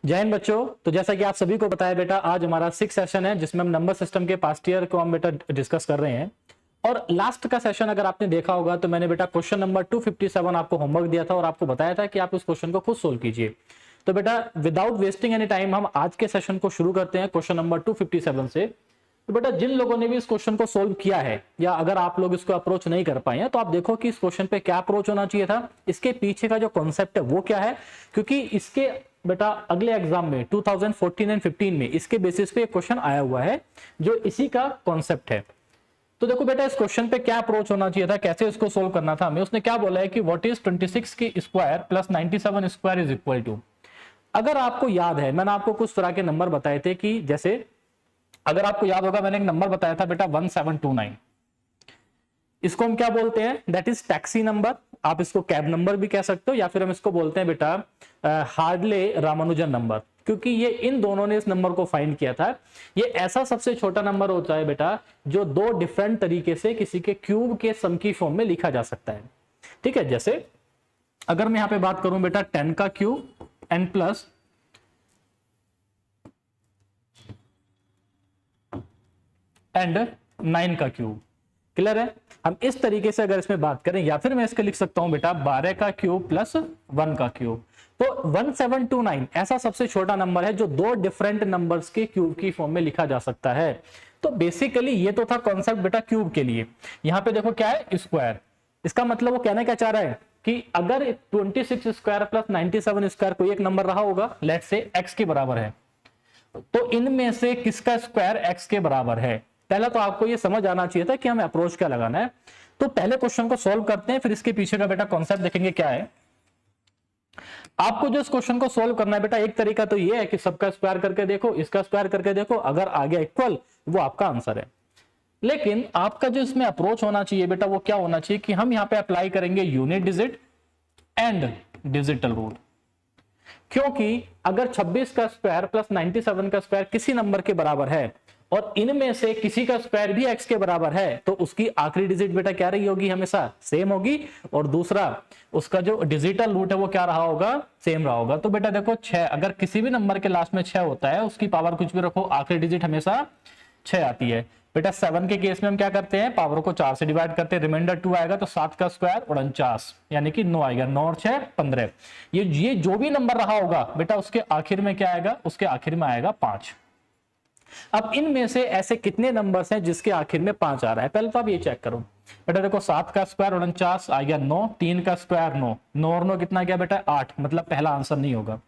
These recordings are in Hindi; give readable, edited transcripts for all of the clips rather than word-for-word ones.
जय हिंद बच्चों। तो जैसा कि आप सभी को पता है बेटा, आज हमारा 6 सेशन है जिसमें हम नंबर सिस्टम के पास्ट ईयर को हम बेटा डिस्कस कर रहे हैं। और लास्ट का सेशन अगर आपने देखा होगा तो मैंने बेटा क्वेश्चन नंबर 257 आपको होमवर्क दिया था और आपको बताया था कि आप उस क्वेश्चन को खुद सोल्व कीजिए। तो बेटा विदाउट वेस्टिंग एनी टाइम हम आज के सेशन को शुरू करते हैं क्वेश्चन नंबर 257 से। तो बेटा जिन लोगों ने भी इस क्वेश्चन को सोल्व किया है या अगर आप लोग इसको अप्रोच नहीं कर पाए हैं तो आप देखो कि इस क्वेश्चन पे क्या अप्रोच होना चाहिए था, इसके पीछे का जो कॉन्सेप्ट है वो क्या है, क्योंकि इसके बेटा अगले एग्जाम में 2014 एंड 15 में इसके बेसिस पे एक क्वेश्चन आया हुआ है जो इसी का कॉन्सेप्ट है। तो देखो बेटा इस क्वेश्चन पे क्या अप्रोच होना चाहिए था, कैसे इसको सोल्व करना था हमें। उसने क्या बोला है कि व्हाट इज 26 की square plus 97 square is equal to. अगर आपको याद है मैंने आपको कुछ तरह के नंबर बताए थे कि जैसे अगर आपको याद होगा मैंने एक नंबर बताया था बेटा 1729। इसको हम क्या बोलते हैं, दैट इज टैक्सी नंबर। आप इसको कैब नंबर भी कह सकते हो या फिर हम इसको बोलते हैं बेटा हार्डले रामानुजन नंबर, क्योंकि ये इन दोनों ने इस नंबर को फाइंड किया था। ये ऐसा सबसे छोटा नंबर होता है बेटा जो दो डिफरेंट तरीके से किसी के क्यूब के सम की फॉर्म में लिखा जा सकता है। ठीक है, जैसे अगर मैं यहां पे बात करूं बेटा 10 का क्यूब एन प्लस एंड 9 का क्यूब। क्लियर है। हम इस तरीके से अगर इसमें बात करें या फिर मैं इसके लिख सकता हूं बेटा 12 का क्यूब प्लस 1 का क्यूब। तो 1729 ऐसा सबसे छोटा नंबर है जो दो डिफरेंट नंबर्स के क्यूब की फॉर्म में लिखा जा सकता है। तो बेसिकली ये तो था कॉन्सेप्ट बेटा क्यूब के लिए। यहां पे देखो क्या है, स्क्वायर। इसका मतलब वो कहना क्या चाह रहा है कि अगर 26 स्क्वायर प्लस 97 स्क्वायर कोई एक नंबर रहा होगा, लेट्स से x के बराबर है, तो इनमें से किसका स्क्वायर x के बराबर है। पहला तो आपको ये समझ आना चाहिए था कि हमें अप्रोच क्या लगाना है। तो पहले क्वेश्चन को सॉल्व करते हैं, फिर इसके पीछे का बेटा कॉन्सेप्ट देखेंगे क्या है। आपको जो इस क्वेश्चन को सॉल्व करना है बेटा, एक तरीका तो ये है कि सबका स्क्वायर करके देखो, इसका स्क्वायर करके देखो, अगर आ गया इक्वल वो आपका आंसर है। लेकिन आपका जो इसमें अप्रोच होना चाहिए बेटा वो क्या होना चाहिए कि हम यहां पे अप्लाई करेंगे unit digit and digital root. क्योंकि अगर 26 का स्क्वायर प्लस 97 का स्क्वायर किसी नंबर के बराबर है और इनमें से किसी का स्क्वायर भी x के बराबर है तो उसकी आखिरी डिजिट बेटा क्या रही होगी, हमेशा सेम होगी। और दूसरा उसका जो डिजिटल रूट है वो क्या रहा होगा, सेम रहा होगा। तो बेटा देखो 6, अगर किसी भी नंबर के लास्ट में 6 होता है उसकी पावर कुछ भी रखो, आखिरी डिजिट हमेशा 6 आती है। बेटा 7 के केस में हम क्या करते हैं, पावर को 4 से डिवाइड करते हैं, रिमाइंडर 2 आएगा तो 7 का स्क्वायर 49 यानी कि 9 आएगा। 9 और 6 15। ये जो भी नंबर रहा होगा बेटा उसके आखिर में क्या आएगा, उसके आखिर में आएगा 5। अब इनमें से ऐसे कितने नंबर्स हैं जिसके आखिर में 5 आ रहा है, पहले तो आप ये चेक करो। बेटा देखो 7 का स्क्वायर 49 आ गया 9, 3 का स्क्वायर 9, 9 और 9 कितना गया बेटा 8, मतलब पहला आंसर नहीं होगा।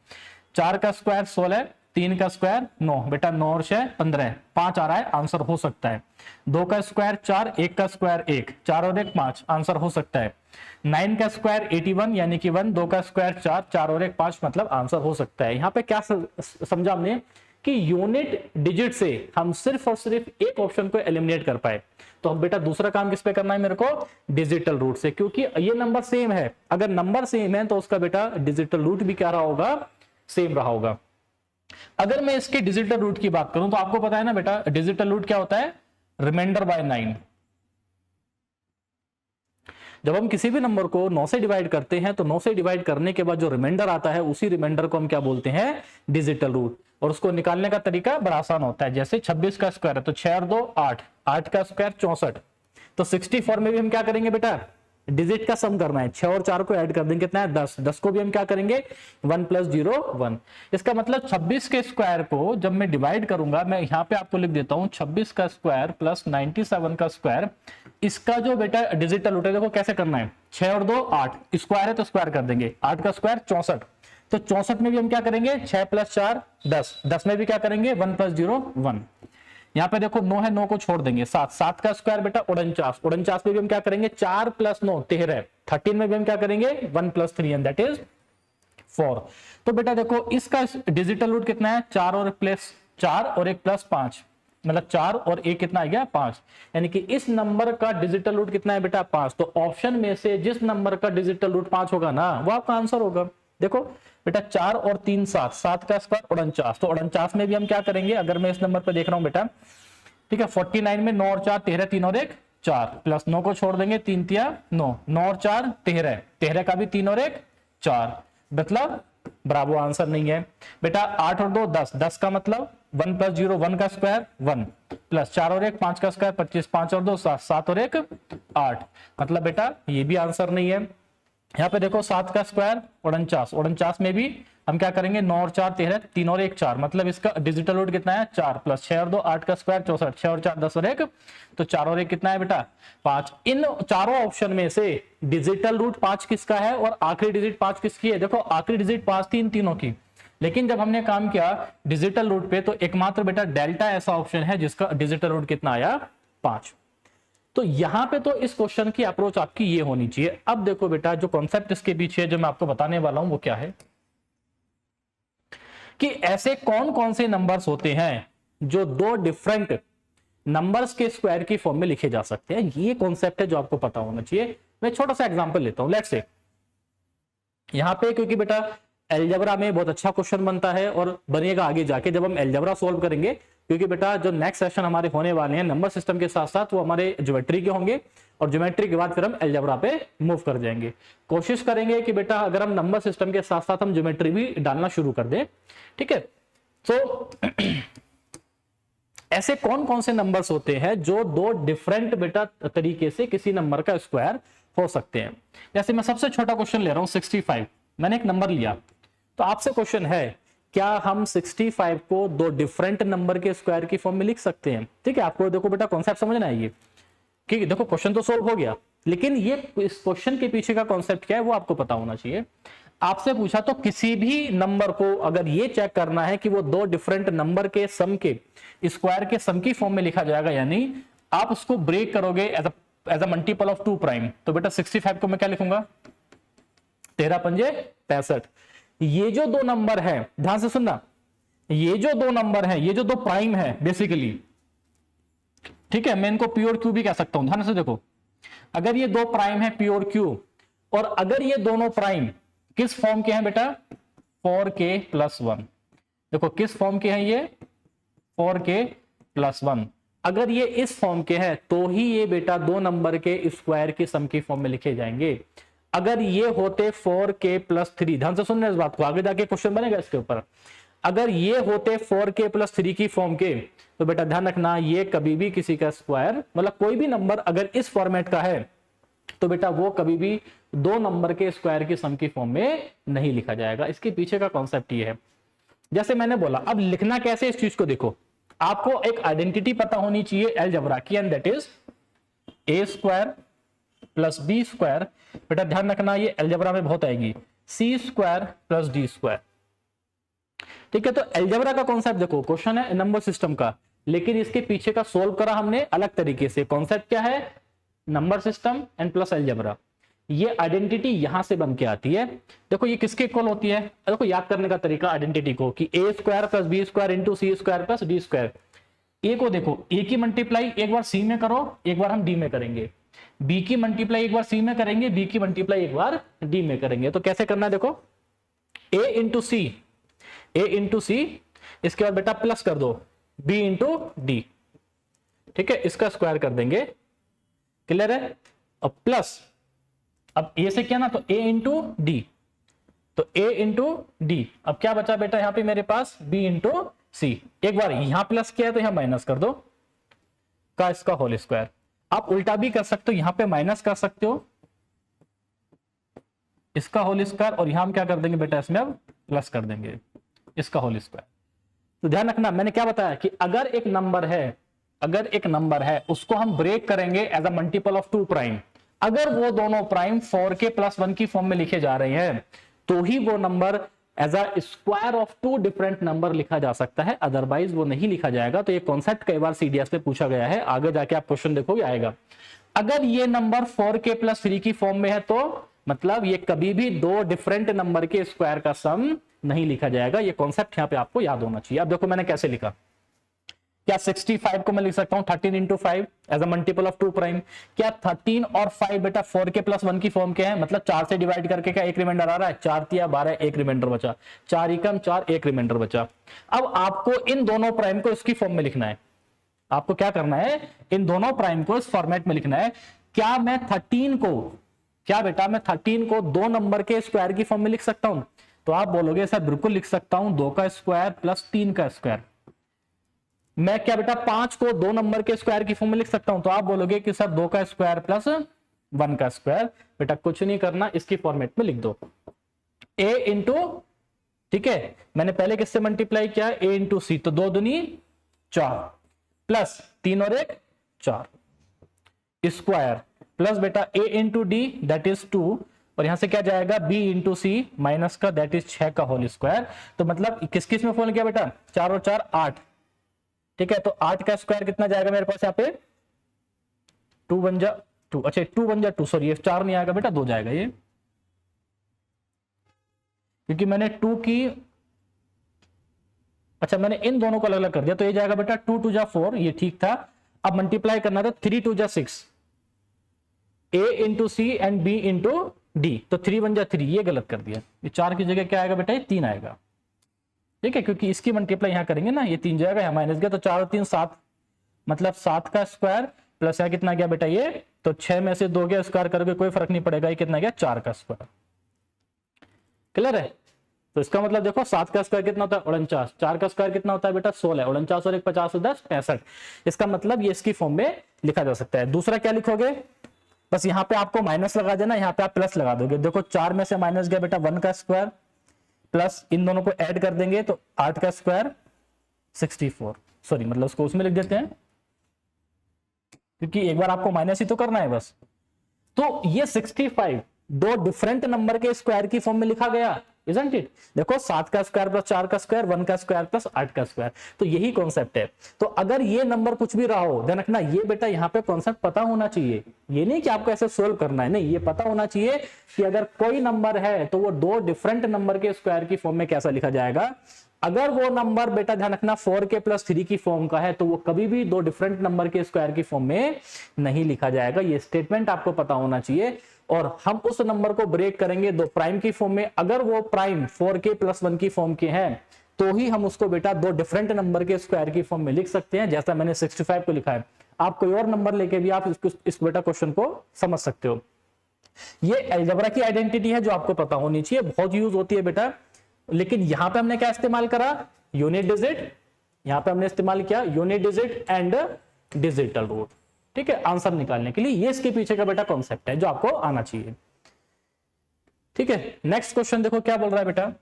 4 का स्क्वायर 16, 3 का स्क्वायर 9, बेटा 9 और 6 15, 5 आ रहा है, आंसर हो सकता है। 2 का स्क्वायर 4, 1 का स्क्वायर 1, 4 और 1 5, आंसर हो सकता है। 9 का स्क्वायर 81 यानी कि 1, 2 का स्क्वायर 4, 4 और 1 5, मतलब आंसर हो सकता है। यहाँ पे क्या समझा हमने कि यूनिट डिजिट से हम सिर्फ और सिर्फ एक ऑप्शन को एलिमिनेट कर पाए। तो अब बेटा दूसरा काम किस पे करना है मेरे को, डिजिटल रूट से, क्योंकि ये नंबर सेम है। अगर नंबर सेम है तो उसका बेटा डिजिटल रूट भी क्या रहा होगा, सेम रहा होगा। अगर मैं इसके डिजिटल रूट की बात करूं तो आपको पता है ना बेटा डिजिटल रूट क्या होता है, रिमाइंडर बाय 9। जब हम किसी भी नंबर को 9 से डिवाइड करते हैं तो 9 से डिवाइड करने के बाद जो रिमाइंडर आता है उसी रिमाइंडर को हम क्या बोलते हैं, डिजिटल रूट। और उसको निकालने का तरीका बड़ा आसान होता है। जैसे 26 का स्क्वायर है तो 6 और 2 8, 8 का स्क्वायर 64, तो 64 में भी हम क्या करेंगे बेटा, डिजिट का सम करना है। 6 और 4 को ऐड कर देंगे कितना है 10, 10 को भी हम क्या करेंगे 1 + 0 1। इसका मतलब 26 के स्क्वायर को जब मैं डिवाइड करूंगा, मैं यहां पे आपको लिख देता हूं 26 का स्क्वायर प्लस 97 का स्क्वायर, इसका जो बेटा डिजिटल रूट है देखो कैसे करना है। 6 और 2 8, स्क्वायर है तो स्क्वायर कर देंगे, 8 का स्क्वायर 64, तो 64 में भी हम क्या करेंगे 6 + 4 10, 10 में भी क्या करेंगे 1 + 0 1। यहाँ पे देखो 9 है, 9 को छोड़ देंगे, 7, 7 का स्क्वायर बेटा 49, 49 में भी हम क्या करेंगे 4 + 9 13, 13 में भी हम क्या करेंगे 1 + 3 दैट इज 4। तो बेटा देखो इसका डिजिटल रूट कितना है, 4 और 1 + 5, मतलब 4 और 1 कितना आ गया 5, यानी कि इस नंबर का डिजिटल रूट कितना है बेटा 5। तो ऑप्शन में से जिस नंबर का डिजिटल रूट 5 होगा ना वो आपका आंसर होगा। देखो बेटा 4 और 3 7, 7 का स्क्वायर 49, तो 49 में भी हम क्या करेंगे, अगर मैं इस नंबर पर देख रहा हूं बेटा, ठीक है 49 में 9 और 4 13, 3 और 1 4, प्लस 9 को छोड़ देंगे 3 × 9, 9 और 4 13, 13 का भी 3 और 1 4, मतलब ब्रावो, आंसर नहीं है बेटा। 8 और 2 10, 10 का मतलब 1 + 0 1 का स्क्वायर 1 प्लस 4 और 1 5 का स्क्वायर 25, 5 और 2 7, 7 और 1 8, मतलब बेटा ये भी आंसर नहीं है। यहाँ पे देखो 7 का स्क्वायर 49, 49 में भी हम क्या करेंगे 9 और 4 13, 3 और 1 4, मतलब इसका डिजिटल रूट कितना है 4 प्लस 6 और 2 8 का स्क्वायर 64, 6 और 4 10 और 1, तो 4 और 1 कितना है बेटा 5। इन चारों ऑप्शन में से डिजिटल रूट 5 किसका है और आखिरी डिजिट 5 किसकी है? देखो आखिरी डिजिट 5 थी इन तीनों की, लेकिन जब हमने काम किया डिजिटल रूट पे तो एकमात्र बेटा डेल्टा ऐसा ऑप्शन है जिसका डिजिटल रूट कितना आया 5। तो यहां पे तो इस क्वेश्चन की अप्रोच आपकी ये होनी चाहिए। अब देखो बेटा जो कॉन्सेप्ट इसके पीछे जो मैं आपको बताने वाला हूं वो क्या है कि ऐसे कौन कौन से नंबर्स होते हैं जो दो डिफरेंट नंबर्स के स्क्वायर की फॉर्म में लिखे जा सकते हैं। ये कॉन्सेप्ट है जो आपको पता होना चाहिए। मैं छोटा सा एग्जांपल लेता हूं, लेट्स से यहां पे, क्योंकि बेटा एलजेब्रा में बहुत अच्छा क्वेश्चन बनता है और बनेगा आगे जाके जब हम एलजेब्रा सॉल्व करेंगे, क्योंकि बेटा जो नेक्स्ट सेशन हमारे होने वाले हैं नंबर सिस्टम के साथ साथ वो हमारे ज्योमेट्री के होंगे और ज्योमेट्री के बाद फिर हम एलजेब्रा पे मूव कर जाएंगे। कोशिश करेंगे कि बेटा अगर हम नंबर सिस्टम के साथ साथ हम ज्योमेट्री भी डालना शुरू कर दें, ठीक है। तो ऐसे कौन कौन से नंबर्स होते हैं जो दो डिफरेंट बेटा तरीके से किसी नंबर का स्क्वायर हो सकते हैं। जैसे मैं सबसे छोटा क्वेश्चन ले रहा हूं 65, मैंने एक नंबर लिया, तो आपसे क्वेश्चन है क्या हम 65 को दो डिफरेंट नंबर के स्क्वायर की फॉर्म में लिख सकते हैं? ठीक है, आपको देखो बेटा कॉन्सेप्ट समझना है ये, कि देखो क्वेश्चन तो सोल्व हो गया, लेकिन ये इस क्वेश्चन के पीछे का कॉन्सेप्ट क्या है वो आपको पता होना चाहिए। आपसे पूछा तो किसी भी नंबर को अगर ये चेक करना है कि वो दो डिफरेंट नंबर के सम के स्क्वायर के सम की फॉर्म में लिखा जाएगा या नहीं, आप उसको ब्रेक करोगे as a multiple of 2 prime. तो बेटा 65 को मैं क्या लिखूंगा 13 पंजे 65। ये जो दो नंबर है, ध्यान से सुनना, ये जो दो नंबर है, ये जो दो प्राइम है बेसिकली, ठीक है, मैं इनको पी और क्यू भी कह सकता हूं। ध्यान से देखो, अगर ये दो प्राइम है पी और क्यू, और अगर ये दोनों प्राइम किस फॉर्म के हैं बेटा 4k+1, देखो किस फॉर्म के हैं ये 4k+1, अगर ये इस फॉर्म के हैं तो ही ये बेटा दो नंबर के स्क्वायर के सम की फॉर्म में लिखे जाएंगे। अगर ये होते 4k+3, ध्यान से सुनना इस बात को, आगे जाके क्वेश्चन बनेगा इसके ऊपर, अगर ये होते 4k+3 की फॉर्म के, तो बेटा ध्यान रखना ये कभी भी किसी का स्क्वायर, मतलब कोई भी नंबर अगर इस फॉर्मेट का है तो बेटा वो कभी भी दो नंबर के स्क्वायर की सम की फॉर्म में नहीं लिखा जाएगा। इसके पीछे का कॉन्सेप्ट ये है। जैसे मैंने बोला, अब लिखना कैसे इस चीज को देखो, आपको एक आइडेंटिटी पता होनी चाहिए अलजेब्रा की, and that is a² + b²। बेटा ध्यान रखना ये अलजेब्रा में बहुत आएगी, c² + d²। ठीक है, तो अलजेब्रा का कॉन्सेप्ट देखो, क्वेश्चन है नंबर सिस्टम का, लेकिन इसके पीछे का सोल्व करा हमने अलग तरीके से। कॉन्सेप्ट क्या है, number system and plus algebra. ये आइडेंटिटी यहां से बन के आती है। देखो ये किसके इक्वल होती है, देखो याद करने का तरीका आइडेंटिटी को, कि a² + b² × c² + d²। a को देखो, a की मल्टीप्लाई एक बार c में करो, एक बार हम d में करेंगे, b की मल्टीप्लाई एक बार c में करेंगे, b की मल्टीप्लाई एक बार d में करेंगे। तो कैसे करना है देखो, a × c, इसके बाद बेटा प्लस कर दो b × d, ठीक है, इसका स्क्वायर कर देंगे, क्लियर है। अब प्लस, अब a से क्या ना, तो a × d, तो a × d, अब क्या बचा बेटा यहां पे मेरे पास b × c, एक बार यहां प्लस किया है तो यहां माइनस कर दो का इसका होल स्क्वायर। आप उल्टा भी कर सकते हो, यहां पे माइनस कर सकते हो इसका होल स्क्वायर, और यहां हम क्या कर देंगे बेटा इसमें अब प्लस कर देंगे इसका होल स्क्वायर। तो ध्यान रखना मैंने क्या बताया कि अगर एक नंबर है उसको हम ब्रेक करेंगे as a multiple of 2 prime. अगर वो दोनों प्राइम 4k+1 की फॉर्म में लिखे जा रहे हैं तो ही वो number as a square of 2 different number लिखा जा सकता है, अदरवाइज वो नहीं लिखा जाएगा। तो ये कॉन्सेप्ट कई बार सीडीएस पे पूछा गया है, आगे जाके आप क्वेश्चन देखोगे आएगा। अगर ये नंबर 4k+3 की फॉर्म में है तो मतलब ये कभी भी दो डिफरेंट नंबर के स्क्वायर का सम नहीं लिखा जाएगा। ये कॉन्सेप्ट यहां पे आपको याद होना चाहिए। अब देखो मैंने कैसे लिखा, क्या 65 को मैं लिख सकता हूं 13 × 5 as a multiple of 2 prime. क्या 13 और 5 बेटा 4k+1 की फॉर्म के हैं, मतलब 4 से डिवाइड करके क्या एक रिमाइंडर आ रहा है, 4 × 12 एक रिमाइंडर बचा, 4 एकम 4 एक रिमाइंडर बचा। अब आपको इन दोनों प्राइम को इसकी फॉर्म में लिखना है। आपको क्या करना है, इन दोनों प्राइम को इस फॉर्मेट में लिखना है। क्या मैं 13 को, क्या बेटा मैं 13 को दो नंबर के स्क्वायर की फॉर्म में लिख सकता हूं? तो आप बोलोगे सर बिल्कुल लिख सकता हूं 2 का स्क्वायर प्लस 3 का स्क्वायर। मैं क्या बेटा 5 को 2 नंबर के स्क्वायर की फॉर्म में लिख सकता हूं, तो आप बोलोगे कि सर 2 का स्क्वायर प्लस 1 का स्क्वायर। बेटा कुछ नहीं करना, इसकी फॉर्मेट में लिख दो a इंटू, ठीक है, मैंने पहले किससे मल्टीप्लाई किया a इंटू सी, तो 2 दूनी 4 प्लस 3 और 1 4 स्क्वायर प्लस बेटा a into D that is 2, और यहां से क्या जाएगा b इंटू सी माइनस का दैट इज 6 का होल स्क्वायर। तो मतलब किस किस में फॉल किया बेटा, 4 और 4 8, ठीक है। तो 8 का स्क्वायर कितना जाएगा मेरे पास यहाँ पे 2 1 जा 2, अच्छा 2 1 जा 2, सॉरी ये 4 नहीं आएगा बेटा 2 जाएगा ये, क्योंकि मैंने 2 की, अच्छा मैंने इन दोनों को अलग अलग कर दिया, तो ये जाएगा बेटा 2 2 जा 4, ये ठीक था। अब मल्टीप्लाई करना था 3 2 जा 6, a into c and b into d, तो 3 1 जा 3, ये गलत कर दिया। ये 4 की जगह क्या आएगा बेटा, ये 3 आएगा, ठीक है, क्योंकि इसकी मल्टीप्लाई यहां करेंगे ना, ये 3 जाएगा, यहां माइनस गया, तो 4 और 3 7, मतलब 7 का स्क्वायर प्लस यहां कितना गया बेटा ये, तो 6 में से 2 गया स्क्वायर करोगे कोई फर्क नहीं पड़ेगा, ये कितना गया 4 का स्क्वायर। क्लियर है? तो इसका मतलब देखो 7 का स्क्वायर कितना होता है 49, 4 का स्क्वायर कितना होता है बेटा 16, 49 और 1 50 और 10 65। इसका मतलब ये इसकी फॉर्म में लिखा जा सकता है। दूसरा क्या लिखोगे, बस यहाँ पे आपको माइनस लगा देना, यहाँ पे आप प्लस लगा दोगे। देखो 4 में से माइनस गया बेटा 1 का स्क्वायर, प्लस इन दोनों को ऐड कर देंगे तो 8 का स्क्वायर 64, सॉरी मतलब उसको उसमें लिख देते हैं, क्योंकि एक बार आपको माइनस ही तो करना है बस। तो ये 65 दो डिफरेंट नंबर के स्क्वायर की फॉर्म में लिखा गया, इजंट इट। देखो 7 का स्क्वायर प्लस 4 का स्क्वायर, 1 का स्क्वायर प्लस 8 का स्क्वायर, तो यही कॉन्सेप्ट है। तो अगर ये नंबर कुछ भी रहा हो, ध्यान रखना ये बेटा यहाँ पे कॉन्सेप्ट पता होना चाहिए, ये नहीं कि आपको ऐसे सोल्व करना है, नहीं, ये पता होना चाहिए कि अगर कोई नंबर है तो वो 2 डिफरेंट नंबर के स्क्वायर की फॉर्म में कैसा लिखा जाएगा। अगर वो नंबर बेटा ध्यान रखना 4k + 3 की फॉर्म का है, तो वो कभी भी 2 डिफरेंट नंबर के स्क्वायर की फॉर्म में नहीं लिखा जाएगा। ये स्टेटमेंट आपको पता होना चाहिए। और हम उस नंबर को ब्रेक करेंगे 2 प्राइम की फॉर्म में, अगर वो प्राइम 4k + 1 की फॉर्म के हैं तो ही हम उसको बेटा 2 डिफरेंट नंबर के स्क्वायर की फॉर्म में लिख सकते हैं, जैसा मैंने 65 को लिखा है। आप कोई और नंबर लेके भी आप इस बेटा क्वेश्चन को समझ सकते हो। ये अलजेब्रा की आइडेंटिटी है जो आपको पता होनी चाहिए, बहुत यूज होती है बेटा। लेकिन यहां पे हमने क्या इस्तेमाल करा, यूनिट डिजिट, यहां पे हमने इस्तेमाल किया unit digit and digital root, ठीक है, आंसर निकालने के लिए। ये इसके पीछे का बेटा कॉन्सेप्ट है जो आपको आना चाहिए, ठीक है। नेक्स्ट क्वेश्चन देखो क्या बोल रहा है बेटा,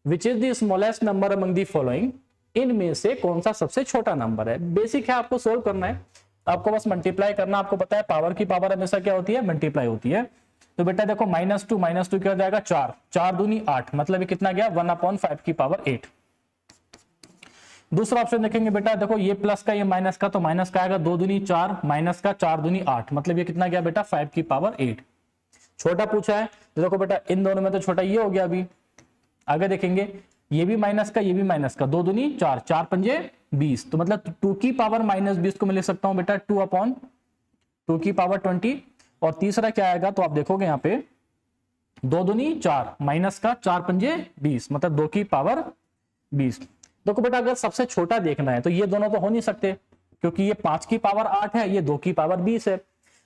which is the smallest number among the following, इनमें से कौन सा सबसे छोटा नंबर है। बेसिक है, आपको सोल्व करना है, आपको बस मल्टीप्लाई करना। आपको पता है पावर की पावर हमेशा क्या होती है, मल्टीप्लाई होती है। तो बेटा देखो -2 क्या हो जाएगा 4, 4 दूनी 8, मतलब ये कितना गया 1/5 की पावर 8। दूसरा ऑप्शन देखेंगे बेटा, देखो ये प्लस का ये माइनस का, तो माइनस का आएगा 2 दूनी 4, माइनस का 4 दूनी 8, मतलब ये कितना गया बेटा 5 की पावर 8। छोटा पूछा है तो देखो बेटा इन दोनों में तो छोटा ये हो गया। अभी आगे देखेंगे, ये भी माइनस का, ये भी माइनस का, 2 दूनी 4, 4 पंजे 20, तो मतलब 2 की पावर -20 को मैं लिख सकता हूं बेटा 2/2 की पावर 20। और तीसरा क्या आएगा, तो आप देखोगे यहाँ पे 2 दूनी 4, माइनस का 4 पंजे 20, मतलब 2 की पावर 20। देखो बेटा अगर सबसे छोटा देखना है तो ये दोनों तो हो नहीं सकते, क्योंकि ये 5 की पावर 8 है, ये 2 की पावर 20 है।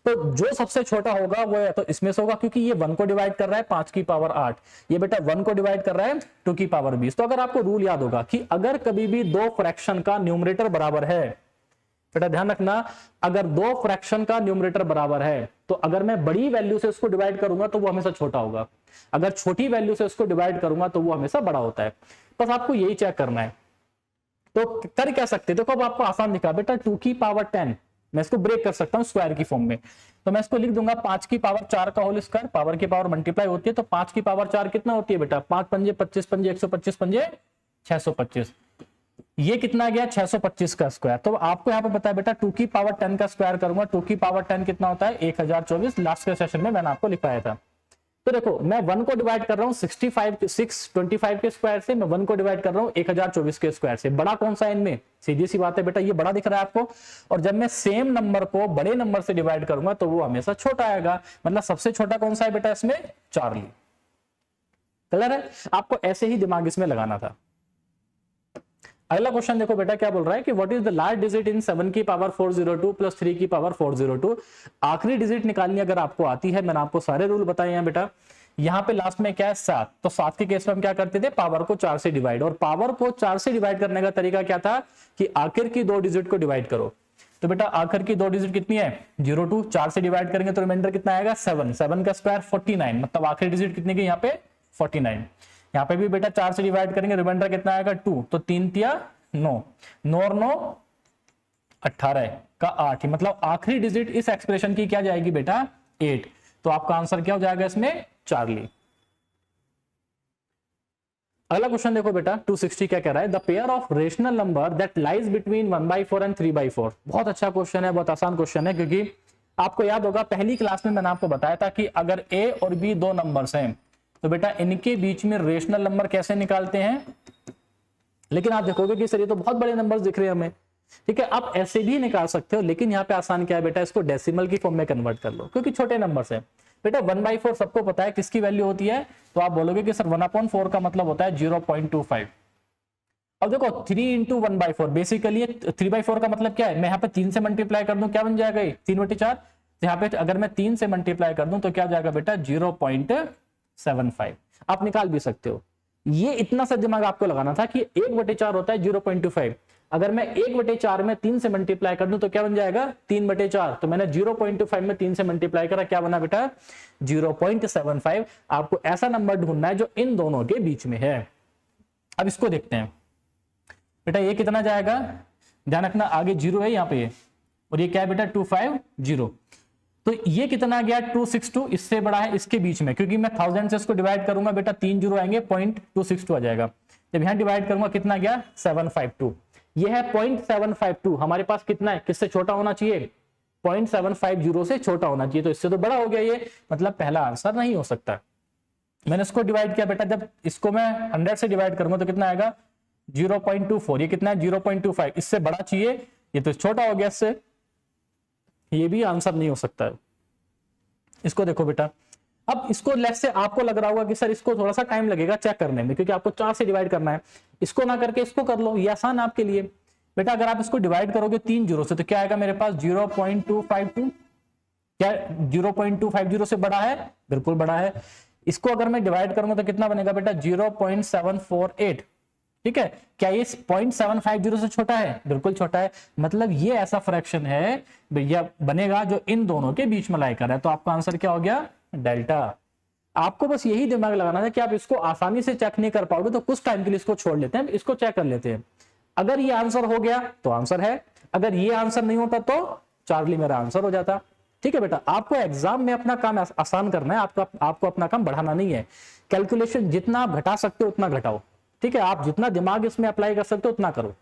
तो जो सबसे छोटा होगा वो है तो इसमें से होगा, क्योंकि ये 1 को डिवाइड कर रहा है 5 की पावर 8, ये बेटा 1 को डिवाइड कर रहा है 2 की पावर 20। तो अगर आपको रूल याद होगा कि अगर कभी भी 2 फ्रैक्शन का न्यूमरेटर बराबर है, बेटा ध्यान रखना, अगर 2 फ्रैक्शन का न्यूमरेटर बराबर है तो अगर मैं बड़ी वैल्यू से इसको डिवाइड करूंगा तो वो हमेशा छोटा होगा, अगर छोटी वैल्यू से इसको डिवाइड करूंगा तो वो हमेशा बड़ा होता है। बस आपको यही चेक करना है। तो कर क्या सकते, देखो अब आपको आसान दिखा बेटा 2 की पावर 10, मैं इसको ब्रेक कर सकता हूं स्क्वायर की फॉर्म में। तो मैं इसको लिख दूंगा 5 की पावर 4 का होल स्क्वायर, पावर की पावर मल्टीप्लाई होती है, तो 5 की पावर 4 कितना होती है बेटा 5 पंजे 25 पंजे 125 पंजे 625, ये कितना गया 625 का स्क्वायर। तो आपको यहाँ पे पता है बेटा 2 की पावर 10 का स्क्वायर करूंगा, 2 की पावर 10 कितना होता है 1024, लास्ट के सेशन में मैंने आपको लिखवाया था। तो देखो मैं 1 को डिवाइड कर रहा हूँ 625 के स्क्वायर से, मैं 1 को डिवाइड कर रहा हूँ 1024 के स्क्वायर से। बड़ा कौन सा है इनमें, सीधी सी बात है बेटा ये बड़ा दिख रहा है आपको। और जब मैं सेम नंबर को बड़े नंबर से डिवाइड करूंगा तो वो हमेशा छोटा आएगा, मतलब सबसे छोटा कौन सा है बेटा इसमें, चार्ली। क्लियर है, आपको ऐसे ही दिमाग इसमें लगाना था। अगला क्वेश्चन देखो बेटा क्या बोल रहा है कि what is the last digit in 7 की पावर 402 प्लस 3 की पावर 402। आखिरी डिजिट निकालनी अगर आपको आती है, मैंने आपको सारे रूल बताए हैं बेटा। यहाँ पे लास्ट में क्या है 7, तो 7 के केस में हम क्या करते थे, पावर को 4 से डिवाइड, और पावर को 4 से डिवाइड करने का तरीका क्या था कि आखिर की 2 डिजिट को डिवाइड करो। तो बेटा आखिर की 2 डिजिट कितनी है 02, 4 से डिवाइड करेंगे तो रिमाइंडर कितना आएगा 7, 7 का स्क्वायर 49, मतलब आखिरी डिजिट कितनी की यहाँ पे 49। यहाँ पे भी बेटा 4 से डिवाइड करेंगे, रिमाइंडर कितना आएगा 2, तो 3 तिया 9, 9 और 9 18 का 8, मतलब आखिरी डिजिट इस एक्सप्रेशन की क्या जाएगी बेटा 8। तो आपका आंसर क्या हो जाएगा इसमें चार्ली। अगला क्वेश्चन देखो बेटा 260 क्या कह रहा है, the pair of rational number that lies between 1/4 and 3/4। बहुत अच्छा क्वेश्चन है, बहुत आसान क्वेश्चन है, क्योंकि आपको याद होगा पहली क्लास में मैंने आपको बताया था कि अगर ए और बी 2 नंबर्स हैं तो बेटा इनके बीच में रेशनल नंबर कैसे निकालते हैं। लेकिन आप देखोगे कि सर ये तो बहुत बड़े नंबर्स दिख रहे हैं हमें, ठीक है, आप ऐसे भी निकाल सकते हो, लेकिन यहाँ पे आसान क्या है बेटा, इसको डेसिमल की फॉर्म में कन्वर्ट कर लो, क्योंकि छोटे नंबर्स है बेटा। 1/4 सबको पता है किसकी वैल्यू होती है, तो आप बोलोगे कि सर 1/4 का मतलब होता है 0.25। अब देखो 3 इंटू 1/4 बेसिकली 3/4 का मतलब क्या है, मैं यहाँ पे 3 से मल्टीप्लाई कर दूं क्या बन जाएगा, 3/4। यहाँ पे अगर मैं 3 से मल्टीप्लाई कर दूं तो क्या हो जाएगा बेटा 0.75। आप निकाल भी सकते हो, ये इतना सा दिमाग आपको लगाना था कि 1/4 होता है 0.25। अगर मैं 1/4 में 3 से मल्टीप्लाई कर दूं तो क्या बन जाएगा 3/4, तो मैंने 0.25 में 3 से मल्टीप्लाई करा, क्या बना बेटा 0.75। आपको ऐसा नंबर ढूंढना है जो इन दोनों के बीच में है। अब इसको देखते हैं बेटा, ये कितना जाएगा, ध्यान रखना आगे 0 है यहाँ पे, और ये क्या है बेटा 250, तो ये कितना गया 262, इससे बड़ा है इसके बीच में, क्योंकि मैं 1000 से इसको डिवाइड करूंगा बेटा 3 जीरो आएंगे 0.262 आ जाएगा। जब यहां डिवाइड करूंगा कितना गया 752, ये है 0.752, हमारे पास कितना है, किससे छोटा होना चाहिए 0.750 से छोटा होना चाहिए, तो इससे तो बड़ा हो गया ये, मतलब पहला आंसर नहीं हो सकता। मैंने इसको डिवाइड किया बेटा, जब इसको मैं 100 से डिवाइड करूंगा तो कितना आएगा 0.24, ये कितना है 0.25, इससे बड़ा चाहिए, ये तो छोटा हो गया इससे, ये भी आंसर नहीं हो सकता है। इसको देखो बेटा, अब इसको लेस से आपको लग रहा होगा कि सर इसको थोड़ा सा टाइम लगेगा चेक करने में, क्योंकि आपको 4 से डिवाइड करना है, इसको ना करके इसको कर लो, ये आसान आपके लिए बेटा। अगर आप इसको डिवाइड करोगे 3 जीरो से तो क्या आएगा मेरे पास 0.252, क्या 0.250 से बड़ा है, बिल्कुल बड़ा है। इसको अगर मैं डिवाइड करूंगा तो कितना बनेगा बेटा 0.748, ठीक है, क्या ये 0.750 से छोटा है, बिल्कुल छोटा है, मतलब ये ऐसा फ्रैक्शन है भैया बनेगा जो इन दोनों के बीच में लाई कर है, तो आपका आंसर क्या हो गया डेल्टा। आपको बस यही दिमाग लगाना है कि आप इसको आसानी से चेक नहीं कर पाओगे तो कुछ टाइम के लिए इसको छोड़ लेते हैं, इसको चेक कर लेते हैं। अगर ये आंसर हो गया तो आंसर है, अगर ये आंसर नहीं होता तो चार्ली मेरा आंसर हो जाता। ठीक है बेटा, आपको एग्जाम में अपना काम आसान करना है, आपको अपना काम बढ़ाना नहीं है। कैलकुलेशन जितना आप घटा सकते हो उतना घटाओ, ठीक है, आप जितना दिमाग इसमें अप्लाई कर सकते हो उतना करो।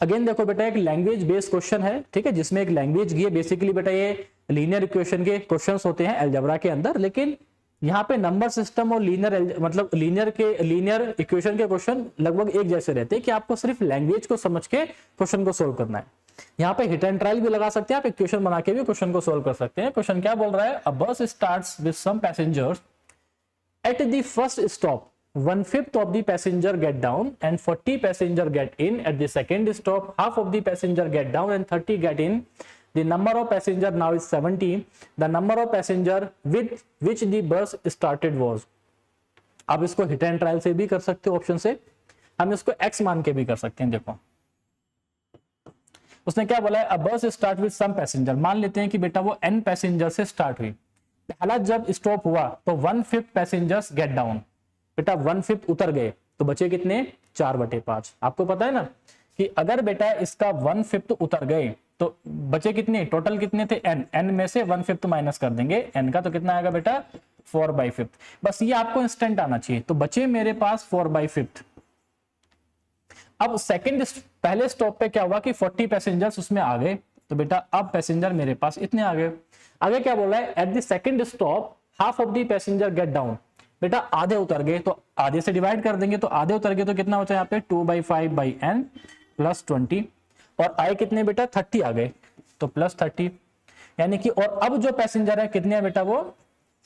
अगेन देखो बेटा, एक लैंग्वेज बेस्ड क्वेश्चन है, ठीक है, जिसमें एक लैंग्वेज की है। बेसिकली बेटा ये लीनियर इक्वेशन के क्वेश्चंस होते हैं अलजेब्रा के अंदर, लेकिन यहाँ पे नंबर सिस्टम और लीनियर इक्वेशन के क्वेश्चन लगभग एक जैसे रहते हैं कि आपको सिर्फ लैंग्वेज को समझ के क्वेश्चन को सोल्व करना है। यहाँ पे हिट एंड ट्रायल भी लगा सकते हैं, आप इक्वेशन बना के भी क्वेश्चन को सोल्व कर सकते हैं। क्वेश्चन क्या बोल रहा है, a bus starts with some passengers at the first stop 1/5 of the passenger get down and 40 passenger get in. At the second stop, half of the passenger get down and 30 get in. The number of passenger now is 70. The number of passenger with which the bus started was. आप इसको हिट एंड ट्रायल से भी कर सकते हो, ऑप्शन से हम इसको x मान के भी कर सकते हैं। देखो उसने क्या बोला है, अ बस स्टार्ट विद सम पैसेंजर, मान लेते हैं कि बेटा वो n पैसेंजर से स्टार्ट हुई, पहला जब स्टॉप हुआ तो 1/5 पैसेंजर्स गेट डाउन, बेटा 1/5 उतर गए तो बचे कितने 4/5। आपको पता है ना कि अगर बेटा इसका 1/5 उतर गए तो बचे कितने, टोटल कितने थे n में से 1/5 माइनस कर देंगे n का, तो कितना आएगा बेटा 4/5। बस ये आपको इंस्टेंट आना चाहिए, तो बचे मेरे पास 4/5। अब सेकंड पहले स्टॉप पे क्या हुआ कि 40 पैसेंजर्स उसमें आ गए, तो बेटा अब पैसेंजर मेरे पास इतने आ गए। आगे क्या बोला है, at the second stop half of the passenger get down, बेटा आधे उतर गए तो आधे से डिवाइड कर देंगे, तो आधे उतर गए तो कितना बचा यहाँ पे 2/5/n प्लस 20, और आए कितने बेटा 30 आ गए तो प्लस 30, यानी कि और अब जो पैसेंजर है कितने हैं बेटा वो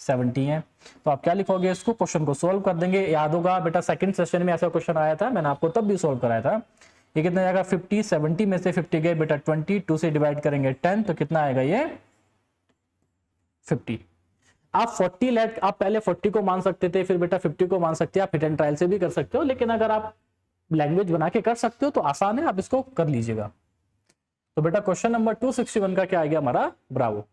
70 है। तो आप क्या लिखोगे, इसको क्वेश्चन को सोल्व कर देंगे। याद होगा बेटा सेकंड सेशन में ऐसा क्वेश्चन आया था, मैंने आपको तब भी सोल्व कराया था। ये कितना जाएगा 50, 70 में से 50 गए बेटा 20, 2 से डिवाइड करेंगे 10, तो कितना आएगा ये 50। आप 40 लेट, आप पहले 40 को मान सकते थे, फिर बेटा 50 को मान सकते हैं, आप हिट एंड ट्रायल से भी कर सकते हो, लेकिन अगर आप लैंग्वेज बना के कर सकते हो तो आसान है, आप इसको कर लीजिएगा। तो बेटा क्वेश्चन नंबर 261 का क्या आ गया हमारा, ब्रावो।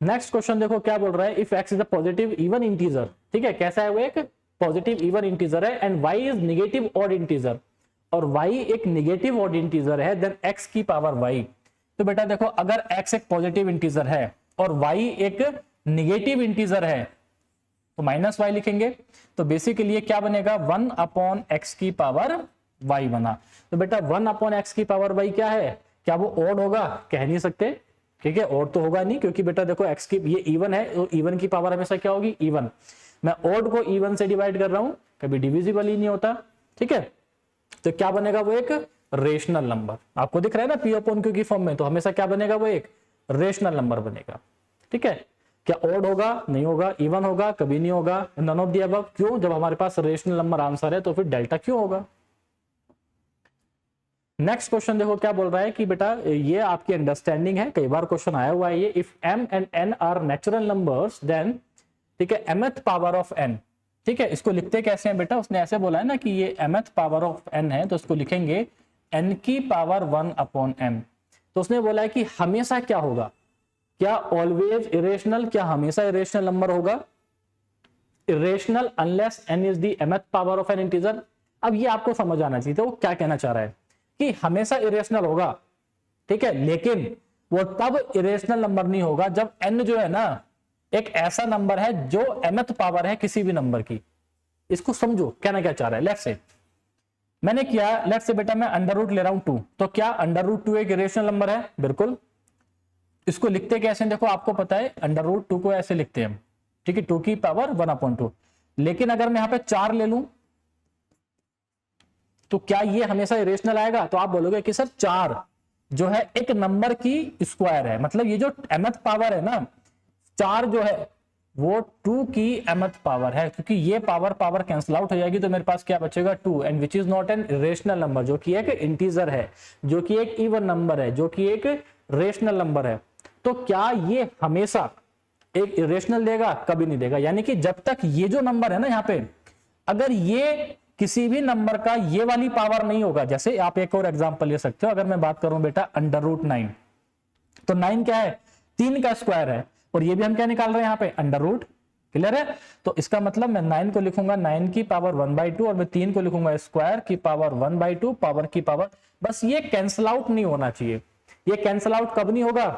नेक्स्ट क्वेश्चन देखो क्या बोल रहा है, if x is a positive even integer, ठीक है, कैसा है वो, एक पॉजिटिव इवन इंटीजर है, and y is negative odd integer, और y एक नेगेटिव ऑड इंटीजर है, देन x की पावर y। तो बेटा देखो अगर x एक पॉजिटिव इंटीजर है और y एक नेगेटिव इंटीजर है तो माइनस y लिखेंगे, तो बेसिकली ये क्या बनेगा, 1 अपॉन x की पावर y बना। तो बेटा 1 अपॉन x की पावर y क्या है, क्या वो ऑड होगा, कह नहीं सकते, ठीक है, ऑड तो होगा नहीं, क्योंकि बेटा देखो x की ये इवन है, तो इवन की पावर हमेशा क्या होगी, इवन। मैं ऑड को इवन से डिवाइड कर रहा हूं, कभी डिविजिबल ही नहीं होता, ठीक है। तो क्या बनेगा, वो एक रेशनल नंबर, आपको दिख रहा है ना पी अपॉन क्यू की फॉर्म में, तो हमेशा क्या बनेगा, वो एक रेशनल नंबर बनेगा, ठीक है। क्या ऑड होगा, नहीं होगा, इवन होगा, कभी नहीं होगा, नन ऑफ द अबव। क्यों, जब हमारे पास रेशनल नंबर आंसर है तो फिर डेल्टा क्यों होगा। नेक्स्ट क्वेश्चन देखो क्या बोल रहा है कि बेटा ये आपकी अंडरस्टैंडिंग है, कई बार क्वेश्चन आया हुआ है ये, if m and n are natural numbers then, ठीक है, mth पावर ऑफ n, ठीक है, इसको लिखते कैसे हैं बेटा, उसने ऐसे बोला है ना कि ये mth पावर ऑफ n है, तो इसको लिखेंगे n की पावर 1 अपॉन m। तो उसने बोला है कि हमेशा क्या होगा, क्या ऑलवेज इरेशनल, क्या हमेशा इरेशनल नंबर होगा, irrational unless n is the mth power of N integer. अब ये आपको समझ आना चाहिए, तो वो क्या कहना चाह रहा है कि हमेशा इरेशनल होगा, ठीक है, लेकिन वो तब इरेशनल नंबर नहीं होगा जब n जो है ना एक ऐसा नंबर है जो mth पावर है किसी भी नंबर की। इसको समझो कहना क्या चाह रहा है। लेट्स से मैंने किया, लेट्स से बेटा मैं अंडर रूट ले रहा हूं 2, तो क्या अंडर रूट 2 एक इरेशनल नंबर है, बिल्कुल। इसको लिखते कैसे, देखो आपको पता है अंडर रूट 2 को ऐसे लिखते हैं, ठीक है, 2 की पावर 1/2। लेकिन अगर मैं यहां पे 4 ले लूं तो क्या ये हमेशा इरेशनल आएगा, तो आप बोलोगे कि सर 4 जो है एक नंबर की स्क्वायर है, मतलब ये जो mth पावर है ना, 4 जो है वो 2 की mth पावर है, क्योंकि ये पावर कैंसिल आउट हो जाएगी, तो मेरे पास क्या बचेगा 2, and which is not an rational number, जो कि एक इंटीजर है, जो कि एक इवन नंबर है, जो कि एक रेशनल नंबर है। तो क्या ये हमेशा एक इरेशनल देगा, कभी नहीं देगा। यानी कि जब तक ये जो नंबर है ना यहाँ पे, अगर ये किसी भी नंबर का ये वाली पावर नहीं होगा, जैसे आप एक और एग्जांपल ले सकते हो, अगर मैं बात करूं बेटा अंडर रूट 9, तो 9 क्या है, 3 का स्क्वायर है, और ये भी हम क्या निकाल रहे हैं यहाँ पे, अंडर रूट, क्लियर है। तो इसका मतलब मैं 9 को लिखूंगा 9 की पावर 1/2, और मैं 3 को लिखूंगा स्क्वायर की पावर 1/2 पावर की पावर। बस ये कैंसिल आउट नहीं होना चाहिए, ये कैंसिल आउट कब नहीं होगा,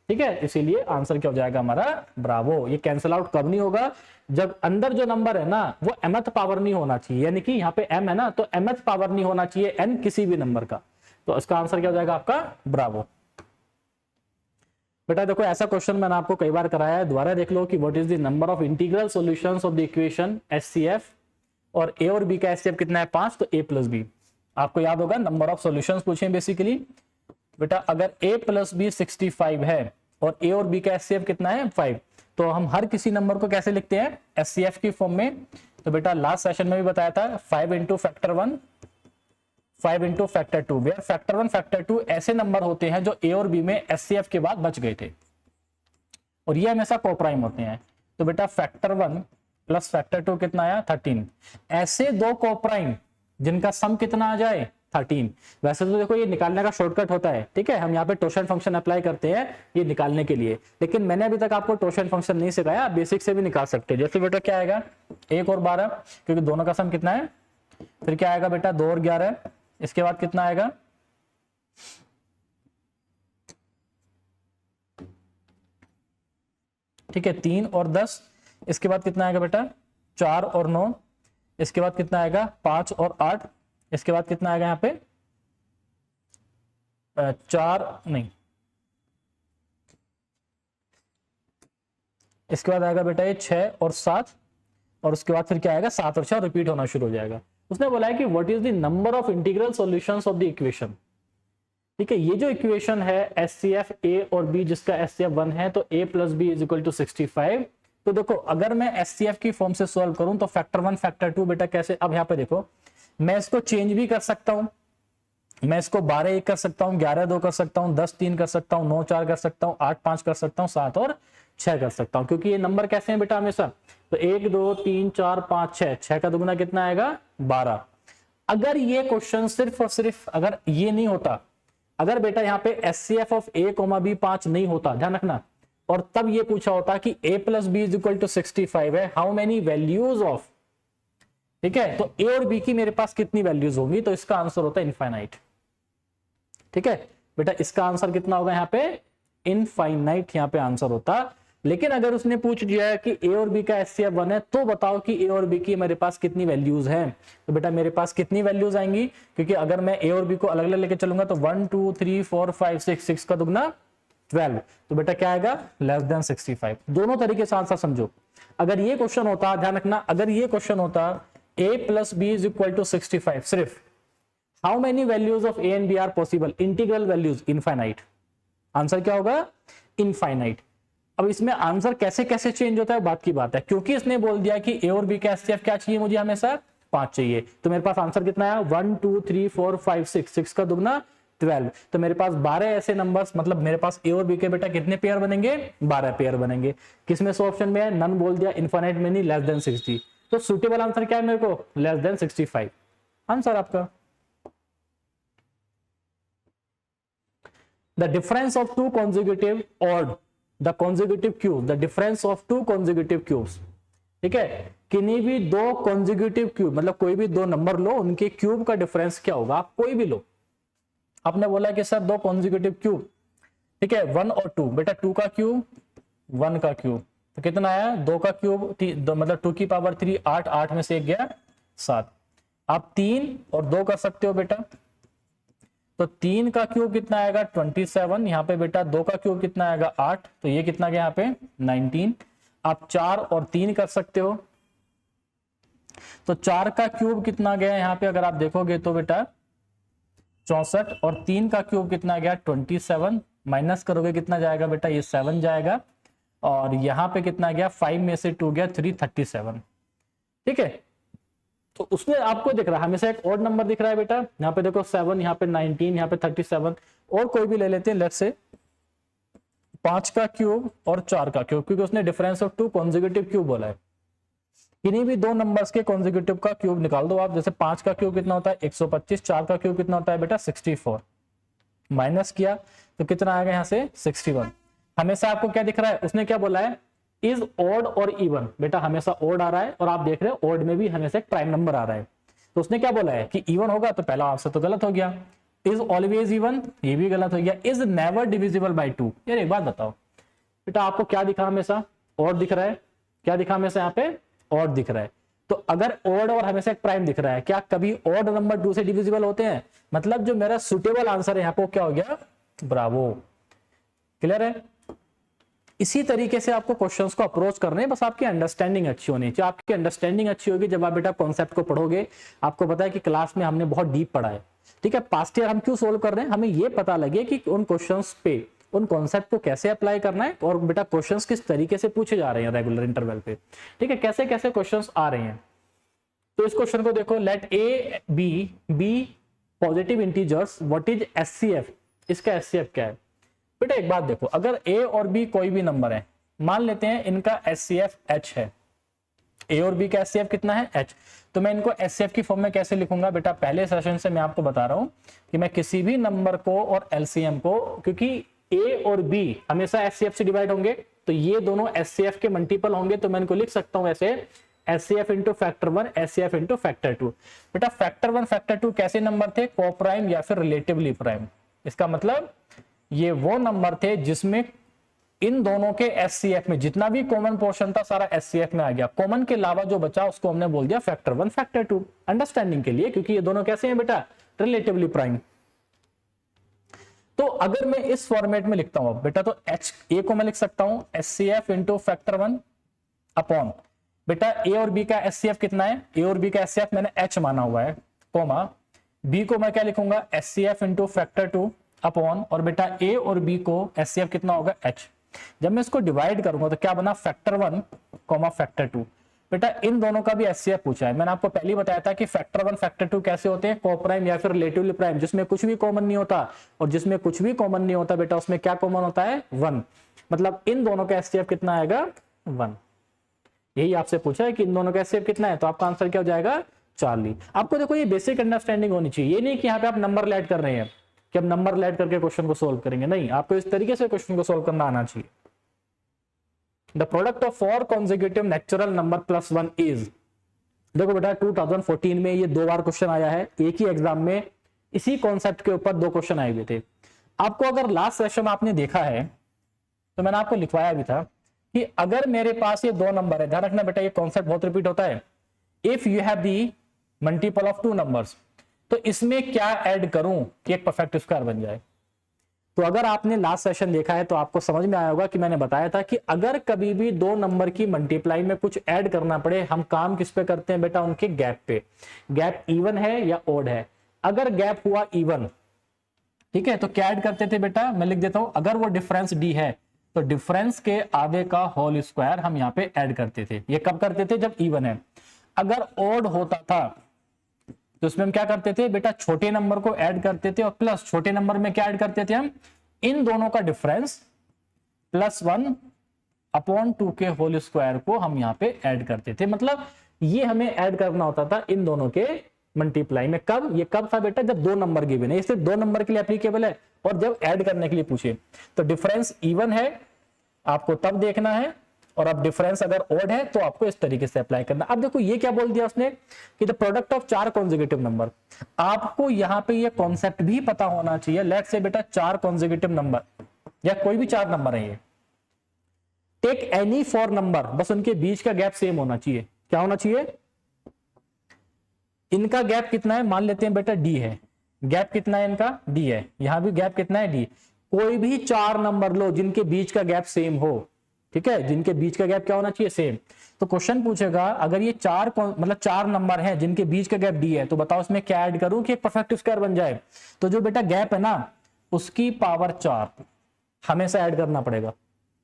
ठीक है, इसीलिए आंसर क्या हो जाएगा हमारा, ब्रावो। ये कैंसिल आउट कब नहीं होगा, जब अंदर जो नंबर है ना वो mth पावर नहीं होना चाहिए, यानी कि यहाँ पे m है ना, तो mth पावर नहीं होना चाहिए n किसी भी नंबर का, तो इसका आंसर क्या हो जाएगा आपका, ब्रावो। बेटा देखो ऐसा क्वेश्चन मैंने आपको कई बार कराया है, दोबारा देख लो कि what is the number of integral solutions of the equation HCF, और a और b का HCF कितना है 5, तो a प्लस b, आपको याद होगा नंबर ऑफ सॉल्यूशंस पूछे बेसिकली। बेटा अगर a प्लस बी 65 है और a और b का HCF कितना है 5, तो हम हर किसी नंबर को कैसे लिखते हैं, HCF की फॉर्म में। तो बेटा लास्ट सेशन में भी बताया था 5 into factor 1, 5 into factor 2, where factor 1 factor 2 ऐसे नंबर होते हैं जो a और b में HCF के बाद बच गए थे, और ये हमेशा कोप्राइम होते हैं। तो बेटा फैक्टर 1 प्लस फैक्टर 2 कितना आया 13, ऐसे दो कोप्राइम जिनका सम कितना आ जाए 13। वैसे तो देखो ये निकालने का शॉर्टकट होता है, ठीक है, हम यहाँ पे टोशन फंक्शन अप्लाई करते हैं ये निकालने के लिए, लेकिन मैंने अभी तक आपको टोशन फंक्शन नहीं सिखाया, आप बेसिक से भी निकाल सकते हैं। जैसे बेटा क्या आएगा 1 और 12, क्योंकि दोनों का सम कितना है, फिर क्या आएगा बेटा 2 और 11, इसके बाद कितना आएगा, ठीक है 3 और 10, इसके बाद कितना आएगा बेटा 4 और 9, इसके बाद कितना आएगा 5 और 8, इसके बाद कितना आएगा यहाँ पे 4 नहीं, इसके बाद आएगा बेटा ये 6 और 7, और उसके बाद फिर क्या आएगा 7 और 6 रिपीट होना शुरू हो जाएगा। उसने बोला है कि what is the number of integral solutions of the equation, ठीक है, ये जो इक्वेशन है HCF a और b जिसका HCF 1 है, तो a plus b is equal to 65। तो देखो अगर मैं HCF की फॉर्म से सॉल्व करूं तो फैक्टर 1 फैक्टर 2 बेटा कैसे, अब यहाँ पे देखो मैं इसको चेंज भी कर सकता हूं, मैं इसको 12 1 कर सकता हूँ, 11 2 कर सकता हूँ, 10 3 कर सकता हूँ, 9 4 कर सकता हूँ, 8 5 कर सकता हूँ, 7 और 6 कर सकता हूँ, क्योंकि ये नंबर कैसे हैं बेटा हमेशा। तो 1 2 3 4 5 6, 6 का दुगुना कितना आएगा 12। अगर ये क्वेश्चन सिर्फ और सिर्फ अगर ये नहीं होता, अगर बेटा यहाँ पे HCF of a comma b 5 नहीं होता, ध्यान रखना, और तब ये पूछा होता कि a plus b is equal to 65 है, हाउ मेनी वैल्यूज ऑफ, ठीक है, तो ए और बी की मेरे पास कितनी वैल्यूज होंगी, तो इसका आंसर होता है इनफाइनाइट। ठीक है बेटा, इसका आंसर कितना होगा यहाँ पे इनफाइनाइट, यहाँ पे आंसर होता। लेकिन अगर उसने पूछ दिया है कि ए और बी का एचसीएफ 1 है, तो बताओ कि ए और बी की मेरे पास कितनी वैल्यूज हैं। तो बेटा मेरे पास कितनी वैल्यूज आएंगी, क्योंकि अगर मैं ए और बी को अलग अलग लेके चलूंगा तो 1 2 3 4 5 6, 6 का दुगना 12, तो बेटा क्या आएगा लेस देन 65। दोनों तरीके से आंसर समझो। अगर ये क्वेश्चन होता, ध्यान रखना, अगर ये क्वेश्चन होता a plus b is equal to 65, सिर्फ how many values of a and b are possible, integral values infinite, answer क्या होगा इनफाइनाइट। अब इसमें आंसर कैसे कैसे चेंज होता है बात की बात है, क्योंकि इसने बोल दिया कि ए और बी का एचसीएफ क्या चाहिए मुझे, हमेशा 5 चाहिए, तो मेरे पास आंसर कितना है 1 2 3 4 5 6, 6 का दुगना 12, तो मेरे पास 12 ऐसे नंबर्स, मतलब मेरे पास ए और बी के बेटा कितने पेयर बनेंगे 12 पेयर बनेंगे। किसमें से ऑप्शन में है, नन बोल दिया, इनफाइनाइट में नहीं, लेस देन 60, तो सुटेबल आंसर क्या है मेरे को लेस देन 65 आंसर आपका। The difference of two consecutive odd, the consecutive cube, the difference of two consecutive cubes, ठीक है, किन्हीं भी दो consecutive cube, मतलब कोई भी दो नंबर लो, उनके क्यूब का डिफरेंस क्या होगा, आप कोई भी लो। आपने बोला कि सर दो consecutive क्यूब, ठीक है 1 और 2, बेटा 2 का क्यूब 1 का क्यूब, तो कितना आया 2 का क्यूब, मतलब 2 की पावर 3 8, 8 में से एक गया 7, आप 3 और 2 कर सकते हो बेटा, तो 3 का क्यूब कितना आएगा 27, यहाँ पे बेटा 2 का क्यूब कितना आएगा 8, तो ये कितना गया यहाँ पे 19, आप 4 और 3 कर सकते हो, तो 4 का क्यूब कितना गया यहाँ पे अगर आप देखोगे तो बेटा 64, और 3 का क्यूब कितना गया 27, माइनस करोगे कितना जाएगा बेटा ये 7 जाएगा, और यहाँ पे कितना गया 5 में से 2 गया 3, 37, ठीक है। तो उसमें आपको दिख रहा है हमेशा एक ऑड नंबर दिख रहा है बेटा, यहाँ पे देखो 7, यहाँ पे 19, यहाँ पे 37, और कोई भी ले लेते हैं, लेट्स से 5 का क्यूब और 4 का क्यूब, क्योंकि उसने difference of two consecutive cube बोला है। किन्हीं भी दो नंबर्स के कॉन्जिक्यूटिव का क्यूब निकाल दो आप, जैसे 5 का क्यूब कितना होता है 125, 4 का क्यूब कितना होता है बेटा 64, माइनस किया तो कितना आएगा यहाँ से 61। हमेशा आपको क्या दिख रहा है, उसने क्या बोला है इज ऑड और इवन, बेटा हमेशा ऑड आ रहा है, और आप देख रहे हो ऑड में भी हमेशा एक प्राइम नंबर आ रहा है, तो उसने क्या बोला है कि इवन होगा, तो पहला आंसर तो गलत हो गया। इज ऑलवेज इवन, ये भी गलत हो गया। इज नेवर डिविजिबल बाय 2, यार एक बात बताओ बेटा, आपको क्या दिखा हमेशा ऑड दिख रहा है, क्या दिखा हमेशा यहाँ पे ऑड दिख रहा है, तो अगर ऑड और हमेशा एक प्राइम दिख रहा है, क्या कभी ऑड नंबर 2 से डिविजिबल होते हैं, मतलब जो मेरा सुटेबल आंसर है यहाँ पे क्या हो गया ब्रावो, क्लियर है। इसी तरीके से आपको क्वेश्चंस को अप्रोच करने हैं, बस आपकी अंडरस्टैंडिंग अच्छी होनी चाहिए। आपकी अंडरस्टैंडिंग अच्छी होगी जब आप बेटा कॉन्सेप्ट को पढ़ोगे। आपको पता है कि क्लास में हमने बहुत डीप पढ़ा है, ठीक है, पास्ट ईयर हम क्यों सोल्व कर रहे हैं, हमें ये पता लगे कि उन क्वेश्चंस पे उन कॉन्सेप्ट को कैसे अप्लाई करना है, और बेटा क्वेश्चंस किस तरीके से पूछे जा रहे हैं रेगुलर इंटरवल पे, ठीक है, कैसे कैसे क्वेश्चंस आ रहे हैं। तो इस क्वेश्चन को देखो, let a b positive integers, what is HCF, इसका एचसीएफ क्या है बेटा। एक बात देखो, अगर ए और बी कोई भी नंबर है, मान लेते हैं इनका एचसीएफ एच है, ए और बी का एचसीएफ कितना है एच, तो मैं इनको एचसीएफ की फॉर्म में कैसे लिखूंगा बेटा, पहले सेशन से मैं आपको बता रहा हूं कि मैं किसी भी नंबर को और एलसीएम को, क्योंकि ए और बी हमेशा एचसीएफ से डिवाइड होंगे, तो ये दोनों एचसीएफ के मल्टीपल होंगे, तो मैं इनको लिख सकता हूं ऐसे HCF into factor 1, HCF into factor 2। बेटा फैक्टर 1 फैक्टर 2 कैसे नंबर थे, को प्राइम या फिर रिलेटिवली प्राइम, इसका मतलब ये वो नंबर थे जिसमें इन दोनों के एचसीएफ में जितना भी कॉमन पोर्शन था सारा एचसीएफ में आ गया, कॉमन के अलावा जो बचा उसको हमने बोल दिया फैक्टर 1 फैक्टर 2, अंडरस्टैंडिंग के लिए, क्योंकि ये दोनों कैसे हैं बेटा रिलेटिवली प्राइम। तो अगर मैं इस फॉर्मेट में लिखता हूं बेटा, तो एच ए को मैं लिख सकता हूं एचसीएफ इंटू फैक्टर 1 अपॉन, बेटा ए और बी का एचसीएफ कितना है, ए और बी का एचसीएफ मैंने एच माना हुआ है, कोमा बी को मैं क्या लिखूंगा एचसीएफ इंटू फैक्टर 2 अपॉन, और बेटा ए और बी को एचसीएफ कितना होगा एच। जब मैं इसको डिवाइड करूंगा तो क्या बना फैक्टर 1 कॉमा फैक्टर 2, बेटा इन दोनों का भी एचसीएफ पूछा है। मैंने आपको पहले ही बताया था कि फैक्टर 1 फैक्टर 2 कैसे होते हैं, कोप्राइम या फिर रिलेटिवली प्राइम, जिसमें कुछ भी कॉमन नहीं होता, और जिसमें कुछ भी कॉमन नहीं होता बेटा उसमें क्या कॉमन होता है, 1। मतलब इन दोनों का एचसीएफ कितना आएगा, 1। यही आपसे पूछा है कि इन दोनों का एचसीएफ कितना है, तो आपका आंसर क्या हो जाएगा, 40। आपको देखो ये बेसिक अंडरस्टैंडिंग होनी चाहिए, ये नहीं कि यहाँ पे आप नंबर लेट कर रहे हैं कि हम नंबर लेट करके क्वेश्चन को सोल्व करेंगे, नहीं, आपको इस तरीके से क्वेश्चन को सोल्व करना आना चाहिए। The product of 4 consecutive natural number plus 1 is, देखो बेटा 2014 में ये 2 बार क्वेश्चन आया है, एक ही एग्जाम में इसी कॉन्सेप्ट के ऊपर 2 क्वेश्चन आए हुए थे। आपको अगर लास्ट सेशन आपने देखा है तो मैंने आपको लिखवाया भी था कि अगर मेरे पास ये 2 नंबर है, ध्यान रखना बेटा ये कॉन्सेप्ट बहुत रिपीट होता है, if you have the multiple of 2 numbers, तो इसमें क्या ऐड करूं कि एक परफेक्ट स्क्वायर बन जाए। तो अगर आपने लास्ट सेशन देखा है तो आपको समझ में आया होगा कि मैंने बताया था कि अगर कभी भी 2 नंबर की मल्टीप्लाई में कुछ ऐड करना पड़े, हम काम किस पे करते हैं बेटा, उनके गैप पे। गैप इवन है या ओड है, अगर गैप हुआ इवन, ठीक है, तो क्या ऐड करते थे बेटा, मैं लिख देता हूं, अगर वो डिफरेंस डी है तो डिफरेंस के आधे का होल स्क्वायर हम यहाँ पे ऐड करते थे। ये कब करते थे, जब इवन है। अगर ओड होता था तो उसमें हम क्या करते थे बेटा, छोटे नंबर को ऐड करते थे और प्लस छोटे नंबर में क्या ऐड करते थे हम, इन दोनों का डिफरेंस प्लस 1/2 के होल स्क्वायर को हम यहाँ पे ऐड करते थे। मतलब ये हमें ऐड करना होता था इन दोनों के मल्टीप्लाई में। कब, ये कब था बेटा, जब 2 नंबर गिवन है, ये सिर्फ 2 नंबर के लिए एप्लीकेबल है, और जब ऐड करने के लिए पूछे तो डिफरेंस इवन है आपको तब देखना है, और अब डिफरेंस अगर ओड है तो आपको इस तरीके से अप्लाई करना। अब देखो ये क्या बोल दिया उसने कि the product of 4 consecutive number, आपको यहां पे ये कॉन्सेप्ट भी पता होना चाहिए। लेट्स से बेटा 4 कॉन्सेक्यूटिव नंबर या कोई भी 4 नंबर है, ये टेक एनी 4 नंबर, बस उनके बीच का गैप सेम होना चाहिए। क्या होना चाहिए, इनका गैप कितना है, मान लेते हैं बेटा डी है, गैप कितना है इनका, डी है, यहां भी गैप कितना है, डी। कोई भी 4 नंबर लो जिनके बीच का गैप सेम हो, ठीक है, जिनके बीच का गैप क्या होना चाहिए, सेम। तो क्वेश्चन पूछेगा अगर ये 4 नंबर हैं जिनके बीच का गैप डी है, तो बताओ इसमें क्या ऐड करूं कि एक परफेक्ट स्क्वायर बन जाए। तो जो बेटा गैप है ना उसकी पावर 4 हमेशा ऐड करना पड़ेगा।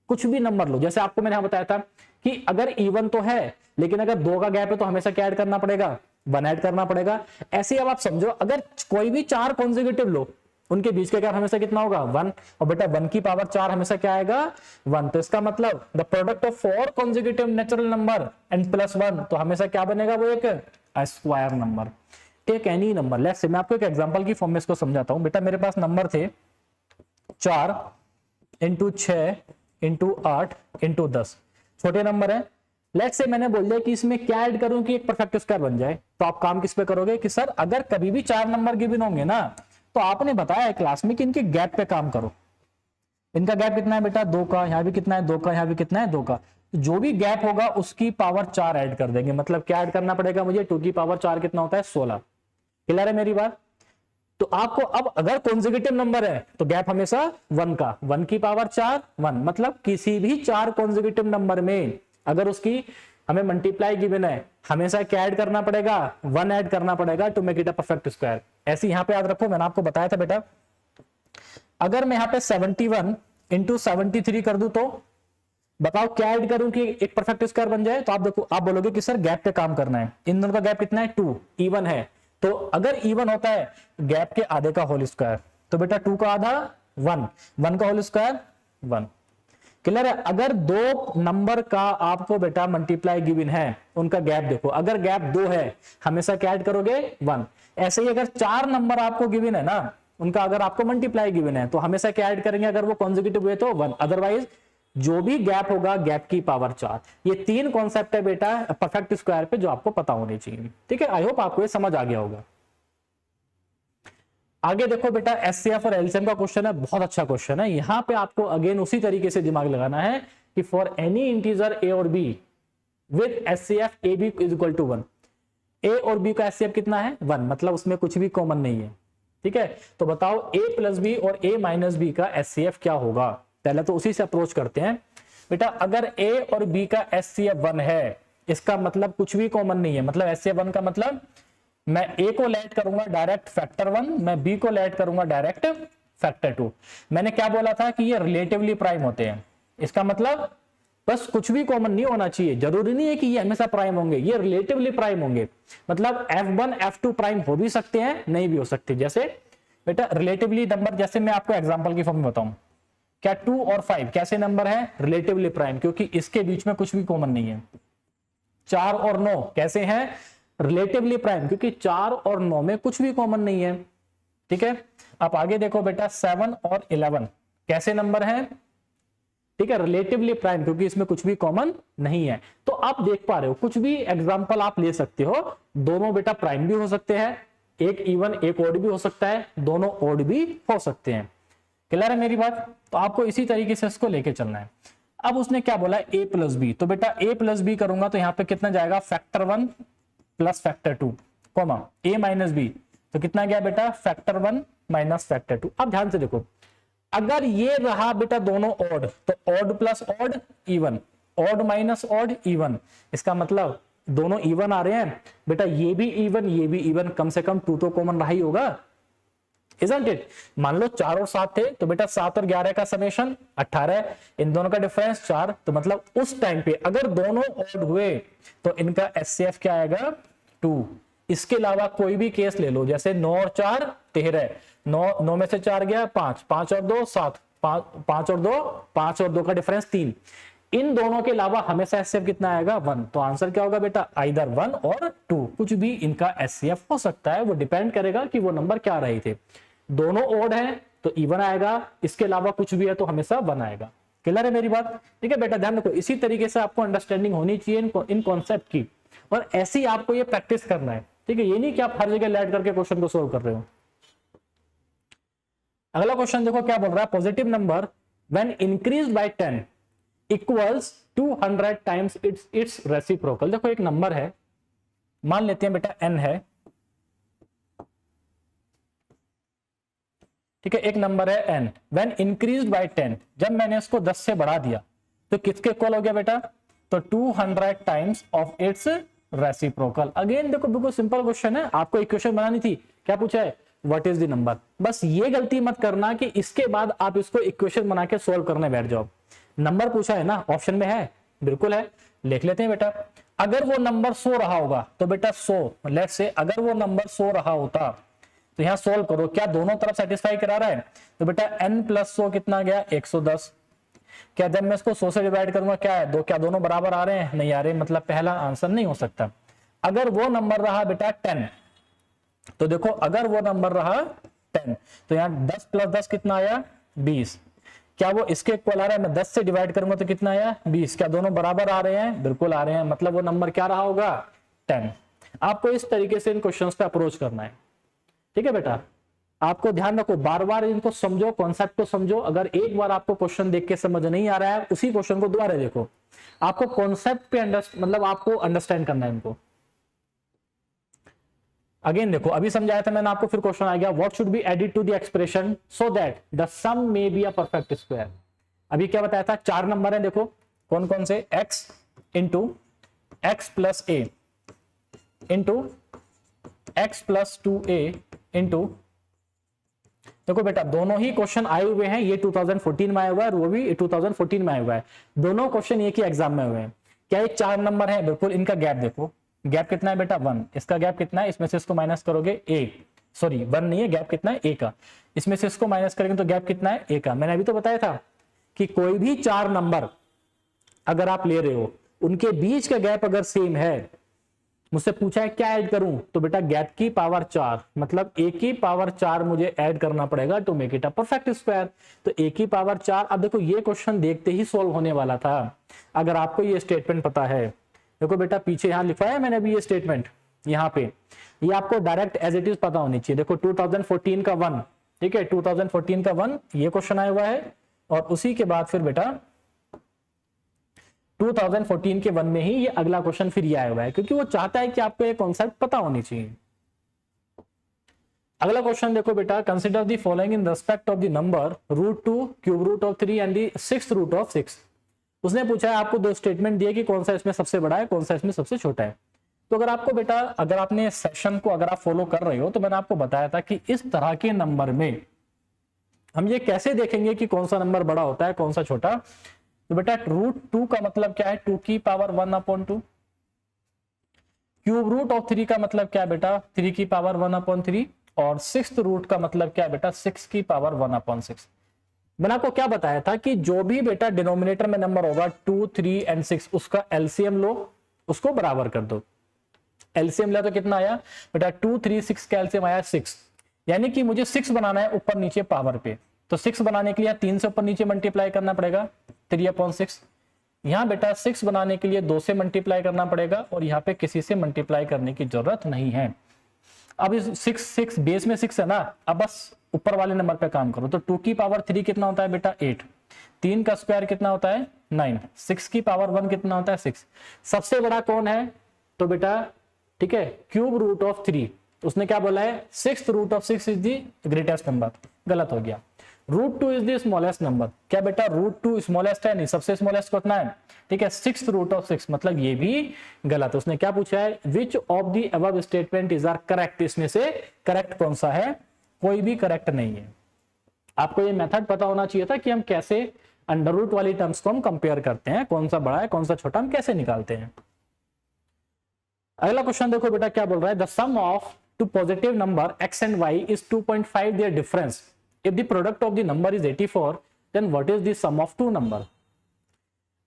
कुछ भी नंबर लो, जैसे आपको मैंने यहां बताया था कि अगर इवन तो है लेकिन अगर 2 का गैप है तो हमेशा क्या ऐड करना पड़ेगा, 1 ऐड करना पड़ेगा। ऐसे अब आप समझो अगर कोई भी 4 कॉन्सेक्यूटिव लो उनके बीच का गैप हमेशा कितना होगा, 1, और बेटा 1 की पावर 4 हमेशा क्या आएगा, 1। तो इसका मतलब the product of 4 consecutive natural number and plus 1, तो हमेशा क्या बनेगा, वो एक square number. Take any number, let's say मैं आपको एक एग्जांपल की फॉर्म में इसको समझाता हूं। बेटा मेरे पास नंबर थे 4 × 6 × 8 × 10, छोटे नंबर है। लेट्स से मैंने बोल दिया कि इसमें क्या ऐड करूं कि एक परफेक्ट स्क्वायर बन जाए। तो आप काम किस पे करोगे कि सर अगर कभी भी 4 नंबर गिवन होंगे ना, तो आपने बताया क्लास में कि इनके गैप पे काम करो। इनका गैप कितना है बेटा, 2 का, यहां भी कितना है 2 का, यहां भी कितना है 2 का। जो भी गैप होगा उसकी पावर 4 ऐड कर देंगे। मतलब क्या ऐड करना पड़ेगा मुझे, 2 की पावर 4 कितना होता है, 16। क्लियर है मेरी बात। तो आपको अब अगर कॉन्सेक्यूटिव नंबर है तो गैप हमेशा 1 का, 1 की पावर 4 1। मतलब किसी भी 4 कॉन्सेक्यूटिव नंबर में अगर उसकी हमें मल्टीप्लाई गिवन है, हमेशा क्या ऐड करना पड़ेगा, 1 ऐड करना पड़ेगा to make it a perfect square. ऐसे यहां पे याद रखो, मैंने आपको बताया था बेटा अगर मैं यहां पे 71 × 73 कर दूं तो बताओ क्या ऐड करूं कि एक परफेक्ट स्क्वायर बन जाए। तो आप देखो, आप बोलोगे कि सर गैप पे काम करना है, इन दोनों का गैप कितना है, 2, इवन है। तो अगर इवन होता है गैप के आधे का होल स्क्वायर, तो बेटा 2 का आधा 1, 1 का होल स्क्वायर 1। क्लियर है। अगर 2 नंबर का आपको बेटा मल्टीप्लाई गिवन है, उनका गैप देखो, अगर गैप 2 है हमेशा क्या ऐड करोगे, 1। ऐसे ही अगर 4 नंबर आपको गिवन है ना, उनका अगर आपको मल्टीप्लाई गिवन है तो हमेशा क्या ऐड करेंगे, अगर वो कॉन्सेक्यूटिव हुए तो 1, अदरवाइज जो भी गैप होगा गैप की पावर 4। ये 3 कॉन्सेप्ट है बेटा परफेक्ट स्क्वायर पे जो आपको पता होनी चाहिए। ठीक है, आई होप आपको ये समझ आ गया होगा। आगे देखो बेटा एचसीएफ और एलसीएम का क्वेश्चन है, बहुत अच्छा क्वेश्चन है। यहां पे आपको अगेन उसी तरीके से दिमाग लगाना है कि फॉर एनी इंटीजर ए और b with HCF a b is equal to 1, a और बी का एचसीएफ कितना है, 1। मतलब उसमें कुछ भी कॉमन नहीं है। ठीक है, तो बताओ a प्लस बी और a माइनस बी का एचसीएफ क्या होगा। पहले तो उसी से अप्रोच करते हैं बेटा। अगर a और b का एचसीएफ 1 है, इसका मतलब कुछ भी कॉमन नहीं है। मतलब एचसीएफ 1 का मतलब मैं a को लेट करूंगा डायरेक्ट फैक्टर 1, मैं b को लेट करूंगा डायरेक्ट फैक्टर 2। मैंने क्या बोला था कि ये रिलेटिवली प्राइम होते हैं। इसका मतलब बस कुछ भी कॉमन नहीं होना चाहिए, जरूरी नहीं है कि ये हमेशा प्राइम होंगे, ये रिलेटिवली प्राइम होंगे। मतलब F1 F2 प्राइम हो भी सकते हैं, नहीं भी हो सकते। जैसे बेटा रिलेटिवली नंबर, जैसे मैं आपको एग्जांपल की फॉर्म में बताऊं, क्या 2 और 5 कैसे नंबर है? रिलेटिवली प्राइम, क्योंकि इसके बीच में कुछ भी कॉमन नहीं है। 4 और 9 कैसे हैं? रिलेटिवली प्राइम, क्योंकि 4 और 9 में कुछ भी कॉमन नहीं है। ठीक है, आप आगे देखो बेटा 7 और 11 कैसे नंबर है? ठीक है, रिलेटिवली प्राइम, क्योंकि इसमें कुछ भी कॉमन नहीं है। तो आप देख पा रहे हो, कुछ भी एग्जांपल आप ले सकते हो, दोनों बेटा प्राइम भी हो सकते हैं, एक इवन एक ऑड भी हो सकता है, दोनों ऑड भी हो सकते हैं। क्लियर है मेरी बात? तो आपको इसी तरीके से इसको लेके चलना है। अब उसने क्या बोला? a प्लस बी, तो बेटा a प्लस बी करूंगा तो यहाँ पे कितना जाएगा? Factor 1 plus factor 2, comma a minus b, तो कितना गया बेटा? Factor 1 minus factor 2। अब ध्यान से देखो, अगर ये रहा बेटा दोनों ऑड, तो odd plus odd even, odd minus odd even, इसका मतलब दोनों इवन आ रहे हैं बेटा, ये भी इवन ये भी इवन, कम से कम 2 तो कॉमन रहा ही होगा, Isn't it? मान लो 4 और 7 थे, तो बेटा 7 और 11 का समेशन 18, इन दोनों का डिफरेंस 4, तो मतलब उस टाइम पे अगर दोनों ऑड हुए तो इनका एचसीएफ क्या आएगा? 2। इसके अलावा कोई भी केस ले लो, जैसे 9 और 4 13, 9 में से 4 गया 5, 5 और 2 7, 5 और 2 का डिफरेंस 3, इन दोनों के अलावा हमेशा एचसीएफ कितना आएगा? 1। तो आंसर क्या होगा बेटा? आइदर 1 और 2, कुछ भी इनका एचसीएफ हो सकता है, वो डिपेंड करेगा कि वो नंबर क्या रहे थे। दोनों ऑड हैं तो इवन आएगा, इसके अलावा कुछ भी है तो हमेशा 1 आएगा। क्लियर है मेरी बात? ठीक है बेटा, ध्यान रखो, इसी तरीके से आपको अंडरस्टैंडिंग होनी चाहिए इन कॉन्सेप्ट की, और ऐसे ही आपको ये प्रैक्टिस करना है। ठीक है, ये नहीं कि आप हर जगह लैड करके क्वेश्चन को सोल्व कर रहे हो। अगला क्वेश्चन देखो क्या बोल रहा है? Positive number when increased by 10 equals 200 times it's reciprocal. देखो एक नंबर है, मान लेते हैं बेटा n है, ठीक है, एक नंबर है n, व्हेन इंक्रीज्ड बाय 10, जब मैंने इसको 10 से बढ़ा दिया तो किसके इक्वल हो गया बेटा? तो 200 times of it's reciprocal. Again देखो बिल्कुल सिंपल क्वेश्चन है, आपको इक्वेशन बनानी थी, क्या पूछा है? What is the number. बस ये गलती मत करना कि इसके बाद आप इसको इक्वेशन बना के सोल्व करने बैठ जाओ। नंबर पूछा है ना, ऑप्शन में है, बिल्कुल है, लिख लेते हैं बेटा। अगर वो नंबर 100 रहा होगा तो बेटा 100, लेट्स से अगर वो नंबर 100 रहा होता तो यहां सोल्व करो, क्या दोनों तरफ सेटिस्फाई करा रहा है? तो बेटा n प्लस 100 कितना गया? 110। क्या जब मैं इसको 100 से डिवाइड करूंगा क्या है? क्या दोनों बराबर आ रहे हैं? नहीं आ रहे, मतलब पहला आंसर नहीं हो सकता। अगर वो नंबर रहा बेटा 10, तो देखो अगर वो नंबर रहा 10 तो यहाँ 10 प्लस 10 कितना आया? 20। क्या वो इसके इक्वल आ रहा है? मैं 10 से डिवाइड करूंगा तो कितना आया? 20। क्या दोनों बराबर आ रहे हैं? बिल्कुल आ रहे हैं, मतलब वो नंबर क्या रहा होगा? 10। आपको इस तरीके से इन क्वेश्चंस पे अप्रोच करना है। ठीक है बेटा, आपको ध्यान रखो, बार बार इनको समझो, कॉन्सेप्ट को समझो। अगर एक बार आपको क्वेश्चन देख के समझ नहीं आ रहा है, उसी क्वेश्चन को दोबारा देखो, आपको कॉन्सेप्ट पे मतलब आपको अंडरस्टैंड करना है इनको। अगेन देखो, अभी समझाया था मैंने आपको, फिर क्वेश्चन आ गया, what should be added to the expression so that the sum may be a perfect square. अभी क्या बताया था? 4 नंबर है, देखो कौन कौन से? x into x plus a into x plus 2a into, देखो बेटा दोनों ही क्वेश्चन आए हुए हैं, ये 2014 में आया हुआ है और वो भी 2014 में आया हुआ है, दोनों क्वेश्चन एक ही एग्जाम में हुए हैं। क्या ये 4 नंबर है? बिल्कुल। इनका गैप देखो, गैप कितना है बेटा? 1। इसका गैप कितना है? इसमें से इसको माइनस करोगे a, सॉरी 1 नहीं है, गैप कितना है? a का। इसमें से इसको माइनस करेंगे तो गैप कितना है? a का। मैंने अभी तो बताया था कि कोई भी 4 नंबर अगर आप ले रहे हो, उनके बीच का गैप अगर सेम है, मुझसे पूछा है क्या ऐड करूं, तो बेटा गैप की पावर 4, मतलब a की पावर 4 मुझे ऐड करना पड़ेगा to make it a perfect square. तो a की पावर 4, अब देखो ये क्वेश्चन देखते ही सोल्व होने वाला था अगर आपको ये स्टेटमेंट पता है। देखो बेटा पीछे यहां लिखा है मैंने अभी ये स्टेटमेंट, यहाँ पे ये आपको डायरेक्ट एज इट इज पता होनी चाहिए। देखो 2014 का 1, ठीक है, 2014 का 1 ये क्वेश्चन आया हुआ है, और उसी के बाद फिर बेटा 2014 के 1 में ही ये अगला क्वेश्चन फिर ये आया हुआ है, क्योंकि वो चाहता है कि आपको ये कॉन्सेप्ट पता होनी चाहिए। अगला क्वेश्चन देखो बेटा, consider the following in respect of the number √2, cube root of 3 and the 6th root of 6। उसने पूछा है आपको 2 स्टेटमेंट दिए कि कौन सा इसमें सबसे बड़ा है, कौन सा इसमें सबसे छोटा है। तो अगर आपको बेटा, अगर आपने सेशन को अगर आप फॉलो कर रहे हो, तो मैंने आपको बताया था कि इस तरह के नंबर में हम ये कैसे देखेंगे कि कौन सा नंबर बड़ा होता है कौन सा छोटा। तो बेटा रूट 2 का मतलब क्या है, 2 की पावर 1/2। क्यूब रूट ऑफ 3 का मतलब क्या है बेटा, 3 की पावर 1/3। और सिक्स्थ रूट का मतलब क्या है बेटा, 6 की पावर 1/6। मैंने आपको क्या बताया था कि जो भी बेटा डिनोमिनेटर में नंबर होगा 2, 3 एंड 6, उसका एलसीएम लो, उसको बराबर कर दो। एलसीएम लिया तो कितना आया बेटा, 2, 3, 6 का एलसीएम आया 6। यानी कि मुझे 6 बनाना है ऊपर नीचे पावर पे, तो 6 बनाने के लिए 3 से ऊपर नीचे मल्टीप्लाई करना पड़ेगा, 3/6। यहां बेटा 6 बनाने के लिए 2 से मल्टीप्लाई करना पड़ेगा, और यहाँ पे किसी से मल्टीप्लाई करने की जरूरत नहीं है। अब इस 6 बेस में 6 है ना, अब बस ऊपर वाले नंबर पे काम करो। तो 2 की पावर 3 कितना होता है बेटा, 8। 3 का स्क्वायर कितना होता है, 9। 6 की पावर 1 कितना होता है, 6। सबसे बड़ा कौन है, तो बेटा ठीक है, क्यूब रूट ऑफ 3। उसने क्या बोला है, sixth root of 6 is the greatest number. गलत हो गया। Root 2 is the smallest number. क्या बेटा रूट 2 स्मॉलेस्ट है, नहीं, सबसे स्मॉलेस्ट कितना है, ठीक है, सिक्स्थ रूट ऑफ 6, मतलब ये भी गलत है। उसने क्या पूछा है, which of the above statement is are correct. इसमें से करेक्ट कौन सा है, कोई भी करेक्ट नहीं है। आपको ये मेथड पता होना चाहिए था कि हम कैसे अंडर रूट वाली टर्म्स को हम कंपेयर करते हैं, कौन सा बड़ा है कौन सा छोटा, हम कैसे निकालते हैं। अगला क्वेश्चन देखो बेटा क्या बोल रहा है, the sum of two positive number x and y is 2.5 their difference. If the product of the number is 84, then what is the sum of two number.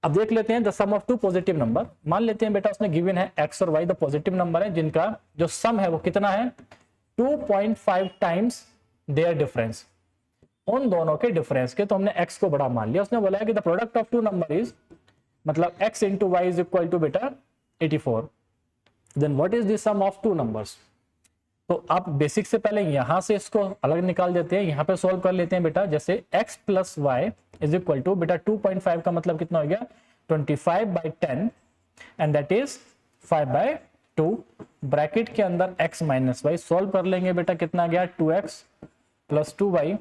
अब देख लेते हैं the sum of two positive number. मान लेते हैं बेटा उसने गिवन है x और y द पॉजिटिव नंबर है, जिनका जो सम है वो कितना है, 2.5 टाइम्स देयर डिफरेंस। उन दोनों के डिफरेंस के, तो हमने x को बड़ा मान लिया। उसने बोला है कि the product of two number is, मतलब x into y is equal to बेटा 84, then what is the sum of two numbers. तो आप बेसिक से पहले यहां से इसको अलग निकाल देते हैं, यहां पे सॉल्व कर लेते हैं बेटा। जैसे x plus y is equal to बेटा 2.5 का मतलब कितना हो गया, 25/10 एंड दैट इज 5/2। ब्रैकेट के अंदर x माइनस वाई सॉल्व कर लेंगे बेटा, कितना गया 2x plus 2y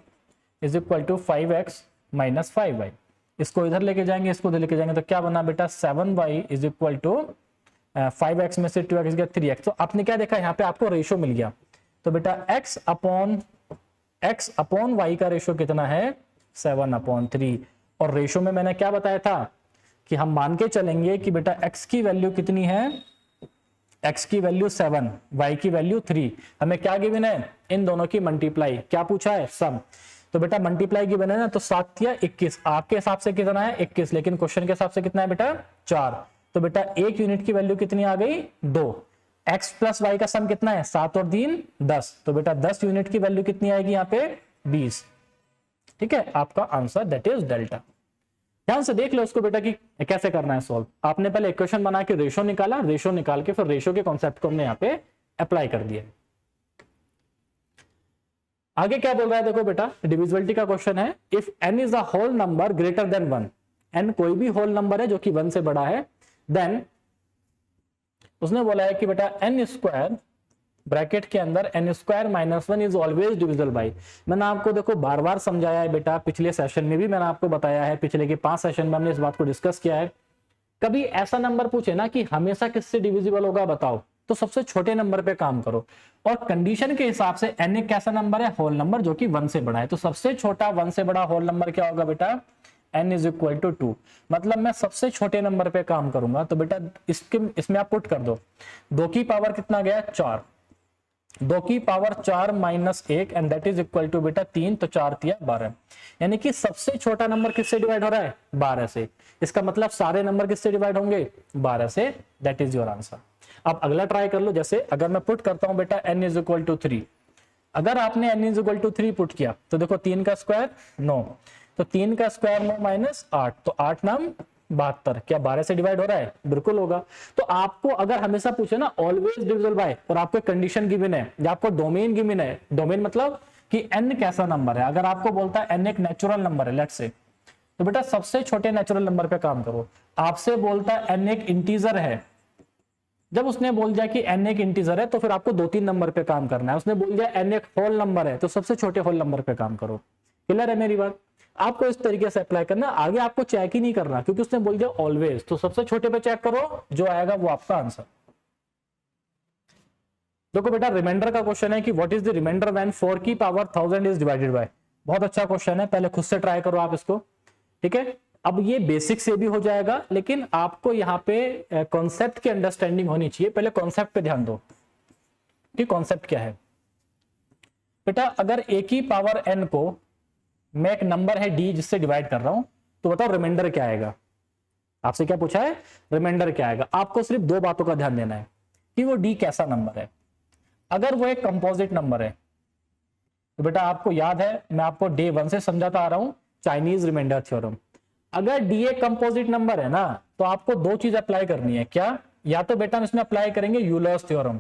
is equal to 5x minus 5y। इसको इधर लेके जाएंगे, इसको इधर लेके जाएंगे, तो क्या बना बेटा 7y is equal to 5x में से 2x गया 3x। तो आपने क्या देखा, यहाँ पे आपको रेशो मिल गया। तो बेटा x अपॉन y का रेशो कितना है, 7/3। और रेशो में मैंने क्या बताया था कि हम मान के चलेंगे कि बेटा x की वैल्यू कितनी है, x की वैल्यू 7, y की वैल्यू 3। हमें क्या गिवन है, इन दोनों की मल्टीप्लाई। क्या पूछा है, सम। तो बेटा मल्टीप्लाई गिवन है ना, तो 7 या 21। आपके हिसाब से कितना है 21, लेकिन क्वेश्चन के हिसाब से कितना है बेटा 4। तो बेटा एक यूनिट की वैल्यू कितनी आ गई, 2। x प्लस वाई का सम कितना है, 7 और 3 10। तो बेटा 10 यूनिट की वैल्यू कितनी आएगी यहाँ पे, 20। ठीक है, आपका आंसर दैट इज डेल्टा। ध्यान से देख लो उसको बेटा कि कैसे करना है सॉल्व। आपने पहले इक्वेशन बना के रेशो निकाला, रेशो निकाल के फिर रेशो के कॉन्सेप्ट को हमने यहाँ पे अप्लाई कर दिया। आगे क्या बोल रहा है देखो बेटा, डिविजिबिलिटी का क्वेश्चन है। If n is a whole number greater than 1, n कोई भी होल नंबर है जो कि 1 से बड़ा है, देन उसने बोला है कि बेटा n स्क्वायर ब्रैकेट के अंदर n square minus 1 is always divisible by. मैंने आपको देखो बार बार समझाया है बेटा, पिछले सेशन में भी मैंने आपको बताया है, पिछले के 5 सेशन में हमने इस बात को डिस्कस किया है। कभी ऐसा नंबर पूछे ना कि हमेशा किससे डिविजिबल होगा बताओ, तो सबसे छोटे नंबर पे काम करो। और कंडीशन के हिसाब से n एक कैसा नंबर है, होल नंबर जो कि 1 से बड़ा है। तो सबसे छोटा 1 से बड़ा होल नंबर क्या होगा बेटा, n इज इक्वल टू 2। मतलब मैं सबसे छोटे नंबर पे काम करूंगा। तो बेटा इसमें आप पुट कर दो, 2 की पावर कितना गया 4, 2 की power 4 minus 1 and that is equal to बेटा 3, तो 4 तिया 12। यानी कि सबसे छोटा नंबर किससे डिवाइड हो रहा है, 12 से। इसका मतलब सारे नंबर किससे डिवाइड होंगे, 12 से। That is your answer. अब अगला ट्राई कर लो। जैसे अगर मैं पुट करता हूं बेटा n इज इक्वल टू 3, अगर आपने n is equal to 3 put किया तो देखो 3 का स्क्वायर 9, तो 3 का स्क्वायर 9 माइनस 8, तो 8 नाम 72। क्या 12 से डिवाइड हो रहा है, बिल्कुल होगा। तो आपको अगर हमेशा पूछे ना ऑलवेज डिविजिबल बाय, और आपको कंडीशन गिवन है या आपको डोमेन गिवन है, डोमेन मतलब कि n कैसा नंबर है। अगर आपको बोलता है n एक नेचुरल नंबर है लेट्स से, तो बेटा सबसे छोटे नेचुरल नंबर पे काम करो। आपसे बोलता है n एक इंटीजर है, जब उसने बोल दिया कि n एक इंटीजर है तो फिर आपको 2-3 नंबर पे काम करना है। उसने बोल दिया n एक होल नंबर है, तो सबसे छोटे होल नंबर पे काम करो। क्लियर है मेरी बात। आपको इस तरीके से अप्लाई करना, आगे आपको चेक ही नहीं करना, क्योंकि उसने बोल दिया ऑलवेज, तो सबसे छोटे पे चेक करो, जो आएगा वो आपका आंसर। देखो बेटा रिमाइंडर का क्वेश्चन है कि what is the remainder when 4 की पावर 1000 इज डिवाइडेड बाय। बहुत अच्छा क्वेश्चन है, पहले खुद से ट्राई करो आप इसको। ठीक है, अब ये बेसिक से भी हो जाएगा, लेकिन आपको यहाँ पे कॉन्सेप्ट की अंडरस्टैंडिंग होनी चाहिए। पहले कॉन्सेप्ट पे ध्यान दो कि कॉन्सेप्ट क्या है। बेटा अगर a की पावर n को मैं एक नंबर है d जिससे डिवाइड कर रहा हूं, तो बताओ रिमाइंडर क्या आएगा। आपसे क्या पूछा है, रिमाइंडर क्या आएगा। आपको सिर्फ दो बातों का ध्यान देना है कि वो d कैसा नंबर है। अगर वो एक कंपोजिट नंबर है तो बेटा आपको याद है, मैं आपको डे 1 से समझाता आ रहा हूं चाइनीज रिमाइंडर थ्योरम। अगर डी एक कंपोजिट नंबर है ना, तो आपको दो चीज अप्लाई करनी है। क्या? या तो बेटा हम इसमें अप्लाई करेंगे यूलर्स थ्योरम।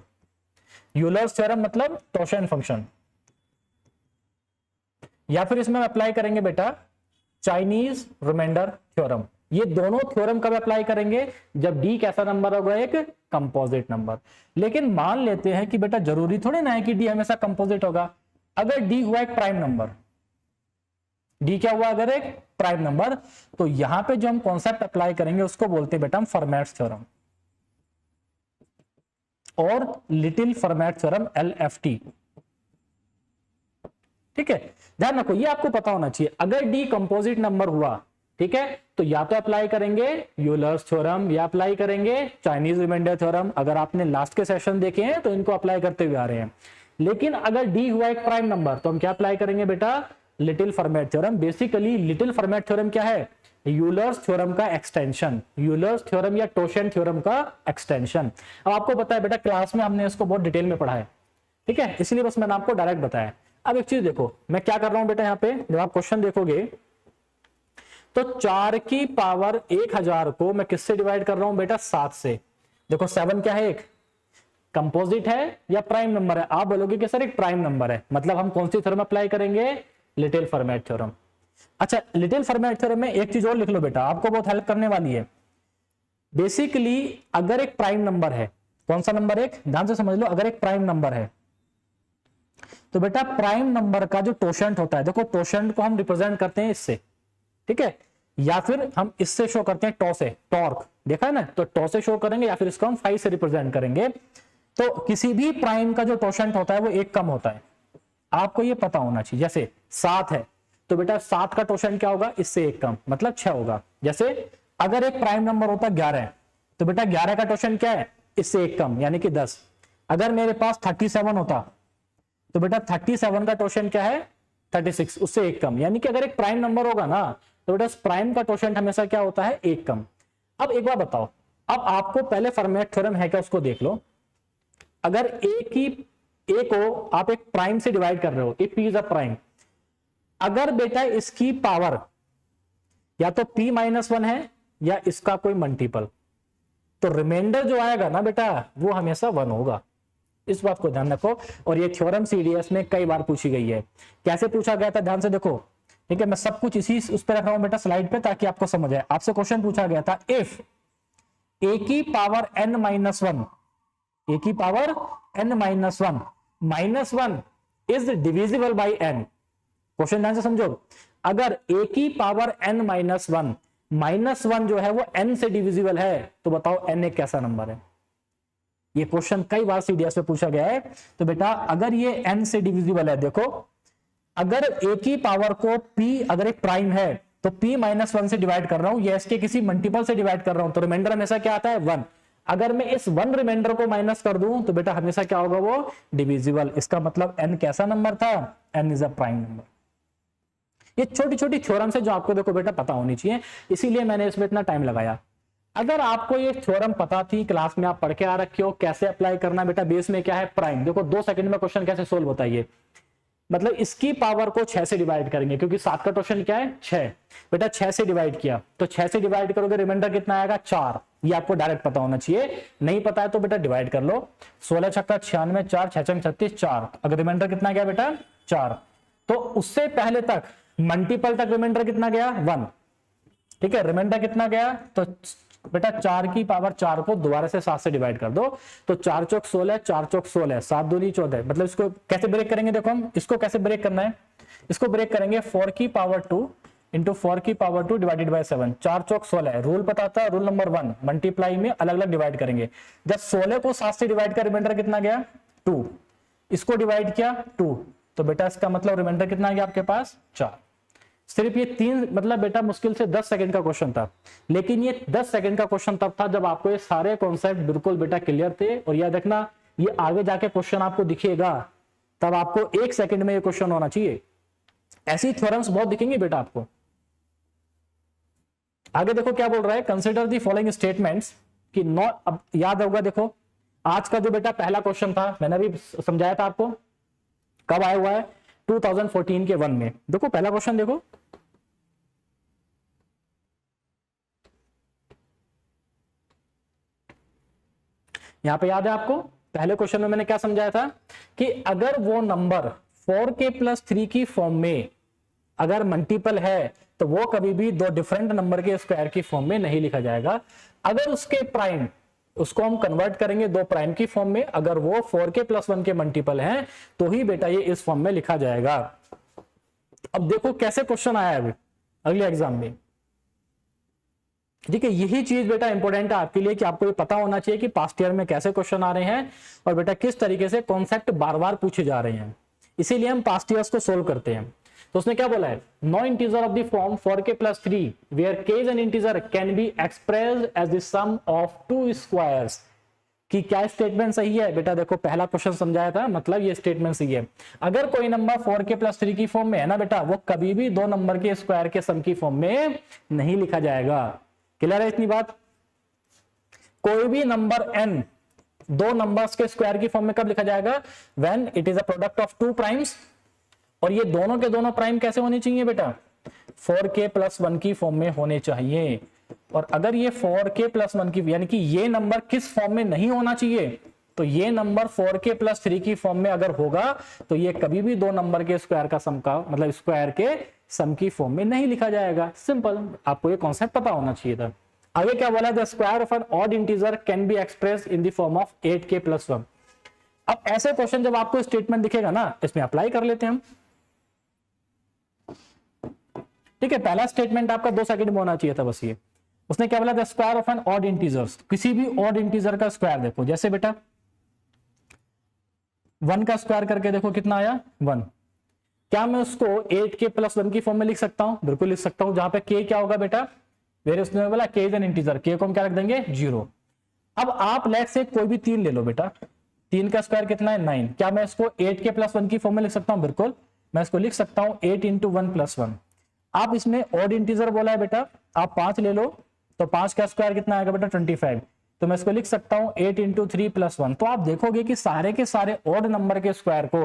यूलर्स थ्योरम मतलब टोशन फंक्शन, या फिर इसमें अप्लाई करेंगे बेटा चाइनीज रिमाइंडर थ्योरम। ये दोनों थ्योरम कब अप्लाई करेंगे, जब डी कैसा नंबर होगा, एक कंपोजिट नंबर। लेकिन मान लेते हैं कि बेटा जरूरी थोड़ी ना है कि डी हमेशा कंपोजिट होगा। अगर डी हुआ एक प्राइम नंबर, डी क्या हुआ अगर एक प्राइम नंबर, तो यहां पे जो हम कॉन्सेप्ट अप्लाई करेंगे उसको बोलते हैं बेटा हम फॉर्मेट थ्योरम और लिटिल फॉर्मेट थ्योरम LFT। ठीक है, ध्यान रखो ये आपको पता होना चाहिए। अगर डी कंपोजिट नंबर हुआ, ठीक है, तो या तो अप्लाई करेंगे यूलर्स थ्योरम या अप्लाई करेंगे चाइनीज रिमाइंडर थ्योरम। अगर आपने लास्ट के सेशन देखे हैं तो इनको अप्लाई करते हुए आ रहे हैं। लेकिन अगर डी हुआ एक प्राइम नंबर तो हम क्या अप्लाई करेंगे बेटा, little format theorem. Basically little format theorem क्या है, यूलर्स थ्योरम का एक्सटेंशन, यूलर्स थ्योरम या टोशन थ्योरम का एक्सटेंशन। अब आपको पता है बेटा क्लास में हमने इसको बहुत डिटेल में पढ़ा है, ठीक है, इसलिए बस मैंने आपको डायरेक्ट बताया। अब एक चीज देखो मैं क्या कर रहा हूं बेटा, यहाँ पे जब आप क्वेश्चन देखोगे तो 4 की पावर 1000 को मैं किससे डिवाइड कर रहा हूं बेटा, 7 से। देखो 7 क्या है, एक कंपोजिट है या प्राइम नंबर है। आप बोलोगे कि सर एक प्राइम नंबर है, मतलब हम कौन सी थ्योरम अप्लाई करेंगे, लिटिल फॉर्मेट थ्योरम। अच्छा लिटिल फॉर्मेट थ्योरम में एक चीज और लिख लो बेटा, आपको बहुत हेल्प करने वाली है। बेसिकली अगर एक प्राइम नंबर है, कौन सा नंबर, एक ध्यान से समझ लो, अगर एक प्राइम नंबर है तो बेटा प्राइम नंबर का जो टोशेंट होता है, देखो टोशेंट को हम रिप्रेजेंट करते हैं इससे, ठीक है, या फिर हम इससे शो करते हैं टॉ से, टॉर्क देखा है ना, तो टॉ से शो करेंगे या फिर इसको हम 5 से रिप्रेजेंट करेंगे। तो किसी भी प्राइम का जो टोशेंट होता है वो एक कम होता है, आपको ये पता होना चाहिए। जैसे 7 है तो बेटा 7 का टोशेंट क्या होगा, इससे एक कम, मतलब 6 होगा। जैसे अगर एक प्राइम नंबर होता 11 तो बेटा 11 का टोशेंट क्या है, इससे एक कम, यानी कि 10। अगर मेरे पास 37 होता तो बेटा 37 का टोशेंट क्या है, 36, उससे एक कम। यानी कि अगर एक प्राइम नंबर होगा ना तो बेटा प्राइम का टोशेंट हमेशा क्या होता है, एक कम। अब एक बार बताओ, अब आपको पहले फॉर्मेट थ्योरम है क्या उसको देख लो। अगर ए को आप एक प्राइम से डिवाइड कर रहे हो, A P is a prime, अगर बेटा इसकी पावर या तो p-1 है या इसका कोई मल्टीपल, तो रिमाइंडर जो आएगा ना बेटा वो हमेशा 1 होगा। इस बात को ध्यान रखो। और ये थ्योरम सीडीएस में कई बार पूछी गई है। कैसे पूछा गया था, ध्यान से देखो, ठीक है, मैं सब कुछ इसी उस पर रख रहा हूं बेटा स्लाइड पे ताकि आपको समझ आए। आपसे क्वेश्चन पूछा गया था, इफ ए की पावर n-1, ए की power n-1 -1 is divisible by n। Question ध्यान से समझो, अगर a की पावर n-1 -1 जो है वो n से डिविजिबल है तो बताओ n एक कैसा नंबर है। ये क्वेश्चन कई बार सीडीएस में पूछा गया है। तो बेटा अगर ये n से डिविजिबल है, देखो अगर a की पावर को p अगर एक प्राइम है तो p-1 से डिवाइड कर रहा हूं या इसके किसी मल्टीपल से डिवाइड कर रहा हूं तो रिमाइंडर हमेशा क्या आता है, 1। अगर मैं इस 1 रिमाइंडर को माइनस कर दूं तो बेटा हमेशा क्या होगा, वो डिविजिबल। इसका मतलब n कैसा नंबर था, n is a prime number. ये छोटी छोटी थ्योरम्स है जो आपको देखो बेटा पता होनी चाहिए, इसीलिए मैंने इसमें इतना टाइम लगाया। अगर आपको ये थ्योरम पता थी, क्लास में आप पढ़ के आ रखे हो, कैसे अप्लाई करना बेटा, बेस में क्या है, प्राइम। देखो 2 सेकंड में क्वेश्चन कैसे सोल्व होता है ये, मतलब इसकी पावर को 6 से डिवाइड करेंगे क्योंकि 7 का क्वेश्चन क्या है, 6। बेटा 6 से डिवाइड किया तो 6 से डिवाइड करोगे रिमाइंडर कितना आएगा, 4। ये आपको डायरेक्ट पता होना चाहिए, नहीं पता है तो बेटा डिवाइड कर लो। 16 छक्का 96, 4 6 36 4। अगर रिमाइंडर कितना गया बेटा, 4। तो उससे पहले तक मल्टीपल तक रिमाइंडर कितना गया, 1। ठीक है, रिमाइंडर कितना गया, तो बेटा 4 की पावर 4 को दोबारा से 7 से डिवाइड कर दो तो 4 चौक 16, 4 चौक 16, 7 दूनी 14। मतलब इसको कैसे ब्रेक करेंगे, देखो हम इसको कैसे ब्रेक करना है, इसको ब्रेक करेंगे 4 की पावर 2 इंटू 4 की power 2 divided by 7। 4 Chowk 16, rule पता था, रूल नंबर 1, मल्टीप्लाई में अलग अलग डिवाइड करेंगे। जब 16 को 7 से डिवाइड कर रिमाइंडर कितना गया, 2। इसको डिवाइड किया 2, तो बेटा इसका मतलब रिमाइंडर कितना गया आपके पास, 4। सिर्फ ये 3 मतलब बेटा मुश्किल से 10 सेकंड का क्वेश्चन था, लेकिन ये 10 सेकंड का क्वेश्चन तब था जब आपको ये सारे कॉन्सेप्ट बिल्कुल बेटा क्लियर थे। और याद रखना ये आगे जाके क्वेश्चन आपको दिखेगा तब आपको 1 सेकंड में ये क्वेश्चन होना चाहिए। ऐसी थ्योरम्स बहुत दिखेंगे बेटा आपको। आगे देखो क्या बोल रहा है, कंसिडर दी फॉलोइंग स्टेटमेंट्स कि नॉट, अब याद होगा देखो आज का जो बेटा पहला क्वेश्चन था मैंने अभी समझाया था आपको, कब आया हुआ है 2014 के 1 में। देखो पहला क्वेश्चन देखो, यहां पे याद है आपको पहले क्वेश्चन में मैंने क्या समझाया था कि अगर वो नंबर 4k + 3 की फॉर्म में अगर मल्टीपल है तो वो कभी भी दो डिफरेंट नंबर के स्क्वायर की फॉर्म में नहीं लिखा जाएगा। अगर उसके प्राइम, उसको हम कन्वर्ट करेंगे दो प्राइम की फॉर्म में, अगर वो 4k + 1 के मल्टीपल हैं तो ही बेटा ये इस फॉर्म में लिखा जाएगा। अब देखो कैसे क्वेश्चन आया है अभी अगले एग्जाम में, ठीक है। यही चीज बेटा इंपॉर्टेंट है आपके लिए कि आपको ये पता होना चाहिए कि पास्ट ईयर में कैसे क्वेश्चन आ रहे हैं और बेटा किस तरीके से कॉन्सेप्ट बार बार पूछे जा रहे हैं, इसीलिए हम पास्ट ईयर्स को सोल्व करते हैं। तो उसने क्या बोला है, no integer of the form 4k + 3 where k is an integer can be expressed as the sum of two squares. कि क्या स्टेटमेंट सही है बेटा, देखो पहला क्वेश्चन समझाया था, मतलब ये स्टेटमेंट सही है। अगर कोई नंबर 4k + 3 की फॉर्म में है ना बेटा, वो कभी भी दो नंबर के स्क्वायर के सम की फॉर्म में नहीं लिखा जाएगा। क्लियर है इतनी बात। कोई भी नंबर n दो नंबर्स के स्क्वायर की फॉर्म में कब लिखा जाएगा, when it is a product of two primes, और ये दोनों के दोनों प्राइम कैसे होने चाहिए बेटा, 4k + 1 की फॉर्म में होने चाहिए। और अगर ये 4k + 1 की, यानी कि ये नंबर किस फॉर्म में नहीं होना चाहिए, तो ये नंबर 4k + 3 की फॉर्म में अगर होगा तो ये कभी भी दो नंबर के स्क्वायर का सम का मतलब स्क्वायर के सम की फॉर्म में नहीं लिखा जाएगा। सिंपल, आपको ये कॉन्सेप्ट पता होना चाहिए था। आगे क्या बोला, the square of an odd integer can be expressed in the form of 8k + 1। अब ऐसे क्वेश्चन जब आपको स्टेटमेंट दिखेगा ना, इसमें अप्लाई कर लेते हैं हम, ठीक है। पहला स्टेटमेंट आपका 2 सेकंड में होना चाहिए था बस ये। उसने क्या बोला, the square of an odd integer, किसी भी ऑड इंटीजर का स्क्वायर देखो, जैसे बेटा 1 का स्क्वायर करके देखो कितना आया 1, क्या मैं उसको 8k + 1 की फॉर्म में लिख सकता हूं, बिल्कुल लिख सकता हूं, जहां पे k क्या होगा बेटा, मेरे उसने बोला k is an integer, k को हम क्या रख देंगे 0। अब आप लेट से कोई भी 3 ले लो बेटा, 3 का स्क्वायर कितना है 9, क्या मैं इसको 8k + 1 की फॉर्म में लिख सकता हूं, बिल्कुल मैं इसको लिख सकता हूं 8 × 1 + 1। आप इसमें ऑड इंटीजर बोला है बेटा, आप 5 ले लो तो 5 का स्क्वायर कितना आएगा बेटा 25, तो मैं इसको लिख सकता हूं 8 × 3 + 1। तो आप देखोगे कि सारे के सारे ऑड नंबर के स्क्वायर को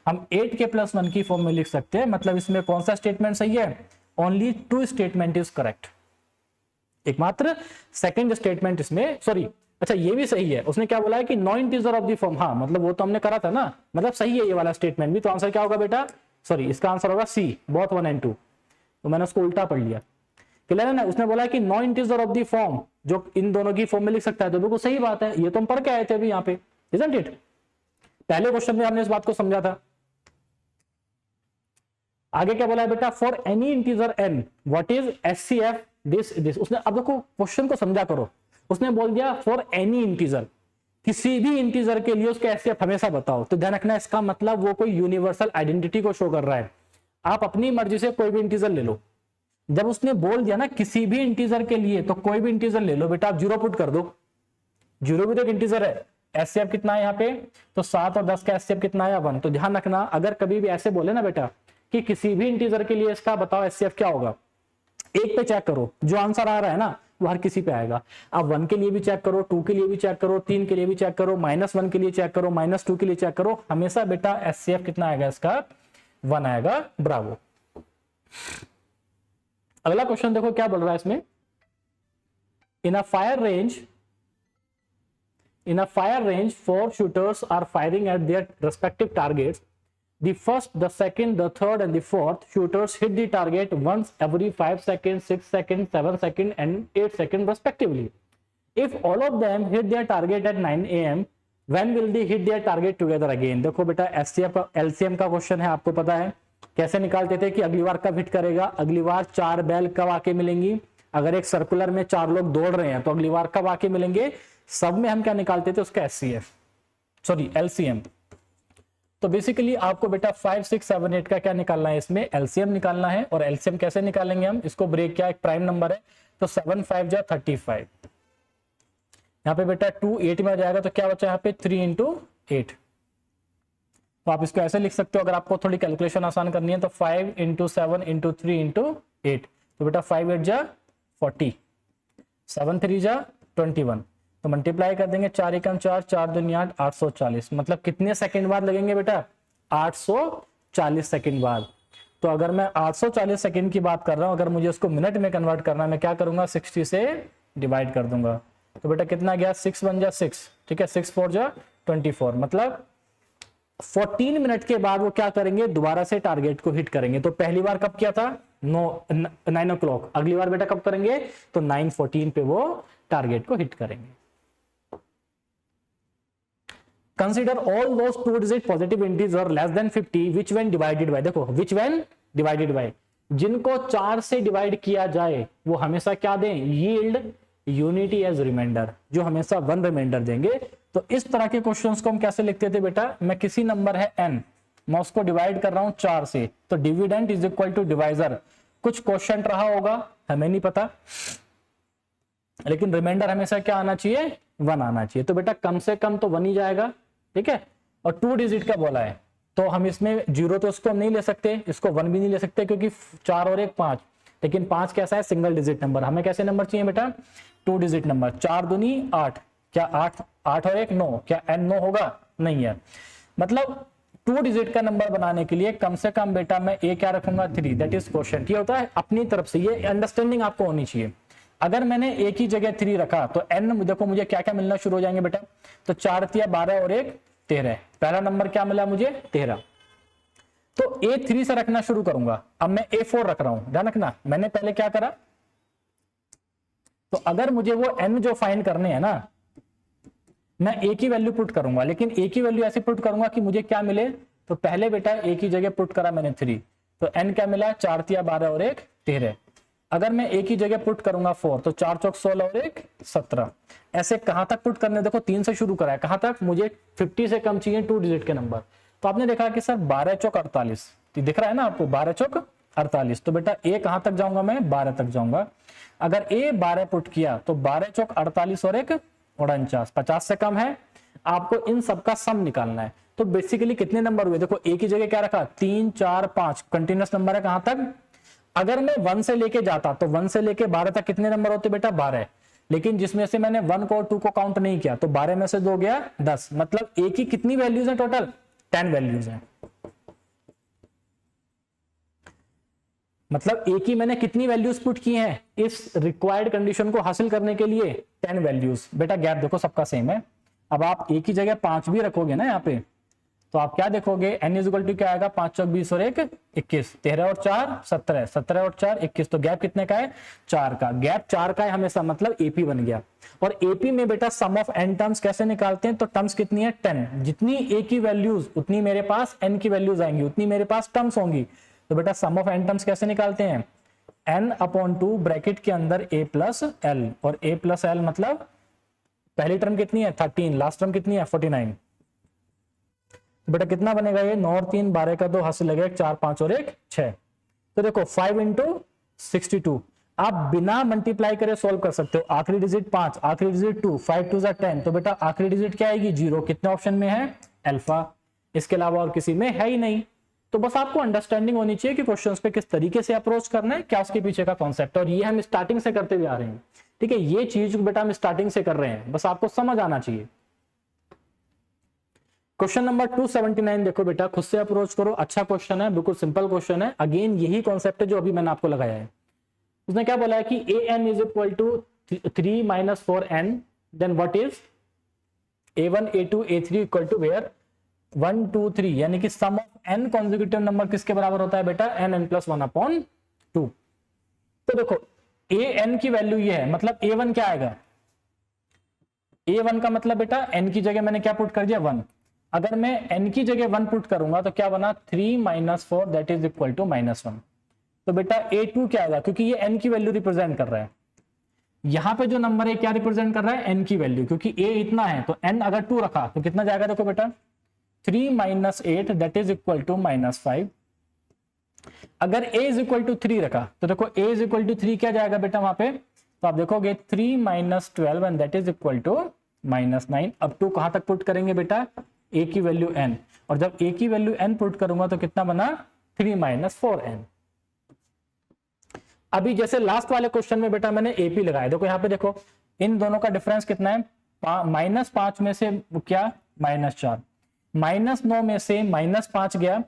हम 8k + 1 की फॉर्म में लिख सकते हैं। मतलब इसमें कौन सा स्टेटमेंट सही है, ओनली 2 स्टेटमेंट इज करेक्ट, एकमात्र सेकंड स्टेटमेंट इसमें, सॉरी अच्छा ये भी सही है। उसने क्या बोला है कि no integer of the form, हाँ मतलब वो तो हमने करा था ना, मतलब सही है ये वाला स्टेटमेंट भी। तो आंसर क्या होगा बेटा, सॉरी इसका आंसर होगा सी, बोथ 1 and 2, तो मैंने उसको उल्टा पढ़ लिया। क्लियर है ना। उसने बोला कि no integer of the form, जो इन दोनों की फॉर्म में लिख सकता है, तो बिल्कुल सही बात है, ये तो हम पढ़ के आए थे अभी यहाँ पे, इजंट इट। पहले क्वेश्चन में हमने इस बात को समझा था। आगे क्या बोला है बेटा, for any integer n what is HCF this. उसने, अब देखो क्वेश्चन को समझा करो, उसने बोल दिया फॉर एनी इंटीजर, किसी भी इंटीजर के लिए उसका HCF हमेशा बताओ। तो ध्यान रखना इसका मतलब वो कोई यूनिवर्सल आइडेंटिटी को शो कर रहा है। आप अपनी मर्जी से कोई भी इंटीजर ले लो, जब उसने बोल दिया ना किसी भी इंटीजर के लिए, तो कोई भी इंटीजर ले लो बेटा, आप 0 पुट कर दो, 0 भी तो एक इंटीजर है। HCF कितना है यहाँ पे, तो 7 और 10 का HCF कितना है 1। तो ध्यान रखना अगर कभी भी ऐसे बोले ना बेटा कि किसी भी इंटीजर के लिए इसका बताओ HCF क्या होगा, एक पे चेक करो, जो आंसर आ रहा है ना वो हर किसी पे आएगा। आप 1 के लिए भी चेक करो, 2 के लिए भी चेक करो, 3 के लिए भी चेक करो, -1 के लिए चेक करो, -2 के लिए चेक करो, हमेशा बेटा HCF कितना आएगा इसका 1 आएगा। ब्रावो। अगला क्वेश्चन देखो क्या बोल रहा है इसमें, in a fire range 4 shooters are firing at their respective targets. The first, the second, the third and the fourth shooters hit the target once every 5 seconds, 6 seconds, 7 seconds and 8 seconds respectively. If all of them hit their target at 9 AM, when will they hit their target together again? देखो बेटा HCF का LCM का क्वेश्चन है, आपको पता है कैसे निकालते थे कि अगली बार कब हिट करेगा, अगली बार 4 बैल कब आके मिलेंगी। अगर एक सर्कुलर में 4 लोग दौड़ रहे हैं तो अगली बार कब आके मिलेंगे, सब में हम क्या निकालते थे उसका HCF, सॉरी LCM। तो बेसिकली आपको बेटा 5, 6, 7, 8 का क्या निकालना है, इसमें एलसीएम निकालना है। और एलसीएम कैसे निकालेंगे हम, इसको ब्रेक किया, एक प्राइम नंबर है तो 7 5 जा 35, यहाँ पे बेटा 2 8 में आ जाएगा तो क्या बचा यहाँ पे 3 × 8। तो आप इसको ऐसे लिख सकते हो, अगर आपको थोड़ी कैलकुलेशन आसान करनी है तो 5 × 7 × 3 × 8, तो बेटा 5 8 जा 40, 7 3 जा 21, तो मल्टीप्लाई कर देंगे, 4 एकम 4, 4 दूनी 8, 840। मतलब कितने सेकंड बाद लगेंगे बेटा, 840 सेकंड बाद। तो अगर मैं 840 सेकंड की बात कर रहा हूं, अगर मुझे उसको मिनट में कन्वर्ट करना है, मैं क्या करूंगा, 60 से डिवाइड कर दूंगा। तो बेटा कितना गया, 6 1 जा 6, ठीक है, 6 4 जा 24, मतलब 14 मिनट के बाद वो क्या करेंगे, दोबारा से टारगेट को हिट करेंगे। तो पहली बार कब किया था, 9 o'clock, अगली बार बेटा कब करेंगे, तो 9:14 पे वो टारगेट को हिट करेंगे। Consider all those 2-digit positive integer less than 50 which when divided by, देखो विच व्हेन डिवाइडेड बाय, जिनको 4 से डिवाइड किया जाए वो हमेशा क्या दें, यील्ड यूनिटी एज रिमाइंडर, जो हमेशा 1 रिमाइंडर देंगे। तो इस तरह के क्वेश्चंस को हम कैसे लिखते थे बेटा, मैं किसी नंबर है n, मैं उसको डिवाइड कर रहा हूं 4 से, तो dividend is equal to divisor, कुछ क्वेश्चन रहा होगा हमें नहीं पता, लेकिन रिमाइंडर हमेशा क्या आना चाहिए, 1 आना चाहिए। तो बेटा कम से कम तो 1 ही जाएगा, ठीक है। और 2 डिजिट का बोला है तो हम इसमें 0 तो इसको नहीं ले सकते, इसको 1 भी नहीं ले सकते, क्योंकि 4 और 1 5, लेकिन 5 कैसा है, सिंगल डिजिट नंबर। हमें कैसे नंबर चाहिए बेटा, 2 डिजिट नंबर। 4 दूनी 8, क्या 8 और 1 9, क्या n 9 होगा, नहीं है। मतलब 2 डिजिट का नंबर बनाने के लिए कम से कम बेटा मैं a क्या रखूंगा, 3, दैट इज क्वेश्चन। ये होता है अपनी तरफ से, ये अंडरस्टैंडिंग आपको होनी चाहिए। अगर मैंने a की जगह 3 रखा तो n देखो मुझे क्या क्या मिलना शुरू हो जाएंगे बेटा, तो 4 तिया 12 और 1 13, पहला नंबर क्या मिला मुझे, 13। तो a3 से रखना शुरू करूंगा, अब मैं a4 रख रहा हूं, ध्यान रखना मैंने पहले क्या करा। तो अगर मुझे वो n जो फाइंड करने हैं ना, मैं a की वैल्यू पुट करूंगा, लेकिन a की वैल्यू ऐसे पुट करूंगा कि मुझे क्या मिले। तो पहले बेटा a की जगह पुट करा मैंने 3, तो n क्या मिला, 4 तिया 12 और 1 13। अगर मैं a की जगह पुट करूंगा 4, तो 4 चौक 16 और 1 17। ऐसे कहां तक पुट करने, देखो 3 से शुरू करा है, कहां तक, मुझे 50 से कम चाहिए 2 डिजिट के नंबर। तो आपने देखा कि सर 12 चौक 48, दिख रहा है ना आपको, 12 चौक 48। तो बेटा a कहां तक जाऊंगा, मैं 12 तक जाऊंगा। अगर a 12 पुट किया तो 12 चौक 48 और 1 49, 50 से कम है। आपको इन सबका सम निकालना है। तो बेसिकली कितने नंबर हुए, देखो a की जगह क्या रखा, 3 4 5, कंटिन्यूअस नंबर है, कहां तक। अगर मैं 1 से लेके जाता तो 1 से लेके 12 तक कितने नंबर होते बेटा, 12, लेकिन जिसमें से मैंने 1 को और 2 को काउंट नहीं किया, तो 12 में से 2 गया 10। मतलब a की कितनी वैल्यूज है टोटल, 10 वैल्यूज हैं। मतलब a की मैंने कितनी वैल्यूज पुट की हैं इस रिक्वायर्ड कंडीशन को हासिल करने के लिए, 10 वैल्यूज। बेटा गैप देखो सबका सेम है। अब आप a की जगह 5 भी रखोगे ना यहाँ पे, तो आप क्या देखोगे, n इज इक्वल टू क्या आएगा, 5 चौक 20 और 1 21, 13 और 4 17, 17 और 4 21। तो गैप कितने का है, 4 का। गैप 4 का है हमेशा, मतलब एपी बन गया। और एपी में बेटा सम ऑफ n टर्म्स कैसे निकालते हैं, तो टर्म्स कितनी है, 10। जितनी a की वैल्यूज उतनी मेरे पास n की वैल्यूज आएंगी, उतनी मेरे पास टर्म्स होंगी। तो बेटा सम ऑफ n टर्म्स कैसे निकालते हैं, n/2 ब्रैकेट के अंदर a प्लस l, और a प्लस l मतलब पहली टर्म कितनी है 13, लास्ट टर्म कितनी है 49। बेटा कितना बनेगा ये, 9 और 3 12 का 2 हासिल लगेगा 4 5 और 1 6। तो देखो 5 × 62 आप बिना मल्टीप्लाई करे सॉल्व कर सकते हो। आखिरी डिजिट 5, आखिरी डिजिट 2, 5 2 10, तो बेटा आखिरी डिजिट क्या आएगी 0। कितने ऑप्शन में है, अल्फा, इसके अलावा और किसी में है ही नहीं। तो बस आपको अंडरस्टैंडिंग होनी चाहिए कि क्वेश्चंस पे किस तरीके से अप्रोच करना है, क्या उसके पीछे का कॉन्सेप्ट है। और ये हम स्टार्टिंग से करते हुए आ रहे हैं, ठीक है। ये चीज बेटा हम स्टार्टिंग से कर रहे हैं, बस आपको समझ आना चाहिए। क्वेश्चन नंबर 279 देखो बेटा, खुद से अप्रोच करो, अच्छा क्वेश्चन है, बिल्कुल सिंपल क्वेश्चन है। अगेन यही कॉन्सेप्ट है जो अभी मैंने आपको लगाया है। उसने क्या बोला है कि an is equal to 3 - 4n, then what is a1 a2 a3 equal to where 1 2 3, यानी कि sum of n consecutive number किसके बराबर होता है बेटा, n+1/2। तो देखो an की वैल्यू ये है, मतलब a1 क्या आएगा, a1 का मतलब बेटा n की जगह मैंने क्या पुट कर दिया 1। अगर मैं n की जगह 1 पुट करूंगा तो क्या बना 3 - 4 दैट इज इक्वल टू -1। तो बेटा a2 क्या आएगा, क्योंकि ये n की वैल्यू रिप्रेजेंट कर रहा है। यहां पे जो नंबर है क्या रिप्रेजेंट कर रहा है, n की वैल्यू, क्योंकि a इतना है तो n अगर 2 रखा तो कितना जाएगा, देखो बेटा 3 minus 8 that is equal to -5। अगर a इज इक्वल टू 3 रखा तो देखो a इज इक्वल टू 3 क्या जाएगा बेटा वहां पे, तो आप देखोगे 3 minus 12 and that is equal to -9। अब 2 कहां तक पुट करेंगे बेटा, a की वैल्यू n, और जब a की वैल्यू n पुट करूंगा तो कितना बना 3 माइनस 4n। अभी जैसे लास्ट वाले क्वेश्चन में बेटा मैंने AP लगाया, देखो यहाँ पे देखो इन दोनों का डिफरेंस कितना है, -5 में से क्या -4, -9 में से -5 गया,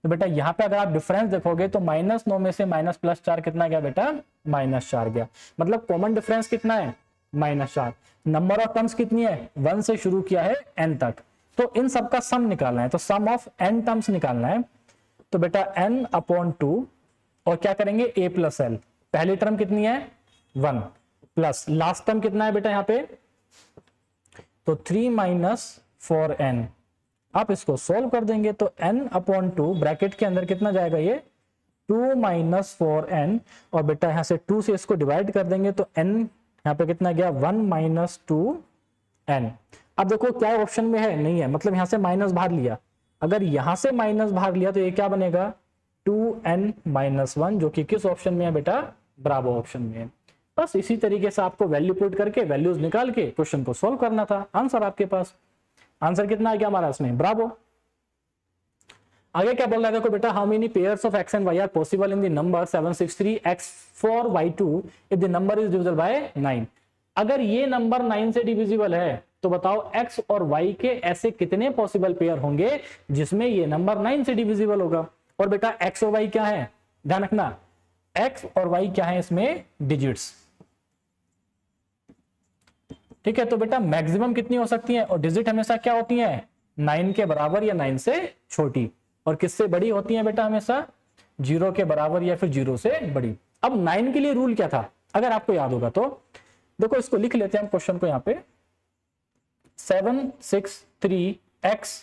तो बेटा यहाँ पे अगर आप डिफरेंस देखोगे तो -9 में से -+4 कितना गया बेटा, -4 गया। मतलब कॉमन डिफरेंस कितना है, -4। नंबर ऑफ टर्म्स कितनी है, 1 से शुरू किया है n तक, तो इन सबका सम निकालना है, तो सम ऑफ n टर्म्स निकालना है। तो बेटा n/2 और क्या करेंगे a प्लस l, पहली टर्म कितनी है 1 प्लस लास्ट टर्म कितना है बेटा यहाँ पे, तो 3 माइनस 4n। आप इसको सोल्व कर देंगे तो n/2 ब्रैकेट के अंदर कितना जाएगा ये 2 माइनस 4n, और बेटा यहां से 2 से इसको डिवाइड कर देंगे तो n यहाँ पे कितना गया 1 माइनस 2n। अब देखो क्या ऑप्शन में है, नहीं है, मतलब यहां से माइनस बाहर लिया, अगर यहां से माइनस बाहर लिया तो ये क्या बनेगा 2n माइनस 1, जो कि किस ऑप्शन में है बेटा, ब्रावो ऑप्शन में है। बस इसी तरीके से आपको वैल्यू पुट करके वैल्यूज निकाल के क्वेश्चन को सोल्व करना था, आंसर आपके पास। आंसर कितना आ गया हमारा इसमें, ब्रावो। आगे क्या बोल रहा है देखो बेटा, how many pairs of x and y are possible in the number 763x for y2 if the number is divisible by 9। अगर ये नंबर 9 से डिविजिबल है तो बताओ x और y के ऐसे कितने पॉसिबल पेयर होंगे जिसमें ये नंबर 9 से डिविजिबल होगा। और बेटा x और y क्या है, ध्यान रखना, x और y क्या है इसमें डिजिट्स, ठीक है। तो बेटा मैक्सिमम कितनी हो सकती है, और डिजिट हमेशा क्या होती है 9 के बराबर या 9 से छोटी, और किससे बड़ी होती है बेटा हमेशा 0 के बराबर या फिर 0 से बड़ी। अब 9 के लिए रूल क्या था, अगर आपको याद होगा तो देखो इसको लिख लेते हैं हम क्वेश्चन को यहाँ पे, 763x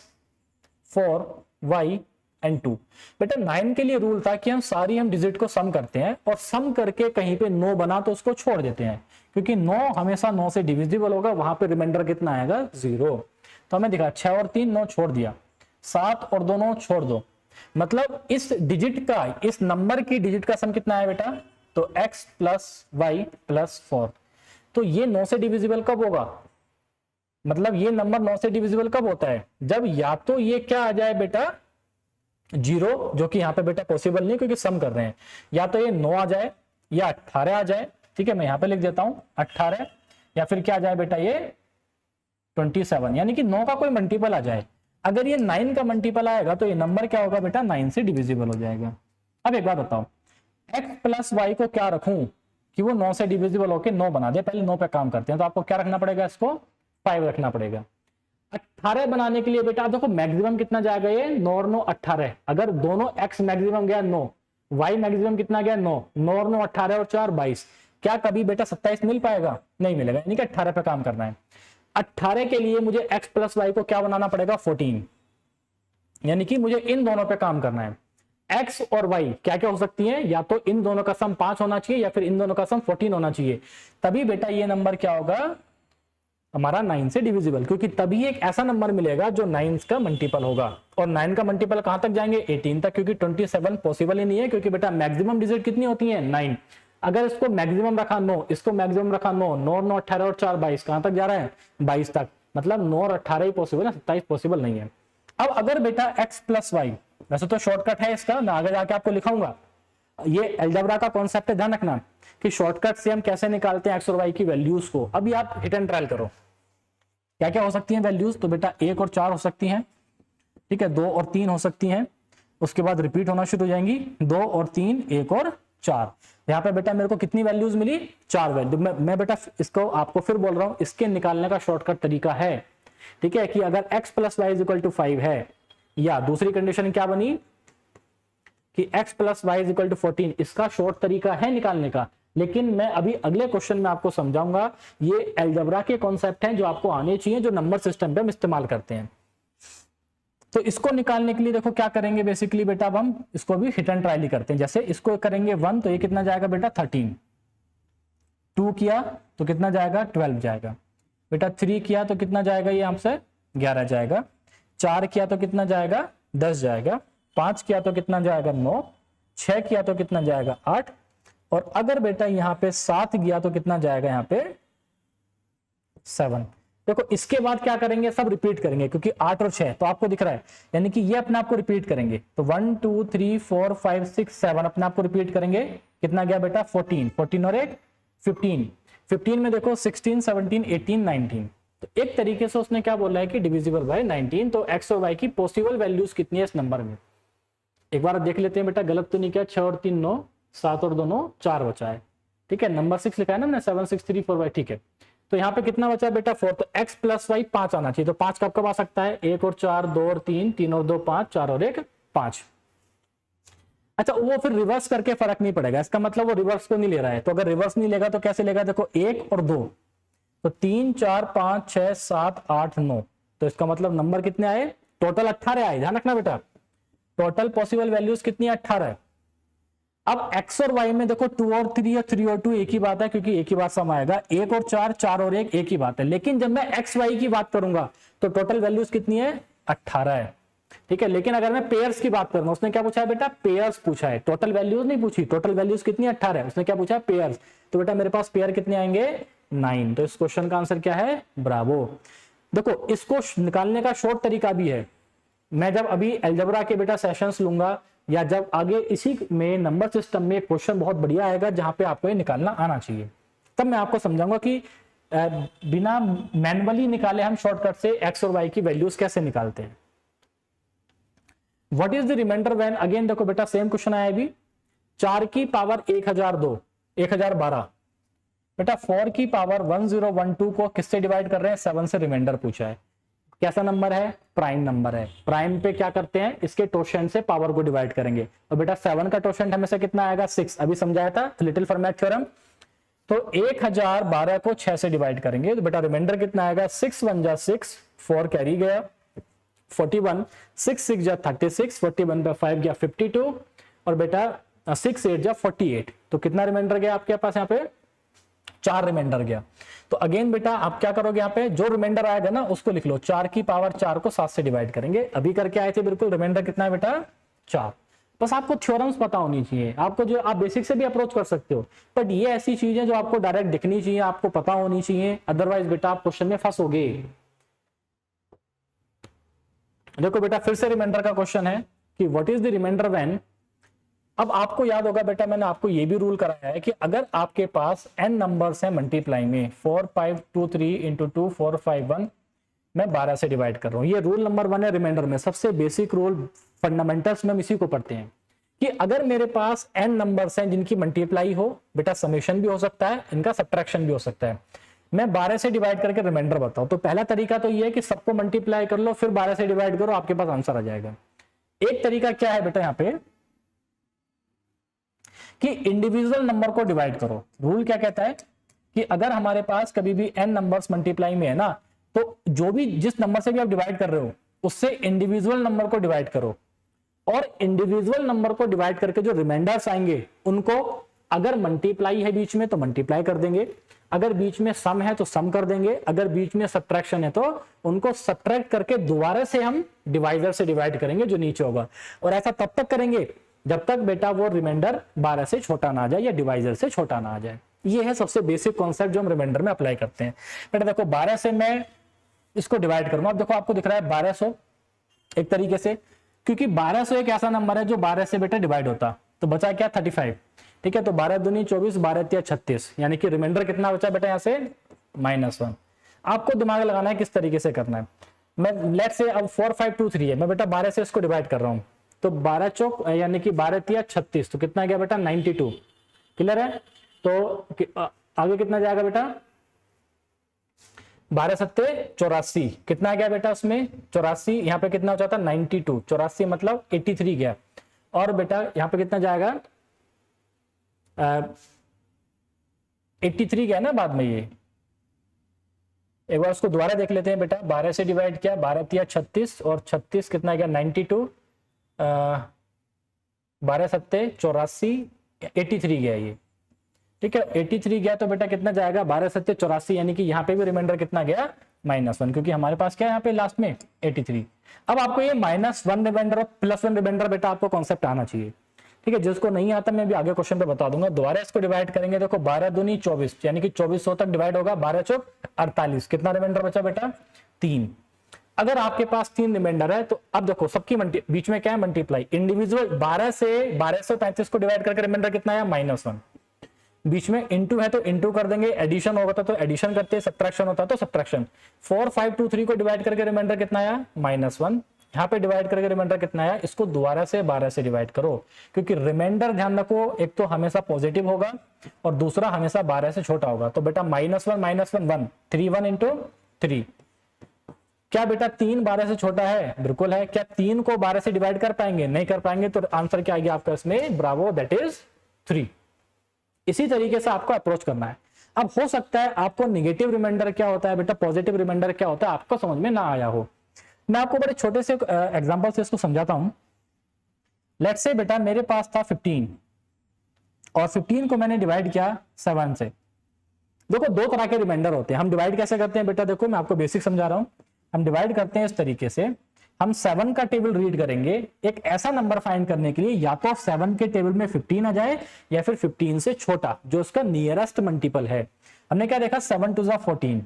4 y एंड 2। बेटा 9 के लिए रूल था कि हम डिजिट को सम करते हैं और सम करके कहीं पे 9 बना तो उसको छोड़ देते हैं, क्योंकि 9 हमेशा 9 से डिविजिबल होगा, वहां पे रिमाइंडर कितना आएगा 0। तो हमें दिखा 6 और 3 9 छोड़ दिया, 7 और 2 9 छोड़ दो, मतलब इस डिजिट का, इस नंबर की डिजिट का सम कितना है बेटा, तो x प्लस वाई प्लस 4। तो ये 9 से डिविजिबल कब होगा, मतलब ये नंबर 9 से डिविजिबल कब होता है, जब या तो ये क्या आ जाए बेटा 0, जो कि यहाँ पे बेटा पॉसिबल नहीं क्योंकि सम कर रहे हैं, या तो ये 9 आ जाए या 18 आ जाए, ठीक है, मैं यहाँ पे लिख देता हूं 18, या फिर क्या आ जाए बेटा ये 27, यानी कि 9 का कोई मल्टीपल आ जाए। अगर ये 9 का मल्टीपल आएगा तो ये नंबर क्या होगा बेटा 9 से डिविजिबल हो जाएगा। अब एक बात बताओ, x प्लस वाई को क्या रखूं कि वो 9 से डिविजिबल होकर 9 बना दे, पहले 9 पे काम करते हैं, तो आपको क्या रखना पड़ेगा, इसको 5 रखना पड़ेगा। 18 बनाने के लिए बेटा देखो मैक्सिमम कितना जाएगा, ये 9 और 9 18, अगर दोनों x मैक्सिमम गया 9, y मैक्सिमम कितना गया 9, 9 और 9 18 और 4 22, क्या कभी बेटा 27 मिल पाएगा, नहीं मिलेगा, यानी कि 18 पे काम करना है। 18 के लिए मुझे x प्लस वाई को क्या बनाना पड़ेगा 14, यानी कि मुझे इन दोनों पे काम करना है। x और y क्या क्या हो सकती है, या तो इन दोनों का सम 5 होना चाहिए या फिर इन दोनों का सम 14 होना चाहिए, तभी बेटा ये नंबर क्या होगा हमारा 9 से डिविजिबल, क्योंकि तभी एक ऐसा नंबर मिलेगा जो 9 का मल्टीपल होगा। और 9 का मल्टीपल कहां तक जाएंगे 18 तक, क्योंकि 27 पॉसिबल ही नहीं है, क्योंकि बेटा मैक्सिमम डिजिट कितनी होती है 9। अगर इसको मैक्सिमम रखा 9, इसको मैक्सिमम रखा 9, 9 9 18 और 4 22, कहां तक जा रहा है 22 तक, मतलब 9 और 18 ही पॉसिबल है, 27 पॉसिबल नहीं है। अब अगर बेटा x प्लस वाई, वैसे तो शॉर्टकट है इसका, मैं आगे जाके आपको लिखाऊंगा, ये अलजेब्रा का कॉन्सेप्ट है, ध्यान रखना कि शॉर्टकट से हम कैसे निकालते हैं x और y की वैल्यूज को। अभी आप हिट एंड ट्रायल करो, क्या क्या हो सकती हैं वैल्यूज, तो बेटा 1 और 4 हो सकती हैं, ठीक है, 2 और 3 हो सकती हैं, उसके बाद रिपीट होना शुरू हो जाएंगी, 2 और 3 1 और 4। यहाँ पे बेटा मेरे को कितनी वैल्यूज मिली 4 वैल्यू। मैं बेटा इसको आपको फिर बोल रहा हूँ, इसके निकालने का शॉर्टकट तरीका है, ठीक है, कि अगर x plus y is equal to 5 है, या दूसरी कंडीशन क्या बनी कि x plus y is equal to 14, इसका शॉर्ट तरीका है निकालने का, लेकिन मैं अभी अगले क्वेश्चन में आपको समझाऊंगा। ये अलजेब्रा के कॉन्सेप्ट हैं जो आपको आने चाहिए, जो नंबर सिस्टम पे हम इस्तेमाल करते हैं। तो इसको निकालने के लिए देखो क्या करेंगे बेसिकली बेटा, अब हम इसको भी हिट एंड ट्रायल ही करते हैं। जैसे इसको करेंगे 1 तो ये कितना जाएगा बेटा 13, 2 किया तो कितना जाएगा 12 जाएगा बेटा, 3 किया तो कितना जाएगा ये हमसे 11 जाएगा, 4 किया तो कितना जाएगा 10 जाएगा, 5 किया तो कितना जाएगा 9, 6 किया तो कितना जाएगा 8, और अगर बेटा यहाँ पे 7 गया तो कितना जाएगा यहाँ पे 7। देखो इसके बाद क्या करेंगे, सब रिपीट करेंगे क्योंकि 8 और 6 तो आपको दिख रहा है, यानी कि ये अपने आप को रिपीट करेंगे। तो 1 2 3 4 5 6 7 अपने आप को रिपीट करेंगे। कितना गया बेटा 14, 14 और 1 15, 15 में देखो 16 17 18 19। तो एक तरीके से उसने क्या बोला है कि डिविजिबल बाय 19। तो एक्स और वाई की पॉसिबल वैल्यूज कितनी है इस नंबर में, एक बार देख लेते हैं बेटा, गलत तो नहीं किया। 6 और 3 9, 7 और 2 9 4 बचा है, ठीक है। नंबर 6 लिखा है ना हमने, 7 6 3 4 वाई, ठीक है। तो यहाँ पे कितना बचा बेटा 4, तो x प्लस वाई 5 आना चाहिए। तो 5 कब कब आ सकता है, 1 और 4, 2 और 3, 3 और 2 5, 4 और 1 5। अच्छा वो फिर रिवर्स करके फर्क नहीं पड़ेगा, इसका मतलब वो रिवर्स को नहीं ले रहा है। तो अगर रिवर्स नहीं लेगा तो कैसे लेगा, देखो 1 और 2, तो 3 4 5 6 7 8 9, तो इसका मतलब नंबर कितने आए, टोटल 18 आए। ध्यान रखना बेटा, टोटल पॉसिबल वैल्यूज कितनी है 18 है। अब x और y में देखो 2 और 3 या 3 और 2 एक ही बात है, क्योंकि एक ही बात सम आएगा। 1 और 4, 4 और 1 एक ही बात है। लेकिन जब मैं x y की बात करूंगा तो टोटल वैल्यूज कितनी है 18 है, ठीक है। लेकिन अगर मैं पेयर्स की बात करूंगा, उसने क्या पूछा है बेटा पेयर्स पूछा है, टोटल वैल्यूज नहीं पूछी। टोटल वैल्यूज कितनी 18 है, उसने क्या पूछा है पेयर्स। तो बेटा मेरे पास पेयर कितने आएंगे 9। तो इस क्वेश्चन का आंसर क्या है, ब्रावो। देखो इसको निकालने का शॉर्ट तरीका भी है। मैं जब अभी अलजेब्रा के बेटा सेशंस लूंगा, या जब आगे इसी में नंबर सिस्टम में क्वेश्चन बहुत बढ़िया आएगा जहां पे आपको ये निकालना आना चाहिए, तब मैं आपको समझाऊंगा कि बिना मैनुअली निकाले हम शॉर्टकट से एक्स और वाई की वैल्यूज कैसे निकालते हैं। What is the remainder when, again देखो बेटा सेम क्वेश्चन आया अभी, 4 की पावर 1012 बेटा 4 की पावर 1012 को किससे डिवाइड कर रहे हैं, 7 से रिमाइंडर पूछा है। कैसा नंबर है, प्राइम नंबर है। प्राइम पे क्या करते हैं, इसके टोशेंट से पावर को डिवाइड करेंगे। और बेटा 7 का टोशेंट हमेशा कितना आएगा 6, अभी समझाया था लिटिल फॉर्मेट थ्योरम। तो 1012 को 6 से डिवाइड करेंगे तो बेटा रिमाइंडर कितना आएगा, 6 1 जा 6, 4 कैरी गया 41, 6 6 जा 36, 41 पे 5 गया 52, और बेटा 6 8 जा 48। तो कितना रिमाइंडर गया आपके पास, यहाँ पे 4 रिमाइंडर गया। तो अगेन बेटा आप क्या करोगे, यहाँ पे जो रिमाइंडर आएगा ना उसको लिख लो। 4 की पावर 4 को 7 से डिवाइड करेंगे, अभी करके आए थे बिल्कुल। रिमाइंडर कितना है बेटा 4। बस आपको थ्योरम्स पता होनी चाहिए, आपको जो आप बेसिक से भी अप्रोच कर सकते हो, बट ये ऐसी चीजें जो आपको डायरेक्ट दिखनी चाहिए, आपको पता होनी चाहिए, अदरवाइज बेटा आप क्वेश्चन में फंसोगे। देखो बेटा फिर से रिमाइंडर का क्वेश्चन है कि what is the remainder when. अब आपको याद होगा बेटा मैंने आपको ये भी रूल कराया है कि अगर आपके पास n नंबर्स हैं मल्टीप्लाई में, 4 5 2 3 इंटू 2 4 5 1, मैं 12 से डिवाइड कर रहा हूं। ये रूल नंबर 1 है रिमाइंडर में, सबसे बेसिक रूल, फंडामेंटल्स में हम इसी को पढ़ते हैं कि अगर मेरे पास n नंबर्स हैं जिनकी मल्टीप्लाई हो, बेटा समेशन भी हो सकता है, इनका सब्ट्रैक्शन भी हो सकता है। मैं 12 से डिवाइड करके रिमाइंडर बताऊं, तो पहला तरीका तो ये है कि सबको मल्टीप्लाई कर लो, फिर 12 से डिवाइड करो, आपके पास आंसर आ जाएगा। एक तरीका क्या है बेटा यहाँ पे कि इंडिविजुअल नंबर को डिवाइड करो। रूल क्या कहता है कि अगर हमारे पास कभी भी n नंबर्स मल्टीप्लाई में है ना, तो जो भी जिस नंबर से भी आप डिवाइड कर रहे हो उससे इंडिविजुअल नंबर को डिवाइड करो, और इंडिविजुअल नंबर को डिवाइड करके जो रिमाइंडर्स आएंगे उनको अगर मल्टीप्लाई है बीच में तो मल्टीप्लाई कर देंगे, अगर बीच में सम है तो सम कर देंगे, अगर बीच में सब्ट्रैक्शन है तो उनको सब्ट्रैक्ट करके दोबारा से हम डिवाइजर से डिवाइड करेंगे जो नीचे होगा। और ऐसा तब तक करेंगे जब तक बेटा वो रिमाइंडर 12 से छोटा ना आ जाए या डिवाइजर से छोटा ना आ जाए। ये है सबसे बेसिक कॉन्सेप्ट जो हम रिमाइंडर में अप्लाई करते हैं। बेटा देखो 12 से मैं इसको डिवाइड करूंगा, अब देखो आपको दिख रहा है 1200 एक तरीके से, क्योंकि 1200 एक ऐसा नंबर है जो 12 से बेटा डिवाइड होता, तो बचा क्या 35, ठीक है। तो 12 दूनी 24, 12 तिया 36, यानी कि रिमाइंडर कितना बचा बेटा यहाँ से -1। आपको दिमाग लगाना है किस तरीके से करना है। मैं लेट्स से अब 4 5 2 3 है, मैं बेटा 12 से इसको डिवाइड कर रहा हूँ, तो 12 चौक यानी कि 12 तिया 36, तो कितना गया बेटा 92। क्लियर है। तो आगे कितना जाएगा बेटा 12 सत्ते 84, कितना गया बेटा उसमें 84, यहाँ पे कितना हो जाता 92, 84 मतलब 83 गया। और बेटा यहाँ पे कितना जाएगा 83 गया ना बाद में। ये एक बार उसको दोबारा देख लेते हैं बेटा, 12 से डिवाइड किया, 12 तिया 36 और 36 कितना गया 92, 12 सत्ते 84, 83 गया ये, ठीक है। 83 गया तो बेटा कितना जाएगा 12 सत्ते 84, यानी कि यहाँ पे भी रिमाइंडर कितना गया -1, क्योंकि हमारे पास क्या है यहाँ पे लास्ट में 83। अब आपको ये -1 रिमाइंडर और +1 रिमाइंडर बेटा आपको कॉन्सेप्ट आना चाहिए, ठीक है। जिसको नहीं आता मैं भी आगे क्वेश्चन पे बता दूंगा। दोबारा इसको डिवाइड करेंगे, देखो 12 दूनी 24, यानी कि 2400 तक डिवाइड होगा, 12 चौक 48, कितना रिमाइंडर बचा बेटा 3। अगर आपके पास 3 रिमाइंडर है तो अब देखो सबकी बीच में क्या है मल्टीप्लाई, इंडिविजुअल 12 से 1235 को डिवाइड करके रिमाइंडर कितना आया -1, बीच में इंटू है तो इंटू कर देंगे, एडिशन होगा तो एडिशन करते, सब्ट्रैक्शन होता तो सब्ट्रैक्शन। 4523 को डिवाइड करके रिमाइंडर कितना आया -1, यहाँ पे डिवाइड करके रिमाइंडर कितना आया, इसको दोबारा से 12 से डिवाइड करो, क्योंकि रिमाइंडर ध्यान रखो एक तो हमेशा पॉजिटिव होगा और दूसरा हमेशा 12 से छोटा होगा। तो बेटा -1 3 1 इंटू 3, क्या बेटा 3 12 से छोटा है, बिल्कुल है। क्या 3 को 12 से डिवाइड कर पाएंगे, नहीं कर पाएंगे, तो आंसर क्या आएगा आपका इसमें, ब्रावो, दैट इज 3। इसी तरीके से आपको अप्रोच करना है। अब हो सकता है आपको निगेटिव रिमाइंडर क्या होता है बेटा, पॉजिटिव रिमाइंडर क्या होता है आपको समझ में ना आया हो। मैं आपको बड़े छोटे से एग्जांपल से इसको समझाता हूं। लेट्स से बेटा मेरे पास था 15 और 15 को मैंने डिवाइड किया 7 से। देखो दो तरह के रिमाइंडर होते हैं, हम डिवाइड कैसे करते हैं बेटा, देखो मैं आपको बेसिक समझा रहा हूं। हम डिवाइड करते हैं इस तरीके से, हम 7 का टेबल रीड करेंगे एक ऐसा नंबर फाइंड करने के लिए, या तो 7 के टेबल में 15 आ जाए या फिर 15 से छोटा जो उसका नियरेस्ट मल्टीपल है। हमने क्या देखा, 7 2 14,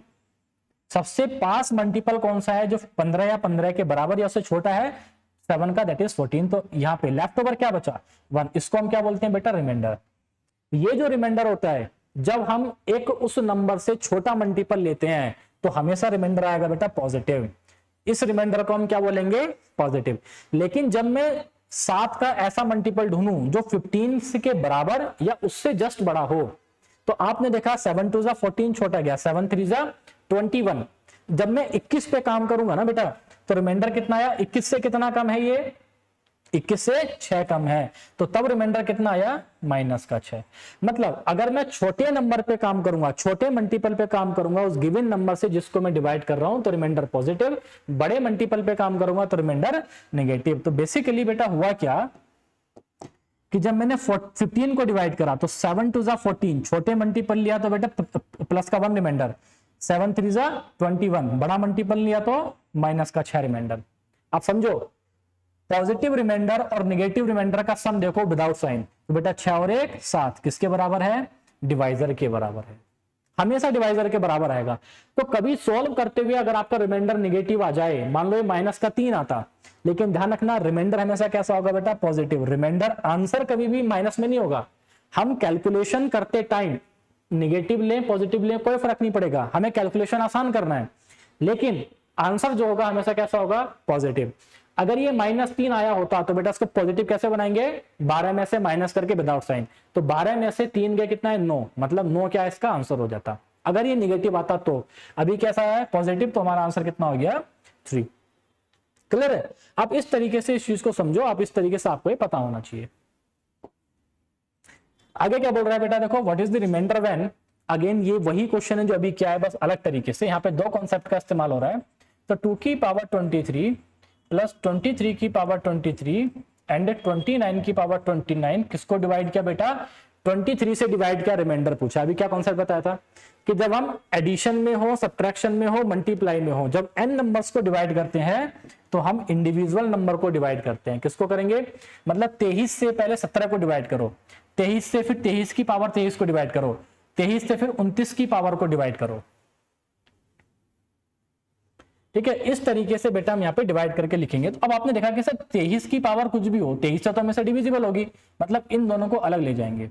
सबसे पास मल्टीपल कौन सा है जो 15 या 15 के बराबर या उससे छोटा है 7 का, दैट इज 14। तो यहाँ पे लेफ्ट ओवर क्या बचा 1, इसको हम क्या बोलते हैं बेटा रिमाइंडर। ये जो रिमाइंडर होता है जब हम एक उस नंबर से छोटा मल्टीपल लेते हैं तो हमेशा रिमाइंडर आएगा बेटा पॉजिटिव, इस रिमाइंडर को हम क्या बोलेंगे पॉजिटिव। लेकिन जब मैं 7 का ऐसा मल्टीपल ढूंढूं जो 15 के बराबर या उससे जस्ट बड़ा हो, तो आपने देखा 7 2 14 छोटा गया, 7 3 21। जब मैं 21 पे काम करूंगा ना बेटा तो रिमाइंडर कितना आया, 21 से कितना कम है, ये 21 से 6 कम है, तो तब रिमाइंडर कितना आया -6। मतलब अगर मैं छोटे नंबर पे काम करूंगा, छोटे मल्टीपल पे काम करूंगा उस गिवन नंबर से जिसको मैं डिवाइड कर रहा हूं, तो रिमाइंडर पॉजिटिव, बड़े मल्टीपल पे काम करूंगा तो रिमाइंडर नेगेटिव। तो बेसिकली बेटा हुआ क्या कि जब मैंने 15 को डिवाइड करा तो 7 2 14, छोटे मल्टीपल लिया तो बेटा प्लस का 1 रिमाइंडर, 7 3 21, बड़ा मल्टीपल लिया तो -6 रिमाइंडर। आप समझो पॉजिटिव रिमाइंडर और नेगेटिव रिमाइंडर का सम देखो विदाउट साइन, तो बेटा 6 और 1 7, किसके बराबर है, डिवाइजर के बराबर है, हमेशा डिवाइजर के बराबर आएगा। तो कभी सॉल्व करते हुए अगर आपका रिमाइंडर नेगेटिव आ जाए, मान लो ये -3 आता, लेकिन ध्यान रखना रिमाइंडर हमेशा कैसा होगा बेटा पॉजिटिव। रिमाइंडर आंसर कभी भी माइनस में नहीं होगा। हम कैलकुलेशन करते टाइम नेगेटिव लें पॉजिटिव लें कोई फर्क नहीं पड़ेगा, हमें कैलकुलेशन आसान करना है, लेकिन आंसर जो होगा हमेशा कैसा होगा पॉजिटिव। अगर ये -3 आया होता तो बेटा इसको पॉजिटिव कैसे बनाएंगे, 12 में से माइनस करके विदाउट साइन, तो 12 में से 3 गए कितना है 9, मतलब 9 क्या इसका आंसर हो जाता। अगर ये निगेटिव आता तो, अभी कैसा है पॉजिटिव, तो हमारा आंसर कितना हो गया 3। क्लियर है। आप इस तरीके से इस चीज को समझो, आप इस तरीके से आपको ये पता होना चाहिए। आगे क्या बोल रहा है बेटा, देखो what is the remainder when, again ये वही क्वेश्चन है जो अभी क्या है, बस अलग तरीके से। यहाँ पे दो कॉन्सेप्ट का इस्तेमाल हो रहा है। तो 2 की पावर 23 प्लस 23 की पावर 23 एंड 29 की पावर 29, किसको डिवाइड किया बेटा 23 से डिवाइड किया, रिमाइंडर पूछा। अभी क्या कॉन्सेप्ट बताया था कि जब हम एडिशन में हो, सब्ट्रैक्शन में हो, मल्टीप्लाई में हो, जब n नंबर्स को डिवाइड करते हैं तो हम इंडिविजुअल नंबर को डिवाइड करते हैं। किसको करेंगे, मतलब 23 से पहले 17 को डिवाइड करो, 23 से फिर 23 की पावर 23 को डिवाइड करो, 23 से फिर 29 की पावर को डिवाइड करो। ठीक है, इस तरीके से बेटा हम यहाँ पे डिवाइड करके लिखेंगे। तो अब आपने देखा कि सर 23 की पावर कुछ भी हो, 23 से तो हमेशा डिविजिबल होगी, मतलब इन दोनों को अलग ले जाएंगे।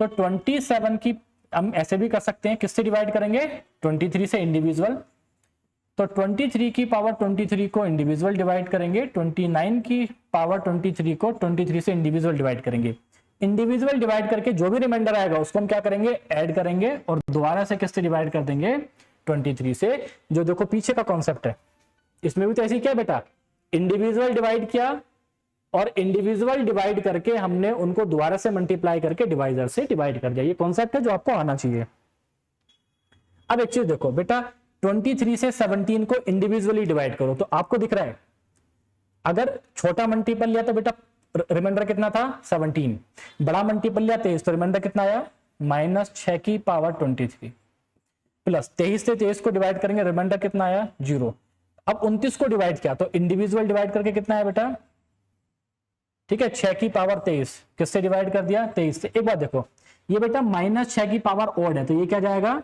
तो 27 की हम ऐसे भी कर सकते हैं, किससे डिवाइड करेंगे 23 से इंडिविजुअल, तो 23 की पावर 23 को इंडिविजुअल डिवाइड करेंगे, 29 की पावर 23 को 23 से इंडिविजुअल डिवाइड करेंगे। इंडिविजुअल डिवाइड करके जो भी रिमाइंडर आएगा उसको हम क्या करेंगे ऐड करेंगे और दोबारा से किससे डिवाइड कर देंगे 23 से। जो देखो पीछे का कॉन्सेप्ट है इसमें भी तो ऐसे ही क्या बेटा, इंडिविजुअल डिवाइड किया और इंडिविजुअल डिवाइड करके हमने उनको दोबारा से मल्टीप्लाई करके डिवाइजर से डिवाइड कर दिया। ये कॉन्सेप्ट है जो आपको आना चाहिए। अब एक चीज देखो बेटा, 23 से 17 को इंडिविजुअली डिवाइड करो तो आपको दिख रहा है अगर छोटा मल्टीपल लिया तो बेटा रिमाइंडर कितना था 17, बड़ा मल्टीपल लिया 23 तो रिमाइंडर कितना आया -6 की पावर 23। प्लस 23 से 23 को डिवाइड करेंगे, रिमाइंडर कितना आया 0। अब 29 को डिवाइड किया तो इंडिविजुअल डिवाइड करके कितना है बेटा, ठीक है 6 की पावर 23, किससे डिवाइड कर दिया 23 से। एक बात देखो ये बेटा -6 की पावर ओड है तो ये क्या जाएगा,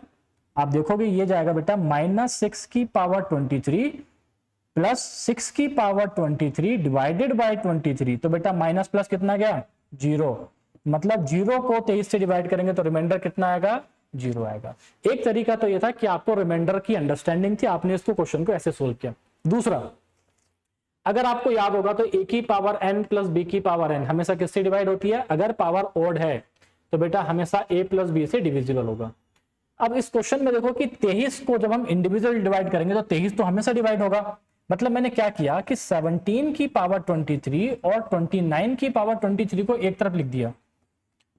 आप देखोगे ये जाएगा बेटा -6 की पावर 23 प्लस 6 की पावर 23 डिवाइडेड बाय 23। तो बेटा माइनस प्लस कितना गया 0, मतलब 0 को 23 से डिवाइड करेंगे तो रिमाइंडर कितना आएगा 0 आएगा। एक तरीका तो ये था कि आपको रिमाइंडर की अंडरस्टैंडिंग थी, आपने इसको क्वेश्चन को ऐसे सोल्व किया। दूसरा, अगर आपको याद होगा तो a की पावर n प्लस b की पावर n हमेशा किससे डिवाइड होती है, अगर पावर ओड है तो बेटा हमेशा a प्लस b से डिविजिबल होगा। अब इस क्वेश्चन में देखो कि 23 को जब हम इंडिविजुअल डिवाइड करेंगे तो 23 तो हमेशा डिवाइड होगा, मतलब मैंने क्या किया कि 17 की पावर 23 और 29 की पावर 23 को एक तरफ लिख दिया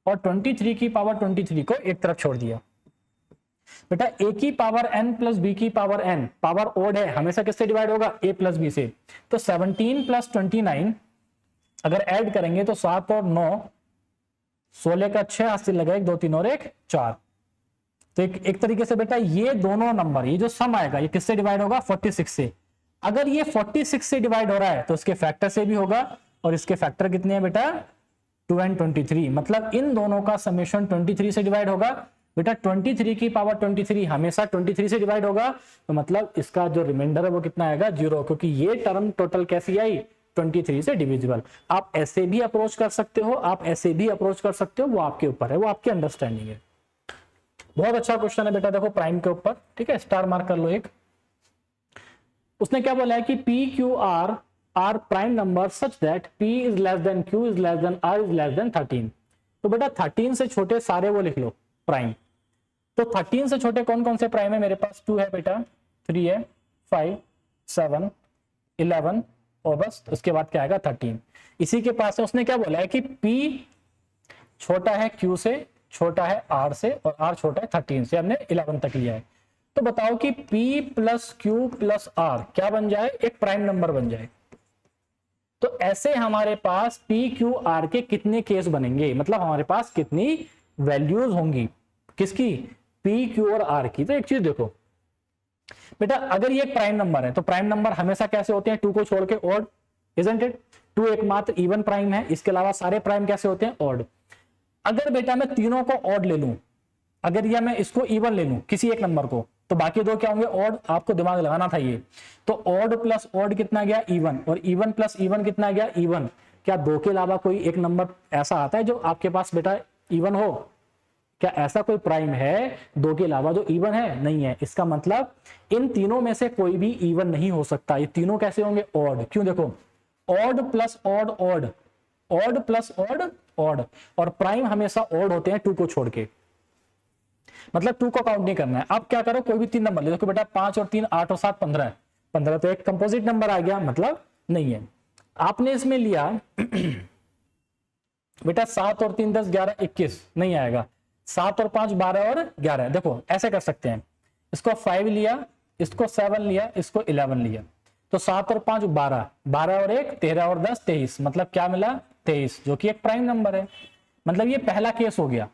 और 23 की पावर 23 को एक तरफ छोड़ दिया। बेटा a की पावर n प्लस b की पावर n पावर ओड है, हमेशा किससे डिवाइड होगा a प्लस b से। तो 17 प्लस 29 अगर ऐड करेंगे तो 7 और 9 16 का 6 हाथ से लगा 1 2 3 और 1 4। तो एक तरीके से बेटा ये दोनों नंबर, ये जो सम आएगा ये किससे डिवाइड होगा 46 से। अगर ये 46 से डिवाइड हो रहा है तो इसके फैक्टर से भी होगा, और इसके फैक्टर कितने हैं बेटा 2 and 23, मतलब इन दोनों का समेशन 23 से डिवाइड होगा। बेटा 23 की पावर 23 हमेशा 23 से डिवाइड होगा, तो मतलब इसका जो रिमाइंडर है वो कितना आएगा 0, क्योंकि ये टर्म टोटल कैसी आई 23 से डिविजिबल। आप ऐसे भी अप्रोच कर सकते हो, आप ऐसे भी अप्रोच कर सकते हो, वो आपके ऊपर है, वो आपकी अंडरस्टैंडिंग है। बहुत अच्छा क्वेश्चन है बेटा, देखो प्राइम के ऊपर, ठीक है स्टार मार्क कर लो एक। उसने क्या बोला है कि P Q R are prime number such that p is less than q is less than r is less than 13। तो बेटा 13 से छोटे सारे वो लिख लो प्राइम। तो 13 से छोटे कौन कौन से प्राइम है, मेरे पास 2 है बेटा, 3 है, 5 7 11 और बस उसके बाद क्या आएगा 13। इसी के पास है, उसने क्या बोला है कि p छोटा है q से, छोटा है r से और r छोटा है 13 से, हमने 11 तक लिया है। तो बताओ कि p plus q plus r क्या बन जाए, एक प्राइम नंबर बन जाए। तो ऐसे हमारे पास p q r के कितने केस बनेंगे, मतलब हमारे पास कितनी वैल्यूज होंगी, किसकी p q और r की। तो एक चीज देखो बेटा, अगर ये एक प्राइम नंबर है तो प्राइम नंबर हमेशा कैसे होते हैं 2 को छोड़ के ऑड, इजंट इट। 2 एकमात्र इवन प्राइम है, इसके अलावा सारे प्राइम कैसे होते हैं ऑड। अगर बेटा मैं तीनों को ऑड ले लूं, अगर या मैं इसको इवन ले लूं किसी एक नंबर को, तो बाकी दो क्या होंगे ऑड, आपको दिमाग लगाना था ये। तो ऑड प्लस ऑड कितना गया इवन, और इवन प्लस इवन कितना गया इवन। क्या 2 के अलावा कोई एक नंबर ऐसा आता है जो आपके पास बेटा इवन हो, क्या ऐसा कोई प्राइम है 2 के अलावा जो इवन है, नहीं है। इसका मतलब इन तीनों में से कोई भी इवन नहीं हो सकता, ये तीनों कैसे होंगे ऑड। क्यों, देखो odd plus odd odd, odd plus odd odd, और प्राइम हमेशा ऑड होते हैं 2 को छोड़ के, मतलब 2 को काउंट नहीं करना है। आप क्या करो, कोई भी 3 नंबर ले, देखो बेटा 5 और 3 8 और 7 15 है, 15 तो एक कंपोजिट नंबर आ गया, मतलब नहीं है। आपने इसमें लिया बेटा 7 और 3 10 11 21, नहीं आएगा। 7 और 5 12 और 11, देखो ऐसे कर सकते हैं, इसको 5 लिया, इसको 7 लिया, इसको 11 लिया, तो 7 और 5 12, 12 और 1 13 और 10 23, मतलब क्या मिला 23, जो कि एक प्राइम नंबर है। मतलब ये पहला केस हो गया।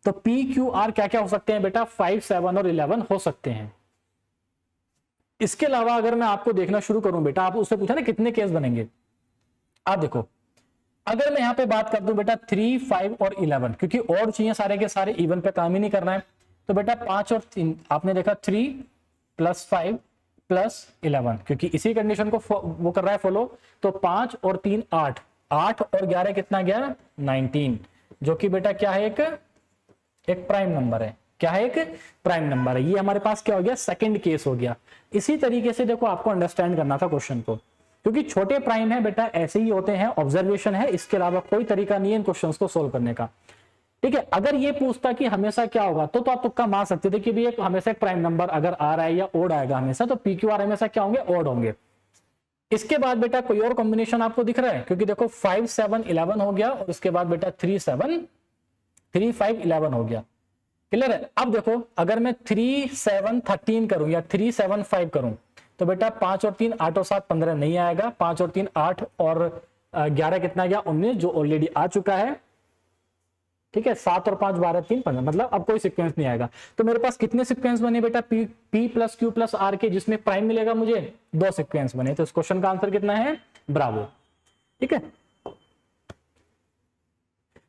तो P Q R क्या क्या हो सकते हैं बेटा 5 7 और 11 हो सकते हैं। इसके अलावा अगर मैं आपको देखना शुरू करूं बेटा, आप उससे पूछा ना कितने केस बनेंगे, आप देखो अगर मैं यहां पे बात कर दूं बेटा 3 5 और 11, क्योंकि और चाहिए सारे के सारे, इवन पे काम ही नहीं करना है। तो बेटा 5 और 3 आपने देखा 3 प्लस 5 प्लस 11, क्योंकि इसी कंडीशन को वो कर रहा है फॉलो। तो 5 और 3 8, 8 और 11 कितना गया 19, जो कि बेटा क्या है एक प्राइम नंबर है। क्या है, एक प्राइम नंबर है। ये हमारे पास क्या हो गया सेकंड केस हो गया। इसी तरीके से देखो आपको अंडरस्टैंड करना था क्वेश्चन को, क्योंकि छोटे प्राइम है बेटा ऐसे ही होते हैं, ऑब्जर्वेशन है, इसके अलावा कोई तरीका नहीं है इन क्वेश्चंस को सोल्व करने का। ठीक है, अगर ये पूछता कि हमेशा क्या होगा तो आप तुक्का मार सकते थे कि भाई हमेशा एक प्राइम नंबर अगर आ रहा है या ओड आएगा हमेशा, तो पी क्यू आर हमेशा क्या होंगे ओड होंगे। इसके बाद बेटा कोई और कॉम्बिनेशन आपको दिख रहा है, क्योंकि देखो 5 7 11 हो गया, और उसके बाद बेटा 3 7 3 5 11 हो गया। क्लियर है। अब देखो अगर मैं 3 7 13 करूं या 3 7 5 करूं, तो बेटा 5 और 3 8 और 7 15 नहीं आएगा। 5 और 3 8 और 11 कितना गया 19, जो ऑलरेडी आ चुका है। ठीक है, 7 और 5 12 3 15, मतलब अब कोई सीक्वेंस नहीं आएगा। तो मेरे पास कितने सीक्वेंस बने बेटा, P plus Q plus R के, जिसमें प्राइम मिलेगा मुझे 2 सीक्वेंस बने। तो इस क्वेश्चन का आंसर कितना है, ब्रावो। ठीक है,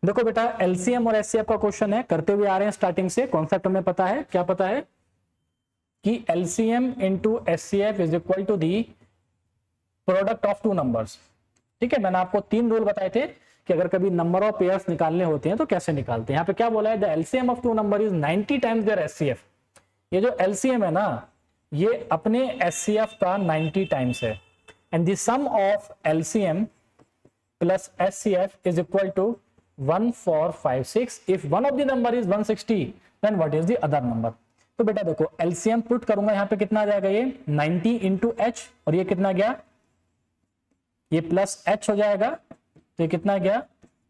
देखो बेटा एलसीएम और एचसीएफ का क्वेश्चन है, करते हुए आ रहे हैं स्टार्टिंग से। कॉन्सेप्ट हमें पता है, क्या पता है कि LCM into HCF is equal to the product of 2 numbers. ठीक है, मैंने आपको 3 रूल बताए थे कि अगर कभी नंबर ऑफ पेयर्स निकालने होते हैं तो कैसे निकालते हैं। यहाँ पे क्या बोला है, the LCM of 2 number is 90 times their HCF. ये जो एलसीएम है ना, ये अपने एचसीएफ का 90 टाइम्स है। And the sum of LCM plus HCF is equal to 1 4 5 6 if one of the number is 160 then what is the other number. तो बेटा देखो एलसीएम पुट करूंगा, यहाँ पे कितना आ जाएगा, ये 90 इंटू एच, और ये कितना गया, ये प्लस एच हो जाएगा। तो ये कितना गया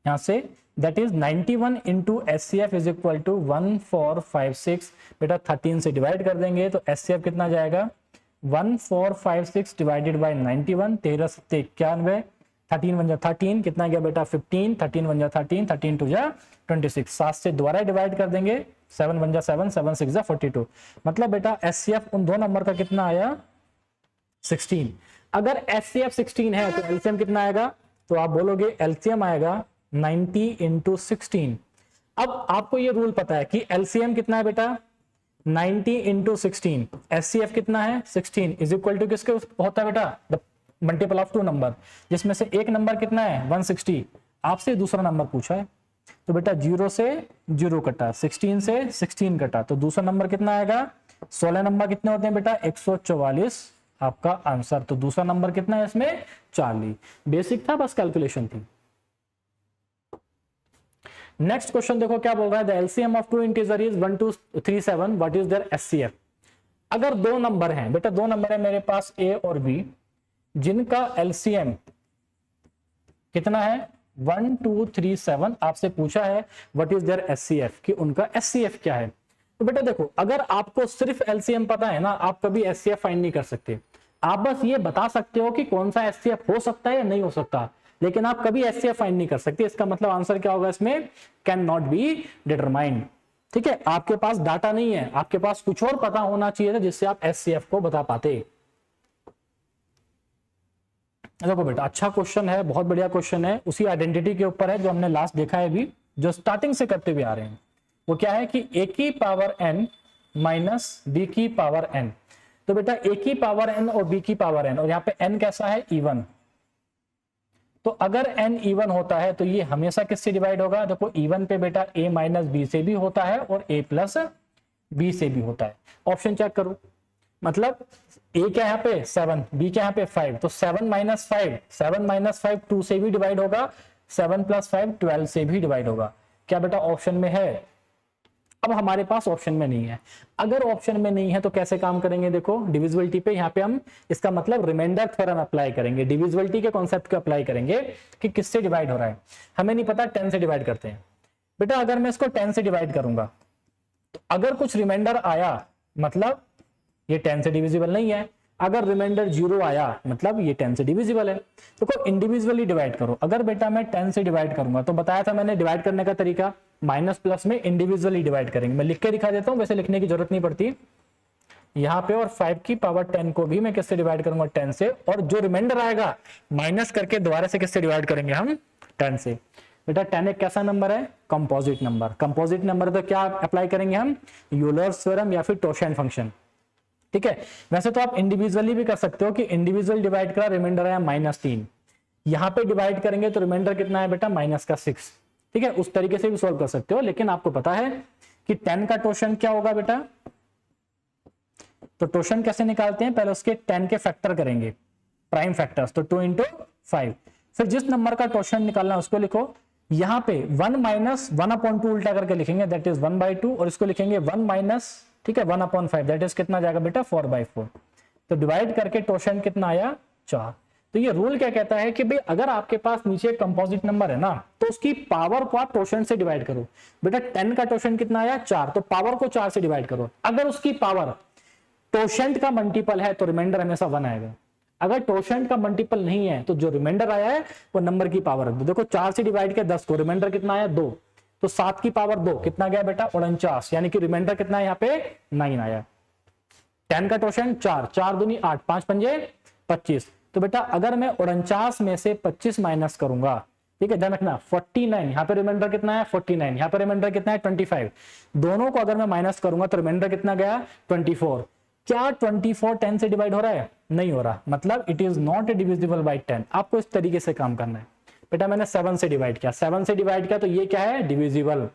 यहां से, that is 91 into HCF is equal to 1 4 5 6। बेटा 13 से डिवाइड कर देंगे तो एचसीएफ कितना जाएगा, 1 4 5 6 डिवाइडेड बाय 91, 13 7 91, 13 1 जा 13, कितना गया बेटा 15, 13 1 जा 13, 13 2 जा 26, 7 से दोबारा डिवाइड कर देंगे, 7 1 जा 7, 7 6 जा 42। मतलब बेटा एचसीएफ उन दो नंबर का कितना आया, 16। अगर एचसीएफ 16 है तो एलसीएम कितना आएगा, तो आप बोलोगे एलसीएम आएगा 90 इंटू 16। अब आपको ये रूल पता है कि एलसीएम कितना है बेटा, 90 इंटू 16, एचसीएफ कितना है 16, इज इक्वल टू किसके होता है बेटा, द मल्टीपल ऑफ 2 नंबर, जिसमें से एक नंबर कितना है 160, आपसे दूसरा नंबर पूछा है। तो बेटा 0 से 0 कटा, 16 से 16 कटा, तो दूसरा नंबर कितना आएगा, 16 नंबर कितने होते हैं बेटा 144, आपका आंसर। तो दूसरा नंबर कितना है इसमें, 40। बेसिक था, बस कैलकुलेशन थी। नेक्स्ट क्वेश्चन देखो क्या बोल रहा है, the LCM of 2 integer is 1 2 3 7, what is their HCF. अगर 2 नंबर हैं बेटा, 2 नंबर है मेरे पास ए और बी, जिनका एलसीएम कितना है 1 2 3 7, आपसे पूछा है व्हाट इज देयर एचसीएफ, कि उनका एचसीएफ क्या है। तो बेटा देखो अगर आपको सिर्फ एलसीएम पता है ना, आप कभी एचसीएफ फाइंड नहीं कर सकते। आप बस ये बता सकते हो कि कौन सा एचसीएफ हो सकता है या नहीं हो सकता, लेकिन आप कभी एचसीएफ फाइंड नहीं कर सकते। इसका मतलब आंसर क्या होगा इसमें, कैन नॉट बी डिटरमाइंड। ठीक है, आपके पास डाटा नहीं है, आपके पास कुछ और पता होना चाहिए था जिससे आप एचसीएफ को बता पाते। देखो बेटा अच्छा क्वेश्चन है, बहुत बढ़िया क्वेश्चन है, उसी आइडेंटिटी के ऊपर है जो हमने लास्ट देखा है अभी, जो स्टार्टिंग से करते हुए आ रहे हैं। वो क्या है कि a की पावर n माइनस b की पावर n। तो बेटा a की पावर n और b की पावर n, और यहाँ पे n कैसा है इवन। तो अगर n इवन होता है तो ये हमेशा किससे डिवाइड होगा, देखो इवन पे बेटा a माइनस बी से भी होता है और a प्लस बी से भी होता है। ऑप्शन चेक करो, मतलब a क्या यहाँ पे 7, b क्या यहाँ पे 5, तो 7 माइनस 5, 7 माइनस 5 2 से भी डिवाइड होगा, 7 प्लस 5 12 से भी डिवाइड होगा। क्या बेटा ऑप्शन में है, अब हमारे पास ऑप्शन में नहीं है। अगर ऑप्शन में नहीं है तो कैसे काम करेंगे, देखो डिविजिबिलिटी पे यहाँ पे हम इसका मतलब रिमाइंडर थ्योरम अप्लाई करेंगे, डिविजिबिलिटी के कॉन्सेप्ट को अप्लाई करेंगे कि किससे डिवाइड हो रहा है। हमें नहीं पता, 10 से डिवाइड करते हैं। बेटा अगर मैं इसको 10 से डिवाइड करूंगा तो अगर कुछ रिमाइंडर आया मतलब ये 10 से डिविजिबल नहीं है, अगर रिमाइंडर 0 आया मतलब ये 10 से डिविजिबल है। तो इंडिविजुअली डिवाइड करो। अगर बेटा मैं 10 से डिवाइड करूंगा तो बताया था मैंने डिवाइड करने का तरीका, माइनस प्लस में इंडिविजुअली डिवाइड करेंगे। मैं लिख के दिखा देता हूं, वैसे लिखने की जरूरत नहीं पड़ती यहाँ पे। और 5 की पावर 10 को भी मैं किससे डिवाइड करूंगा 10 से, और जो रिमाइंडर आएगा माइनस करके दोबारा से किससे डिवाइड करेंगे हम 10 से। बेटा 10 एक कैसा नंबर है, कंपोजिट नंबर। कंपोजिट नंबर तो क्या अप्लाई करेंगे हम, यूलर्स थ्योरम या फिर टोशन फंक्शन। ठीक है, वैसे तो आप इंडिविजुअली भी कर सकते हो कि इंडिविजुअल डिवाइड करा, रिमाइंडर आया -3, यहां पे डिवाइड करेंगे तो रिमाइंडर कितना है बेटा -6। ठीक है, उस तरीके से भी सॉल्व कर सकते हो, लेकिन आपको पता है कि 10 का टोशन क्या होगा बेटा। तो टोशन कैसे निकालते हैं, पहले उसके 10 के फैक्टर करेंगे, प्राइम फैक्टर्स, तो 2 इंटू 5। फिर जिस नंबर का टोशन निकालना है उसको लिखो, यहां पे 1 माइनस 1/2 उल्टा करके लिखेंगे, दैट इज 1/2, और इसको लिखेंगे 1 माइनस, ठीक है 1/5, दैट इज कितना जाएगा बेटा 4/4। तो डिवाइड करके टोशन कितना आया 4। तो ये रूल क्या कहता है कि भाई अगर आपके पास नीचे कंपोजिट नंबर है ना तो उसकी पावर को आप टोशन से डिवाइड करो। बेटा 10 का टोशन कितना आया 4, तो पावर को 4 से डिवाइड करो। अगर उसकी पावर टोशेंट का मल्टीपल है तो रिमाइंडर हमेशा 1 आएगा। अगर टोशेंट का मल्टीपल नहीं है तो जो रिमाइंडर आया है वो नंबर की पावर है। देखो 4 से डिवाइड किया 10 को, रिमाइंडर कितना आया 2, तो 7 की पावर 2 कितना गया बेटा 49, यानी कि रिमाइंडर कितना है यहाँ पे 9 आया। 10 का टोशन 4, 4 दूनी 8, 5 पंजे 25। तो बेटा अगर मैं 49 में से 25 माइनस करूंगा, ठीक है, ध्यान रखना 49, यहाँ पे रिमाइंडर कितना है 49, यहाँ पे रिमाइंडर कितना है 25, दोनों को अगर मैं माइनस करूंगा तो रिमाइंडर कितना गया 24। क्या 24 10 से डिवाइड हो रहा है? नहीं हो रहा, मतलब it is not divisible by 10। आपको इस तरीके से काम करना है। बेटा मैंने 7 से डिवाइड किया, 7 से डिवाइड किया तो ये क्या है डिविजिबल।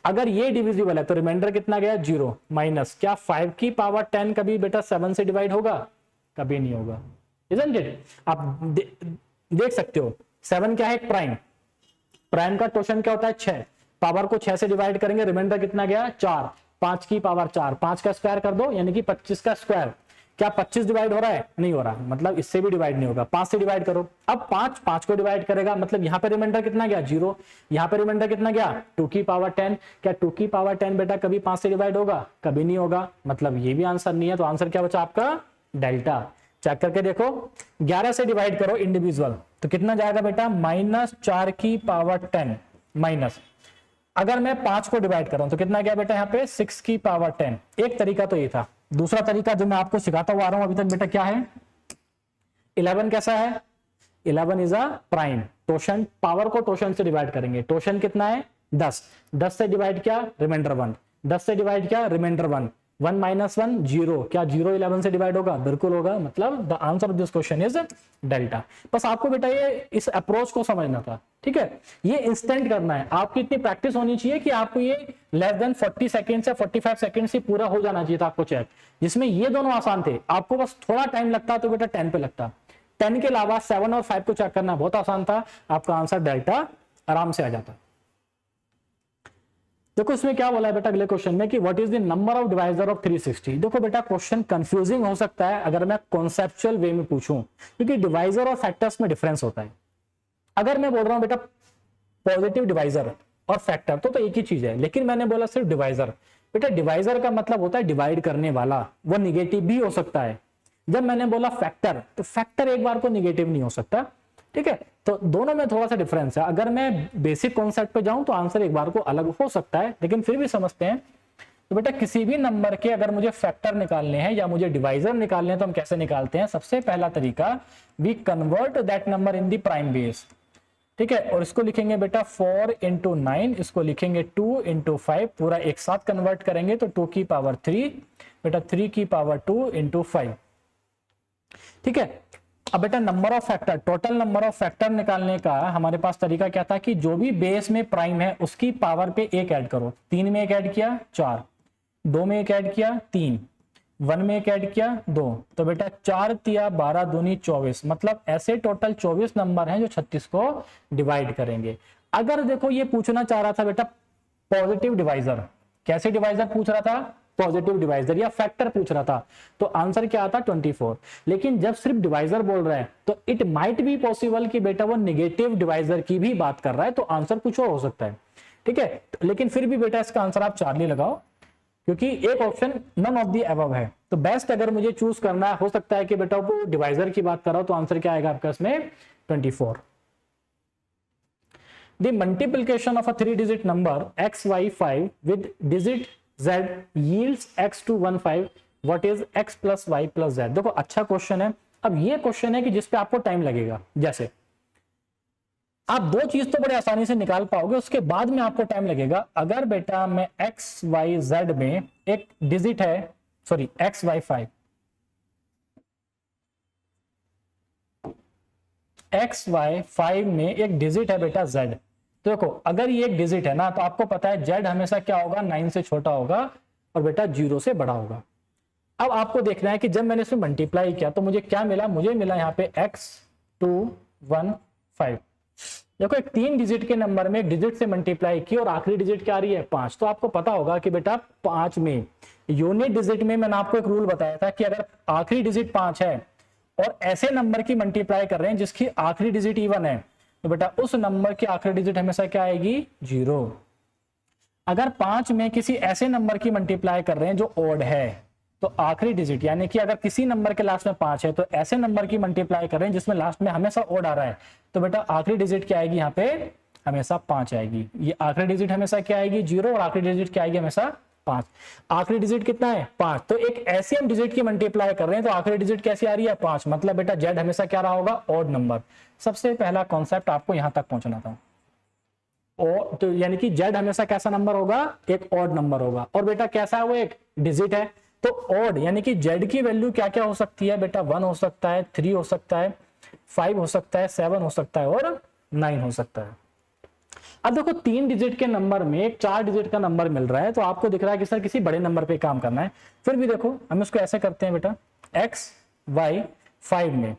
अगर ये डिविजिबल है तो रिमाइंडर कितना गया 0 माइनस, क्या 5 की पावर 10 कभी बेटा 7 से डिवाइड होगा? कभी नहीं होगा, इजंट इट? आप देख सकते हो 7 क्या है प्राइम, प्राइम का टोशन क्या होता है 6, पावर को 6 से डिवाइड करेंगे, रिमाइंडर कितना गया 4, 5 की पावर 4, 5 का स्क्वायर कर दो यानी कि 25 का स्क्वायर। क्या 25 डिवाइड हो रहा है? नहीं हो रहा, मतलब इससे भी डिवाइड नहीं होगा। 5 से डिवाइड करो, अब 5 को डिवाइड करेगा, मतलब यहाँ पे रिमाइंडर कितना गया 0, यहाँ पे रिमाइंडर कितना गया 2 की पावर 10। क्या 2 की पावर 10 बेटा कभी 5 से डिवाइड होगा? कभी नहीं होगा, मतलब ये भी आंसर नहीं है। तो आंसर क्या बचा आपका डेल्टा। चेक करके देखो, 11 से डिवाइड करो इंडिविजुअल तो कितना जाएगा बेटा -4 की पावर 10 माइनस, अगर मैं 5 को डिवाइड कर रहा हूं तो कितना गया बेटा यहाँ पे 6 की पावर 10। एक तरीका तो ये था। दूसरा तरीका जो मैं आपको सिखाता हुआ आ रहा हूं अभी तक बेटा क्या है, 11 कैसा है, 11 is a prime. Torsion, power को टोशन से डिवाइड करेंगे, टोशन कितना है 10, 10 से डिवाइड किया रिमाइंडर 1, 10 से डिवाइड किया रिमाइंडर 1, 1 माइनस 1 0। क्या 0 11 से डिवाइड होगा? बिल्कुल होगा, मतलब the answer of this question is delta. बस आपको बेटा ये इस अप्रोच को समझना था, ठीक है, ये इंस्टेंट करना है। आपकी इतनी प्रैक्टिस होनी चाहिए कि आपको ये लेस देन 40 सेकंड से 45 सेकंड से पूरा हो जाना चाहिए था आपको चेक, जिसमें ये दोनों आसान थे। आपको बस थोड़ा टाइम लगता तो बेटा 10 पे लगता, 10 के अलावा 7 और 5 को चेक करना बहुत आसान था, आपका आंसर डेल्टा आराम से आ जाता। देखो इसमें क्या बोला है बेटा अगले क्वेश्चन में कि what is the number of divisor of 360। देखो बेटा क्वेश्चन कंफ्यूजिंग हो सकता है अगर मैं कॉन्सेप्चुअल वे में पूछूं, क्योंकि डिवाइजर और फैक्टर्स में डिफरेंस होता है। अगर मैं बोल रहा हूं बेटा पॉजिटिव डिवाइजर और फैक्टर तो एक ही चीज है, लेकिन मैंने बोला सिर्फ डिवाइजर। बेटा डिवाइजर का मतलब होता है डिवाइड करने वाला, वो निगेटिव भी हो सकता है। जब मैंने बोला फैक्टर, तो फैक्टर एक बार को निगेटिव नहीं हो सकता, ठीक है। तो दोनों में थोड़ा सा डिफरेंस है। अगर मैं बेसिक कॉन्सेप्ट पे जाऊं तो आंसर एक बार को अलग हो सकता है, लेकिन फिर भी समझते हैं। तो बेटा किसी भी नंबर के अगर मुझे फैक्टर निकालने हैं या मुझे डिवाइजर निकालने हैं तो हम कैसे निकालते हैं? सबसे पहला तरीका, we convert that number in the prime base, ठीक है, और इसको लिखेंगे बेटा 4 into 9, इसको लिखेंगे 2 into 5, पूरा एक साथ कन्वर्ट करेंगे तो 2 की पावर 3, बेटा 3 की पावर 2 into 5, ठीक है। अब बेटा number of factor, total number of factor निकालने का हमारे पास तरीका क्या था कि जो भी बेस में प्राइम है उसकी पावर पे एक ऐड करो। 3 में एक ऐड किया 4, 2 में एक ऐड किया 3, 1 में एक ऐड किया 2, तो बेटा 4 तिया 12 दूनी 24, मतलब ऐसे टोटल 24 नंबर हैं जो 36 को डिवाइड करेंगे। अगर देखो ये पूछना चाह रहा था बेटा पॉजिटिव डिवाइजर, कैसे डिवाइजर पूछ रहा था? पॉजिटिव डिवाइजर या फैक्टर पूछ रहा था, तो आंसर क्या आता 24। लेकिन जब सिर्फ डिवाइजर बोल रहा है तो इट माइट बी पॉसिबल कि बेटा वो निगेटिव डिवाइजर की भी बात कर रहा है, तो आंसर कुछ और हो सकता है, ठीक है। लेकिन फिर भी बेटा इसका आंसर आप 4 लगाओ, क्योंकि एक option none of the above है। तो बेस्ट अगर मुझे चूज करना हो सकता है कि बेटा वो डिवाइजर की बात कर रहा हो, तो आंसर क्या आएगा आपका इसमें 24। The multiplication of a 3-digit number xy5 with digit z yields x to 15. What is x plus y plus z? देखो अच्छा क्वेश्चन है। अब ये क्वेश्चन है कि जिसपे आपको टाइम लगेगा। जैसे आप दो चीज तो बड़े आसानी से निकाल पाओगे, उसके बाद में आपको टाइम लगेगा। अगर बेटा मैं x y z में एक डिजिट है, सॉरी xy5, xy5 में एक डिजिट है बेटा z। तो देखो अगर ये एक डिजिट है ना, तो आपको पता है z हमेशा क्या होगा 9 से छोटा होगा और बेटा 0 से बड़ा होगा। अब आपको देखना है कि जब मैंने इसमें मल्टीप्लाई किया तो मुझे क्या मिला? मुझे मिला यहाँ पे x215। देखो एक 3 डिजिट के नंबर में एक डिजिट से मल्टीप्लाई की और आखिरी डिजिट क्या आ रही है 5। तो आपको पता होगा कि बेटा 5 में यूनिट डिजिट में मैंने आपको एक रूल बताया था कि अगर आखिरी डिजिट 5 है और ऐसे नंबर की मल्टीप्लाई कर रहे हैं जिसकी आखिरी डिजिट इवन है, तो बेटा उस नंबर की आखिरी डिजिट हमेशा क्या आएगी 0। अगर 5 में किसी ऐसे नंबर की मल्टीप्लाई कर रहे हैं जो ओड है, तो आखिरी डिजिट यानी कि अगर किसी नंबर के लास्ट में 5 है तो ऐसे नंबर की मल्टीप्लाई कर रहे हैं जिसमें लास्ट में हमेशा ओड आ रहा है, तो बेटा आखिरी डिजिट क्या आएगी यहाँ पे हमेशा 5 आएगी। ये आखिरी डिजिट हमेशा क्या आएगी 0 और आखिरी डिजिट क्या आएगी हमेशा 5। आखिरी डिजिट कितना है 5, तो एक ऐसे हम डिजिट की मल्टीप्लाई कर रहे हैं तो आखिरी डिजिट कैसी आ रही है 5, मतलब बेटा जेड हमेशा क्या रहा होगा ऑड नंबर। सबसे पहला कॉन्सेप्ट आपको यहां तक पहुंचना था। और तो यानी कि जेड हमेशा कैसा नंबर होगा एक ऑड नंबर होगा, और बेटा कैसा है वो एक डिजिट है तो ऑड, यानी कि जेड की वैल्यू क्या क्या हो सकती है बेटा 1 हो सकता है, 3 हो सकता है, 5 हो सकता है, 7 हो सकता है और 9 हो सकता है। अब देखो 3 डिजिट के नंबर में एक 4 डिजिट का नंबर मिल रहा है तो आपको दिख रहा है कि सर किसी बड़े नंबर पे काम करना है। फिर भी देखो हम इसको ऐसे करते हैं बेटा x y 5 में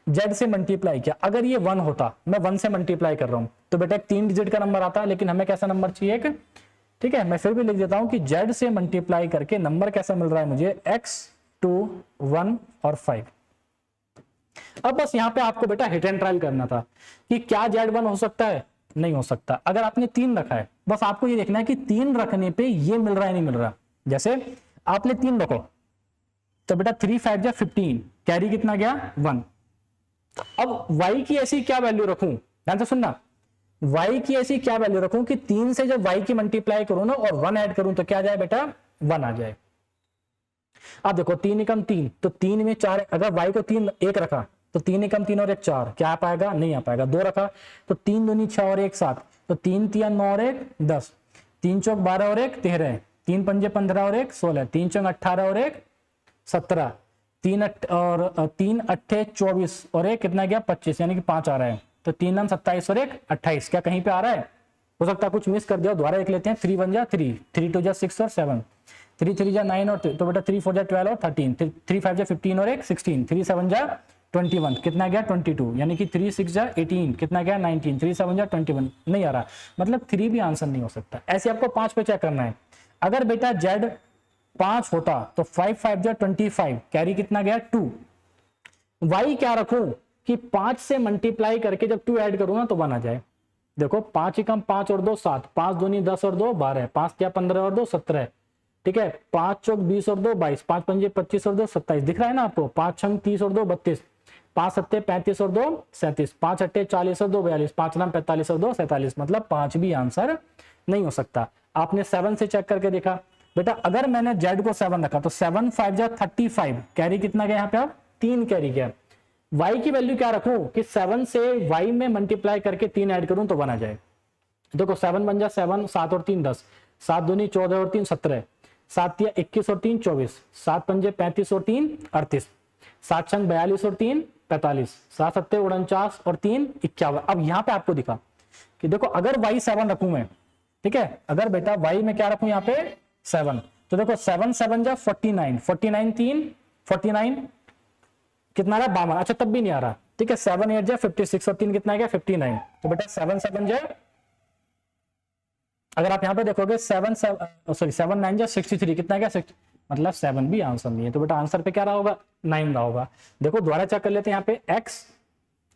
z से मल्टीप्लाई किया, अगर ये 1 होता, मैं 1 से मल्टीप्लाई कर रहा हूं तो बेटा एक 3 डिजिट का नंबर आता, लेकिन हमें कैसा नंबर चाहिए एक, ठीक है मैं फिर भी लिख देता हूं कि z से मल्टीप्लाई करके नंबर कैसा मिल रहा है मुझे x 2 1 और 5। अब बस यहां पे आपको बेटा हिट एंड ट्रायल करना था कि क्या z1 हो सकता है, नहीं हो सकता। अगर आपने 3 रखा है बस आपको ये देखना है कि 3 रखने पे ये मिल रहा है नहीं मिल रहा। जैसे आपने 3 रखो तो बेटा 3 5 जा 15, कैरी कितना गया 1। अब y की ऐसी क्या वैल्यू रखूं, ध्यान से सुनना, y की ऐसी क्या वैल्यू रखूं कि 3 से जब y की मल्टीप्लाई करूं ना और 1 ऐड करूं तो क्या जाए बेटा 1 आ जाए। अब देखो 3 एकम 3, तो 3 में 4, अगर y को 3 1 रखा तो 3 एकम 3 और 1 4, क्या आ पाएगा नहीं आ पाएगा। 2 रखा तो 3 दूनी 6 और 1 7, तो 3 तिया 9 और 1 10, 3 चौक 12 और 1 13, 3 पंजे 15 और 1 16, 3 चौक 18 और 1 17, 3 अट्ठे 24 और 1 कितना गया 25, यानी कि 5 आ रहा है। तो 3 नम 27 और 1 28, क्या कहीं पे आ रहा है, हो सकता है कुछ मिस कर दिया, दोबारा एक लेते हैं। 3 1 जा 3, 3 2 जा 6 और 7, 3 3 जा 9 और तो बेटा 3 4 जा 12 और 13, 3 5 जा 15 और 1 16, 3 7 जा 21, कितना गया 22, यानी कि 3 6 जा 18, कितना गया 19, 3 7 जा 21, नहीं आ रहा, मतलब 3 भी आंसर नहीं हो सकता। ऐसे आपको 5 पे चेक करना है। अगर बेटा z 5 होता तो 5 5 जा 25, कैरी कितना गया 2। y क्या रखूं कि 5 से मल्टीप्लाई करके जब 2 ऐड करूं ना तो 1 आ जाए। देखो 5 एकम 5 और 2 7, 5 दूनी 10 और 2 12, 5 क्या 15 और 2 17, ठीक है 5 चौक 20 और 2 22, 5 पंजे 25 और 2 27, दिख रहा है ना आपको, 5 छंग 30 और 2 32, 5 सत्ते 35 और 2 37, 5 अट्ठे 40 और 2 42, 5 नाम 45 और 2 47, मतलब 5 भी आंसर नहीं हो सकता। आपने 7 से चेक करके देखा बेटा, अगर मैंने z को 7 रखा तो 7 5 जा 35, कैरी कितना गया यहाँ पे आप 3 कैरी गया। y की वैल्यू क्या रखूं कि 7 से y में मल्टीप्लाई करके 3 ऐड करूं तो 1 आ जाए। देखो 7 बन जा 7, 7 और 3 10, 7 दूनी 14 और 3 17, 7 तिया 21 और 3 24, 7 पंजे 35 और 3 38, 7 छंग 42 और 3 45, 7 सत्ते 49 और 3 51। अब यहां पे आपको दिखा कि देखो अगर y 7 रखूं मैं, ठीक है अगर बेटा y में क्या रखूं यहाँ पे 7, तो देखो 7 7 जा 49, 49 3 49 कितना आ रहा 52, अच्छा तब भी नहीं आ रहा, ठीक है 7 8 जा 56 और 3 कितना आ गया 59, तो बेटा 7 7 जा, अगर आप यहां पे देखोगे 7 9 जा 63, कितना गया 6, मतलब 7 भी आंसर नहीं है। तो बेटा आंसर पे क्या रहा होगा 9 रहा होगा। देखो दोबारा चेक कर लेते हैं यहाँ पे x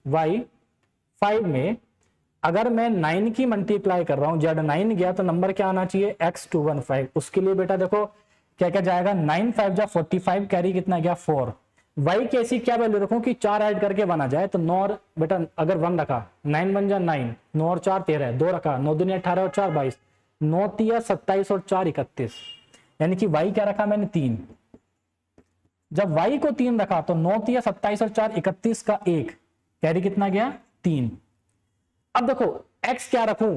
y 5 में अगर मैं 9 की मल्टीप्लाई कर रहा हूं, z 9 गया तो नंबर क्या आना चाहिए x 215। उसके लिए बेटा देखो क्या क्या जाएगा 9 5 जा 45, कैरी कितना गया 4। y की ऐसी क्या वैल्यू रखूं कि 4 ऐड करके 1 आ जाए, तो 9 बेटा अगर 1 रखा 9 1 जा 9, 9 और 4 13, 2 रखा 9 दूनी 18 और 4 22, 9 तिया 27 और 4 31, यानी कि y क्या रखा मैंने 3। जब y को 3 रखा तो 9 तिया 27 और 4 31 का 1, कैरी कितना गया 3। अब देखो x क्या रखूं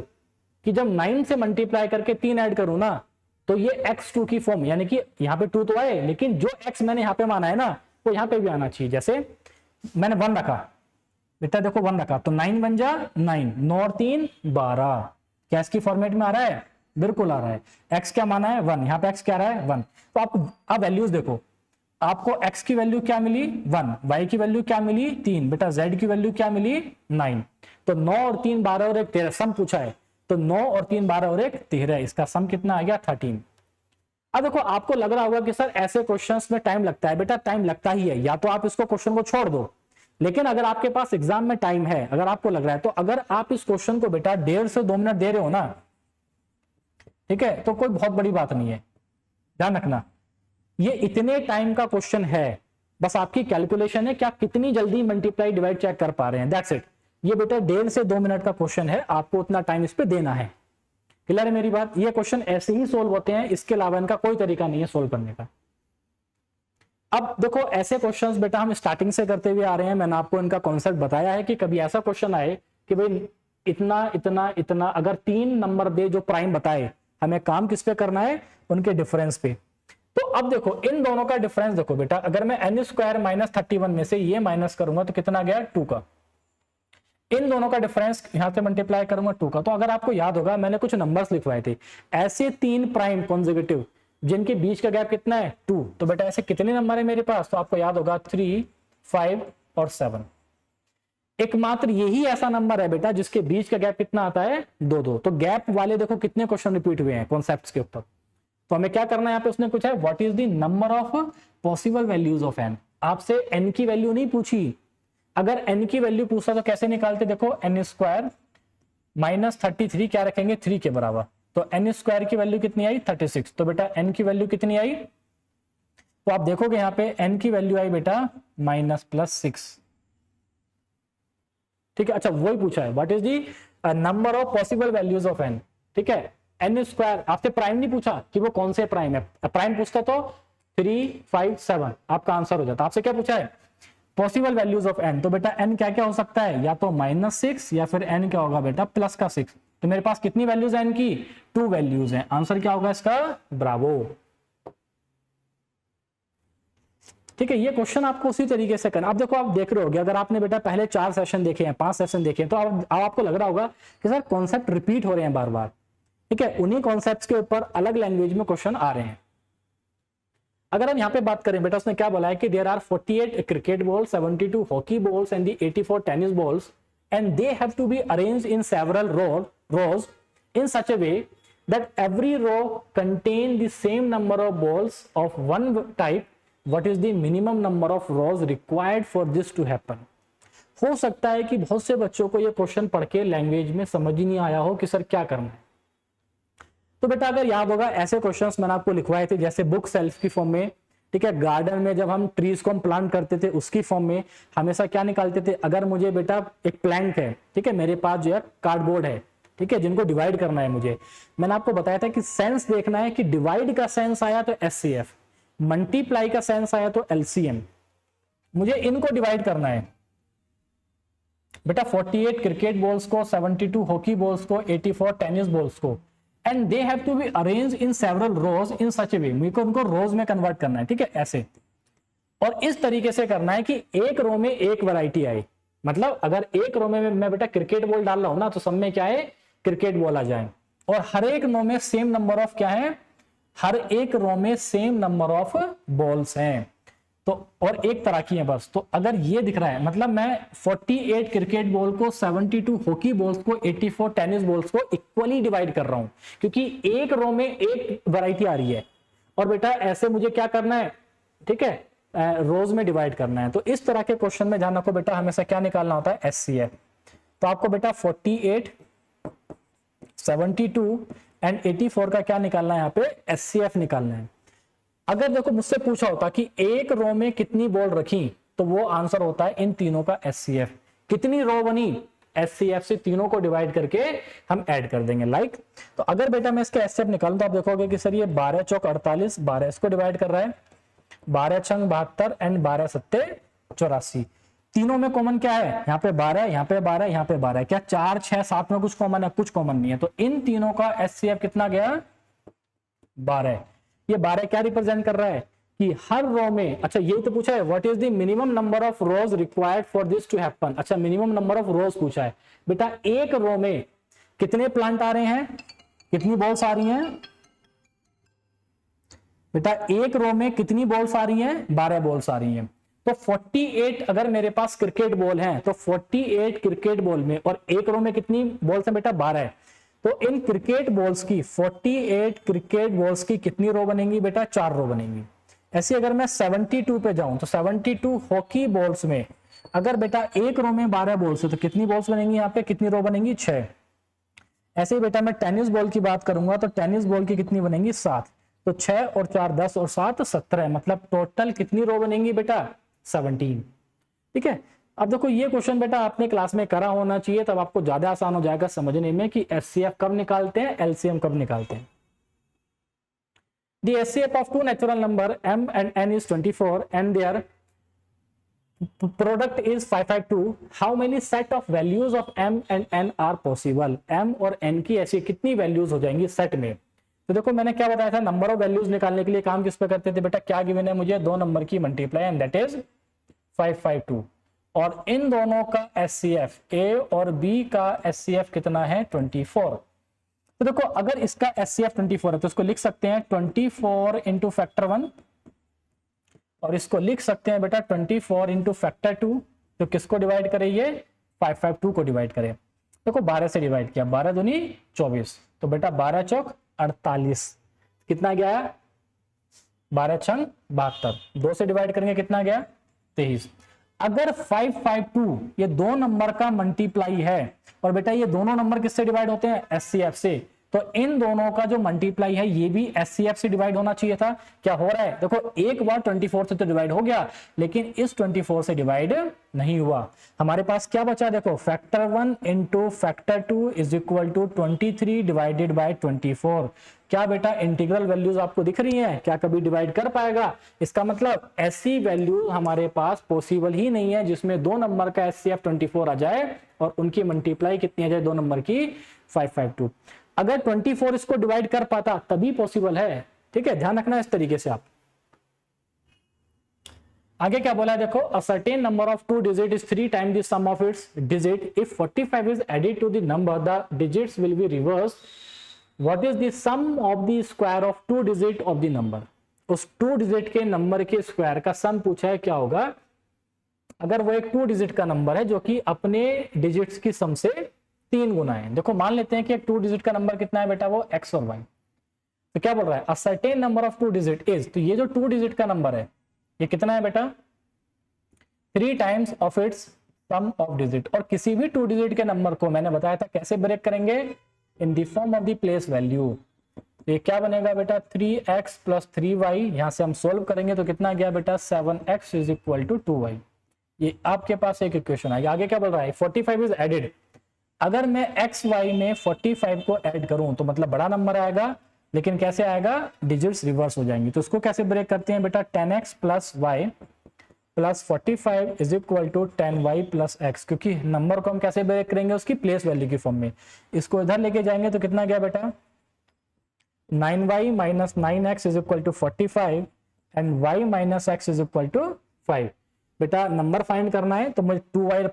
कि जब 9 से मल्टीप्लाई करके 3 ऐड करूं ना तो ये x2 की फॉर्म, यानी कि यहां पे 2 तो आए लेकिन जो x मैंने यहां पे माना है ना वो यहां पे भी आना चाहिए। जैसे मैंने 1 रखा बेटा, देखो 1 रखा तो 9 1 जा 9, 9 और 3 12, क्या इसकी फॉर्मेट में आ रहा है, बिल्कुल आ रहा है। x क्या माना है 1, यहाँ पे x क्या आ रहा है 1। तो आप वैल्यूज देखो, आपको x की वैल्यू क्या मिली 1, y की वैल्यू क्या मिली 3, बेटा z की वैल्यू क्या मिली 9। तो 9 और 3 12 और 1 13, सम पूछा है तो 9 और 3 12 और 1 13, इसका सम कितना आ गया 13। अब देखो आपको लग रहा होगा कि सर ऐसे क्वेश्चंस में टाइम लगता है, बेटा टाइम लगता ही है, या तो आप इसको क्वेश्चन को छोड़ दो, लेकिन अगर आपके पास एग्जाम में टाइम है, अगर आपको लग रहा है तो अगर आप इस क्वेश्चन को बेटा 1.5 से 2 मिनट दे रहे हो ना, ठीक है तो कोई बहुत बड़ी बात नहीं है। ध्यान रखना ये इतने टाइम का क्वेश्चन है, बस आपकी कैलकुलेशन है कि आप कितनी जल्दी मल्टीप्लाई डिवाइड चेक कर पा रहे हैं, दैट्स इट। ये बेटा 1.5 से 2 मिनट का क्वेश्चन है, आपको उतना टाइम इस पे देना है। क्लियर है मेरी बात? ये क्वेश्चन ऐसे ही सोल्व होते हैं, इसके अलावा इनका कोई तरीका नहीं है सोल्व करने का। अब देखो ऐसे क्वेश्चंस बेटा हम स्टार्टिंग से करते हुए आ रहे हैं, मैंने आपको इनका कॉन्सेप्ट बताया है कि कभी ऐसा क्वेश्चन आए कि भाई इतना इतना इतना, अगर 3 नंबर दे जो प्राइम बताए, हमें काम किस पे करना है, उनके डिफरेंस पे। तो अब देखो इन दोनों का डिफरेंस देखो बेटा, अगर मैं n² माइनस 31 में से ये माइनस करूंगा तो कितना गया 2 का, इन दोनों का डिफरेंस यहां से मल्टीप्लाई करूंगा 2 का। तो अगर आपको याद होगा मैंने कुछ नंबर्स लिखवाए थे, ऐसे 3 प्राइम कॉन्जिक्यूटिव जिनके बीच का गैप कितना है 2, तो बेटा ऐसे कितने नंबर है मेरे पास, तो आपको याद होगा 3, 5 और 7। एकमात्र यही ऐसा नंबर है बेटा जिसके बीच का गैप कितना आता है 2 2। तो गैप वाले देखो कितने क्वेश्चन रिपीट हुए हैं कॉन्सेप्ट्स के ऊपर। तो हमें क्या करना है यहाँ पे, उसने पूछा है what is the number of possible values of n। आपसे n की वैल्यू नहीं पूछी, अगर n की वैल्यू पूछा तो कैसे निकालते, देखो n² माइनस 33 क्या रखेंगे 3 के बराबर, तो n² की वैल्यू कितनी आई 36। तो बेटा n की वैल्यू कितनी आई, तो आप देखोगे यहाँ पे n की वैल्यू आई बेटा -+6। ठीक है, अच्छा वही पूछा है what is the number of possible values of n। ठीक है, n², आपसे प्राइम नहीं पूछा कि वो कौन से प्राइम है, प्राइम पूछता तो 3, 5, 7 आपका आंसर हो जाता। आपसे क्या पूछा है पॉसिबल वैल्यूज ऑफ n, तो बेटा n क्या क्या हो सकता है, या तो -6 या फिर n क्या होगा बेटा +6। तो मेरे पास कितनी वैल्यूज है n की, 2 वैल्यूज हैं। आंसर क्या होगा इसका, ब्रावो। ठीक है, ये क्वेश्चन आपको उसी तरीके से करना। अब देखो आप देख रहे होगे, अगर आपने बेटा पहले 4 सेशन देखे हैं, 5 सेशन देखे हैं, तो अब आपको लग रहा होगा कि सर कॉन्सेप्ट रिपीट हो रहे हैं बार बार। ठीक है, उन्हीं कॉन्सेप्ट्स के ऊपर अलग लैंग्वेज में क्वेश्चन आ रहे हैं। अगर हम यहाँ पे बात करें बेटा, उसने क्या बोला है कि there are 48 cricket balls, 72 hockey balls and the 84 tennis balls and they have to be arranged in several rows in such a way that every row contain the same number of balls of one type. What is the minimum number of rows required for this to happen? हो सकता है कि बहुत से बच्चों को ये क्वेश्चन पढ़ के लैंग्वेज में समझ ही नहीं आया हो कि सर क्या करना है। तो बेटा अगर याद होगा ऐसे क्वेश्चंस मैंने आपको लिखवाए थे, जैसे बुक सेल्फ की फॉर्म में। ठीक है, गार्डन में जब हम ट्रीज को हम प्लांट करते थे उसकी फॉर्म में हमेशा क्या निकालते थे, अगर मुझे बेटा एक प्लैंक है, ठीक है, मेरे पास जो है कार्डबोर्ड है, ठीक है, जिनको डिवाइड करना है मुझे, मैंने आपको बताया था कि सेंस देखना है कि डिवाइड का सेंस आया तो SCF, मल्टीप्लाई का सेंस आया तो LCM, मुझे इनको डिवाइड करना है बेटा। 48 क्रिकेट बॉल्स को, 72 हॉकी बॉल्स को, 84 टेनिस बॉल्स को, and they have to be arrange in several rows in such a way, मुझे उनको रोज में कन्वर्ट करना है। ठीक है, ऐसे और इस तरीके से करना है कि एक रो में एक वैरायटी आए। मतलब अगर एक रो में मैं बेटा क्रिकेट बॉल डाल रहा हूं ना, तो सब में क्या है क्रिकेट बॉल आ जाए, और हर एक रो में सेम नंबर ऑफ क्या है, हर एक रो में सेम नंबर ऑफ बॉल्स हैं, तो और एक तरह की है बस। तो अगर ये दिख रहा है, मतलब मैं 48 क्रिकेट बॉल को, 72 हॉकी बॉल्स को, 84 टेनिस बॉल्स को इक्वली डिवाइड कर रहा हूं, क्योंकि एक रो में एक वैरायटी आ रही है। और बेटा ऐसे मुझे क्या करना है, ठीक है, रोज में डिवाइड करना है। तो इस तरह के क्वेश्चन में ध्यान रखो बेटा, हमेशा क्या निकालना होता है SCF। तो आपको बेटा 48, 72 एंड 84 का क्या निकालना है, यहाँ पे SCF निकालना है। अगर देखो मुझसे पूछा होता कि एक रो में कितनी बॉल रखी, तो वो आंसर होता है इन तीनों का SCF। कितनी रो बनी, SCF से तीनों को डिवाइड करके हम ऐड कर देंगे लाइक। तो अगर बेटा मैं इसका SCF निकालूं तो आप देखोगे कि सर ये 12 चौक 48, 12 इसको डिवाइड कर रहा है, 12 छंग 72 एंड 12 सत्ते 84। तीनों में कॉमन क्या है, यहाँ पे 12, यहाँ पे 12, यहाँ पे 12, क्या 4, 6, 7 में कुछ कॉमन है, कुछ कॉमन नहीं है। तो इन तीनों का SCF कितना गया 12। ये 12 क्या रिप्रेजेंट कर रहा है कि हर रो में, अच्छा यही तो पूछा है what is the minimum number of rows required for this to happen. अच्छा मिनिमम नंबर ऑफ रोज पूछा है बेटा, एक रो में कितने प्लांट आ रहे हैं, कितनी बॉल्स आ रही हैं बेटा, एक रो में कितनी बॉल्स आ रही हैं, 12 बॉल्स आ रही हैं। तो 48 अगर मेरे पास क्रिकेट बॉल है तो 48 क्रिकेट बॉल में, और एक रो में कितनी बॉल्स है बेटा 12, तो इन क्रिकेट बॉल्स की 48 क्रिकेट बॉल्स की कितनी रो बनेंगी बेटा, 4 रो बनेंगी। ऐसे अगर मैं 72 पे जाऊं तो 72 हॉकी बॉल्स में अगर बेटा एक रो में 12 बॉल्स है तो कितनी बॉल्स बनेंगी, यहाँ पे कितनी रो बनेंगी 6। ऐसे ही बेटा मैं टेनिस बॉल की बात करूंगा तो टेनिस बॉल की कितनी बनेंगी 7, तो 6 और 4 10 और 7 17, मतलब टोटल कितनी रो बनेंगी बेटा 17। ठीक है, अब देखो ये क्वेश्चन बेटा आपने क्लास में करा होना चाहिए, तब आपको ज्यादा आसान हो जाएगा समझने में कि एचसीएफ कब निकालते हैं, एलसीएम कब निकालते हैं। The HCF of two natural number m and n is 24 and their product is 552. How many set of values of m and n are possible? m और n की ऐसी कितनी वैल्यूज हो जाएंगी सेट में? तो देखो मैंने क्या बताया था, नंबर ऑफ वैल्यूज निकालने के लिए काम किस पे करते थे बेटा, क्या गिवन है मुझे, दो नंबर की मल्टीप्लाई एंड दैट इज 552, और इन दोनों का एचसीएफ ए और बी का एचसीएफ कितना है 24। तो देखो अगर इसका एचसीएफ 24 है तो इसको लिख सकते हैं 24 इंटू फैक्टर 1, और इसको लिख सकते हैं बेटा 24 इंटू फैक्टर 2, जो किसको डिवाइड करे, ये 552 को डिवाइड करे। देखो 12 से डिवाइड किया, 12 दूनी 24, तो बेटा 12 चौक 48, कितना गया 12 छंग 72, 2 से डिवाइड करेंगे कितना गया 23। अगर 552 ये दो नंबर का मल्टीप्लाई है, और बेटा ये दोनों नंबर किससे डिवाइड होते हैं, एचसीएफ से, तो इन दोनों का जो मल्टीप्लाई है ये भी एचसीएफ से डिवाइड होना चाहिए था। क्या हो रहा है, देखो एक बार 24 से तो डिवाइड हो गया, लेकिन इस 24 से डिवाइड नहीं हुआ। हमारे पास क्या बचा, देखो factor 1 into factor 2 is equal to 23 divided by 24। क्या बेटा इंटीग्रल वैल्यूज आपको दिख रही हैं, क्या कभी डिवाइड कर पाएगा? इसका मतलब ऐसी वैल्यू हमारे पास पॉसिबल ही नहीं है जिसमें दो नंबर का एचसीएफ 24 आ जाए और उनकी मल्टीप्लाई कितनी आ जाए, दो नंबर की 552। अगर 24 इसको डिवाइड कर पाता तभी पॉसिबल है, ठीक है, ध्यान रखना इस तरीके से आप। आगे क्या बोला है देखो, a certain number of two digit is 3 times the sum of its digit, if 45 is added to the number the digits will be reverse, what is the sum of the square of two digit of the number. उस टू डिजिट के नंबर के स्क्वायर का सम पूछा है, क्या होगा अगर वो एक टू डिजिट का नंबर है जो कि अपने डिजिट्स की सम से 3 गुना है। देखो मान लेते हैं कि एक टू डिजिट का नंबर कितना है बेटा, वो x और y। तो क्या बोल रहा है, अ certain number of two digit is, तो ये जो टू डिजिट का नंबर है ये कितना है बेटा, 3 times of its sum of digit. और किसी भी टू डिजिट के नंबर को मैंने बताया था कैसे ब्रेक करेंगे, इन the form of the place value. ये क्या बनेगा बेटा 3x प्लस 3y, यहां से हम सोल्व करेंगे तो कितना गया बेटा 7x is equal to 2y। ये आपके पास एक इक्वेशन आएगी। आगे क्या बोल रहा है, 45 इज एडेड, अगर मैं एक्स वाई में 45 को ऐड करूं तो मतलब बड़ा नंबर आएगा, लेकिन कैसे आएगा, डिजिट्स रिवर्स हो जाएंगी। तो उसको कैसे ब्रेक करते हैं बेटा, 10x plus y plus 45 is equal to 10y plus x, क्योंकि नंबर को हम कैसे ब्रेक करेंगे, उसकी प्लेस वैल्यू की फॉर्म में। इसको इधर लेके जाएंगे तो कितना गया बेटा 9y minus 9x is equal to 45 and y minus x is equal to 5। बेटा नंबर फाइंड करना है तो मुझे 2y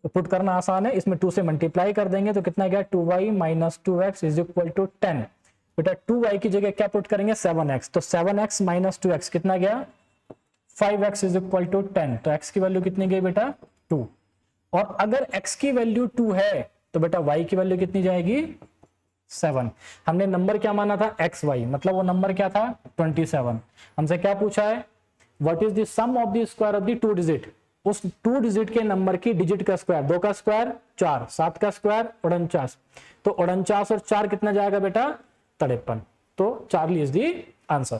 पुट करना आसान है, इसमें 2 से मल्टीप्लाई कर देंगे तो कितना गया 2y minus 2x is equal to 10। बेटा 2y की जगह क्या पुट करेंगे 7x, तो 7x माइनस 2x कितना गया 5x इज इक्वल टू 10। तो x की वैल्यू कितनी गई बेटा 2। और अगर x की वैल्यू 2 है तो बेटा y की वैल्यू कितनी जाएगी 7। हमने नंबर क्या माना था xy, मतलब वो नंबर क्या था 27। हमसे क्या पूछा है, what is the sum of the square of the two digit, उस टू डिजिट के नंबर की डिजिट का स्क्वायर, 2 का स्क्वायर 4, 7 का स्क्वायर 49, तो 49 और 4 कितना जाएगा बेटा 53। तो चार्ली इज दी आंसर।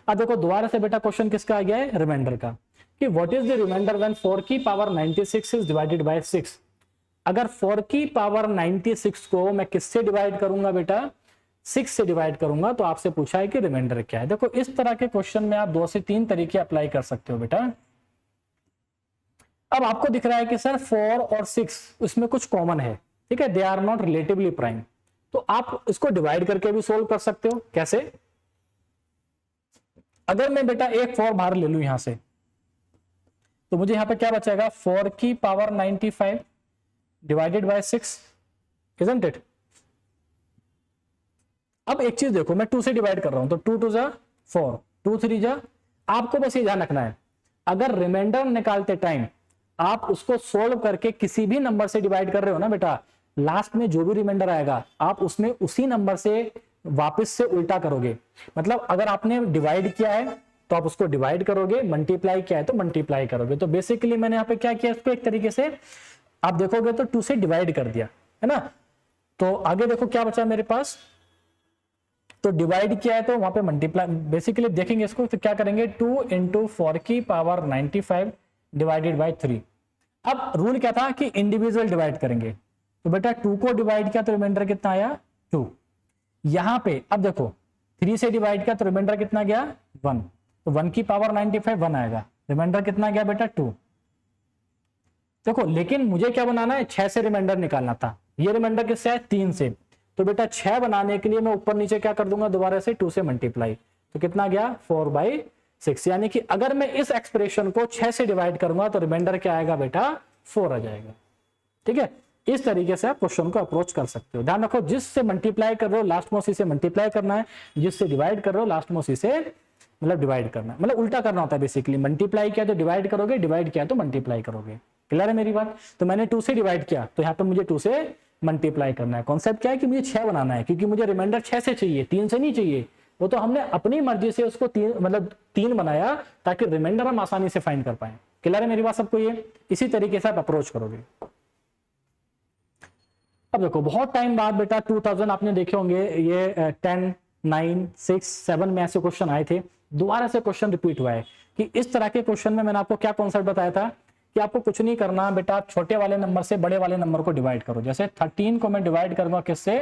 अब देखो दोबारा से बेटा क्वेश्चन किसका आ गया है, रिमाइंडर का, कि what is the remainder when 4 की पावर 96 इज डिवाइडेड बाय 6। अगर 4 की पावर 96 को मैं किससे डिवाइड करूंगा बेटा 6 से डिवाइड करूंगा, तो आपसे पूछा है कि रिमाइंडर क्या है। देखो इस तरह के क्वेश्चन में आप 2 से 3 तरीके अप्लाई कर सकते हो बेटा। अब आपको दिख रहा है कि सर 4 और 6 उसमें कुछ कॉमन है, ठीक है, they are not relatively prime, तो आप इसको डिवाइड करके भी सोल्व कर सकते हो। कैसे, अगर मैं बेटा एक 4 बाहर ले लूं यहां से, तो मुझे यहां पे क्या बचेगा 4 की power 95 divided by 6, isn't it. अब एक चीज देखो, मैं 2 से डिवाइड कर रहा हूं तो 2 2 जा 4, 2 3 जा, आपको बस ये ध्यान रखना है अगर रिमाइंडर निकालते टाइम आप उसको सोल्व करके किसी भी नंबर से डिवाइड कर रहे हो ना बेटा, लास्ट में जो भी रिमाइंडर आएगा आप उसमें उसी नंबर से वापस से उल्टा करोगे। मतलब अगर आपने डिवाइड किया है तो आप उसको डिवाइड करोगे, मल्टीप्लाई किया है तो मल्टीप्लाई करोगे। तो बेसिकली मैंने यहाँ पे क्या किया, इसको एक तरीके से आप देखोगे तो 2 से डिवाइड कर दिया है ना। तो आगे देखो क्या बचा मेरे पास, तो डिवाइड किया है तो वहां पे मल्टीप्लाई, बेसिकली देखेंगे इसको तो क्या करेंगे 2 इंटू 4 की पावर 95 डिवाइडेड बाय 3। अब रूल क्या था कि इंडिविजुअल डिवाइड करेंगे, तो बेटा 2 को डिवाइड किया तो रिमाइंडर कितना आया 2। यहां पे अब देखो 3 से डिवाइड किया तो रिमाइंडर कितना गया 1, तो 1 की पावर 95 1 आएगा, रिमाइंडर कितना गया बेटा 2। देखो लेकिन मुझे क्या बनाना है 6 से रिमाइंडर निकालना था, ये रिमाइंडर किससे है 3 से, तो बेटा 6 बनाने के लिए मैं ऊपर नीचे क्या कर दूंगा दोबारा से 2 से मल्टीप्लाई, तो कितना गया 4/6। यानी कि अगर मैं इस एक्सप्रेशन को 6 से डिवाइड करूंगा तो रिमाइंडर क्या आएगा बेटा 4 आ जाएगा। ठीक है, इस तरीके से आप क्वेश्चन को अप्रोच कर सकते हो। ध्यान रखो जिससे मल्टीप्लाई कर रहे हो लास्ट में उसी से मल्टीप्लाई करना है, जिससे डिवाइड कर रहे हो लास्ट में उसी से मतलब डिवाइड करना है, मतलब उल्टा करना होता है बेसिकली। मल्टीप्लाई किया तो डिवाइड करोगे, डिवाइड किया तो मल्टीप्लाई करोगे। क्लियर है मेरी बात? तो मैंने 2 से डिवाइड किया तो यहाँ पे मुझे 2 से मल्टीप्लाई करना है। कॉन्सेप्ट क्या है कि मुझे 6 बनाना है, क्योंकि मुझे रिमाइंडर 6 से चाहिए, 3 से नहीं चाहिए। वो तो हमने अपनी मर्जी से उसको 3 बनाया ताकि रिमाइंडर हम आसानी से फाइंड कर पाए। क्लियर है मेरी बात सबको? ये इसी तरीके से आप अप्रोच करोगे। अब देखो बहुत टाइम बाद बेटा 2000 आपने देखे होंगे, ये 10, 9, 6, 7 में ऐसे क्वेश्चन आए थे। दोबारा से क्वेश्चन रिपीट हुआ है कि इस तरह के क्वेश्चन में मैंने आपको क्या कॉन्सेप्ट बताया था कि आपको कुछ नहीं करना बेटा, आप छोटे वाले नंबर से बड़े वाले नंबर को डिवाइड करो। जैसे 13 को मैं डिवाइड करूंगा किससे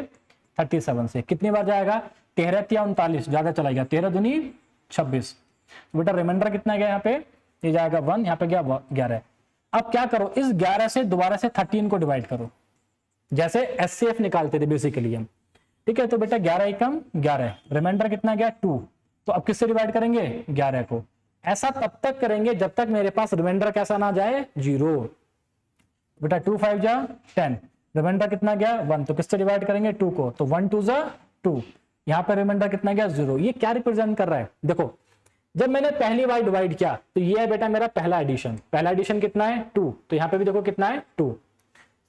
37 से, कितनी बार जाएगा 13 या 39, ज्यादा चला गया 13 दूनी 26। बेटा रिमाइंडर कितना गया यहाँ पे, ये जाएगा 1, यहाँ पे गया 11। अब क्या करो इस 11 से दोबारा से 13 को डिवाइड करो, जैसे एचसीएफ निकालते थे बेसिकली हम। ठीक है, तो बेटा 11 एकम 11, रिमाइंडर कितना गया 2, तो अब किससे डिवाइड करेंगे 11 को। ऐसा तब तक करेंगे जब तक मेरे पास रिमाइंडर कैसा ना जाए 0। बेटा 2 5 जा 10, रिमाइंडर कितना गया 1, तो किससे डिवाइड करेंगे 2 को, तो 1 2 जा 2, यहाँ पे रिमाइंडर कितना गया 0। ये क्या रिप्रेजेंट कर रहा है, देखो जब मैंने पहली बार डिवाइड किया तो ये है बेटा मेरा पहला एडिशन, पहला एडिशन कितना है 2, तो यहाँ पे भी देखो कितना है 2।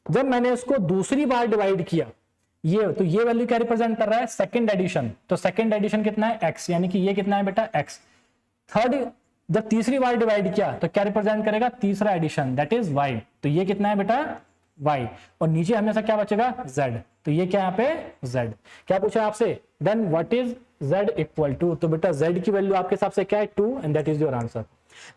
जब मैंने इसको दूसरी बार डिवाइड किया ये, तो ये वैल्यू क्या रिप्रेजेंट कर रहा है सेकंड एडिशन, तो सेकंड एडिशन कितना है x, यानी कि ये कितना है बेटा x। थर्ड जब तीसरी बार डिवाइड किया तो क्या रिप्रेजेंट करेगा तीसरा एडिशन, दैट इज y, तो ये कितना है बेटा y, और नीचे हमेशा क्या बचेगा z, तो ये क्या यहाँ पे z। क्या पूछा आपसे, then what is z equal to, तो बेटा z की वैल्यू आपके हिसाब से क्या है 2, and that is your answer.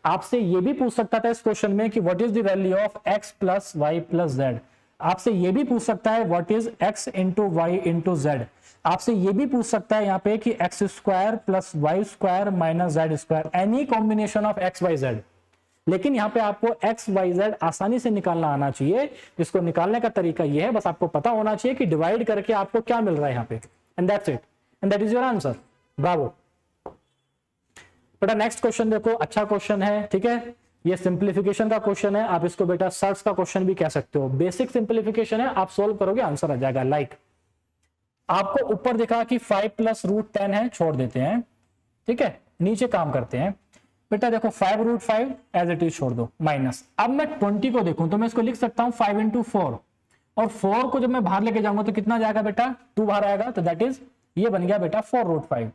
आपसे ये भी पूछ सकता था इस क्वेश्चन में कि what is the value of x plus y plus z। आपसे ये भी पूछ सकता है what is x into y into z. आपसे ये भी पूछ सकता है यहाँ पे कि x square plus y square minus z square, any combination of x y z. लेकिन यहाँ पे आपको एक्स वाई जेड आसानी से निकालना आना चाहिए। इसको निकालने का तरीका ये है, बस आपको पता होना चाहिए कि डिवाइड करके आपको क्या मिल रहा है यहाँ पे, and that's it, and that is your answer. Bravo बेटा। नेक्स्ट क्वेश्चन देखो, अच्छा क्वेश्चन है, ठीक है, ये सिंप्लीफिकेशन का क्वेश्चन है, आप इसको बेटा सर्च का क्वेश्चन भी कह सकते हो। बेसिक सिंप्लीफिकेशन है, आप सोल्व करोगे आंसर आ जाएगा। लाइक आपको ऊपर दिखा कि 5 प्लस रूट 10 है, छोड़ देते हैं, ठीक है, नीचे काम करते हैं। बेटा देखो 5 रूट 5 एज इट इज छोड़ दो, माइनस। अब मैं 20 को देखूं तो मैं इसको लिख सकता हूं 5 इंटू 4, और 4 को जब मैं बाहर लेके जाऊंगा तो कितना जाएगा बेटा 2 बाहर आएगा, तो दैट इज ये बन गया बेटा 4 रूट 5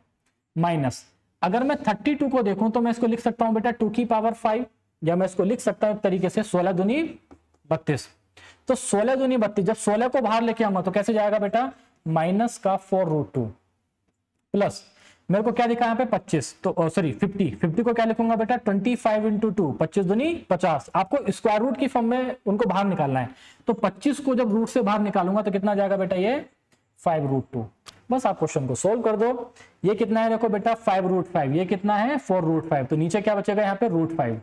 माइनस। अगर मैं 32 को देखूं तो मैं इसको लिख सकता हूं बेटा 2 की पावर 5, या मैं इसको लिख सकता हूं एक तरीके से 16 दूनी 32। तो 16 दूनी 32, जब 16 को बाहर लेके आऊंगा तो कैसे जाएगा बेटा माइनस का 4 रूट 2 प्लस मेरे को क्या दिखा यहाँ पे 25, तो सॉरी 50 को क्या लिखूंगा बेटा 25 इंटू 2, 25 दूनी 50। आपको स्क्वायर रूट की फॉर्म में उनको बाहर निकालना है, तो 25 को जब रूट से बाहर निकालूंगा तो कितना जाएगा बेटा ये 5 रूट 2। बस आप क्वेश्चन को सोल्व कर दो। ये कितना है देखो बेटा 5 रूट 5, ये कितना है 4 रूट 5, तो नीचे क्या बचेगा यहाँ पे रूट 5।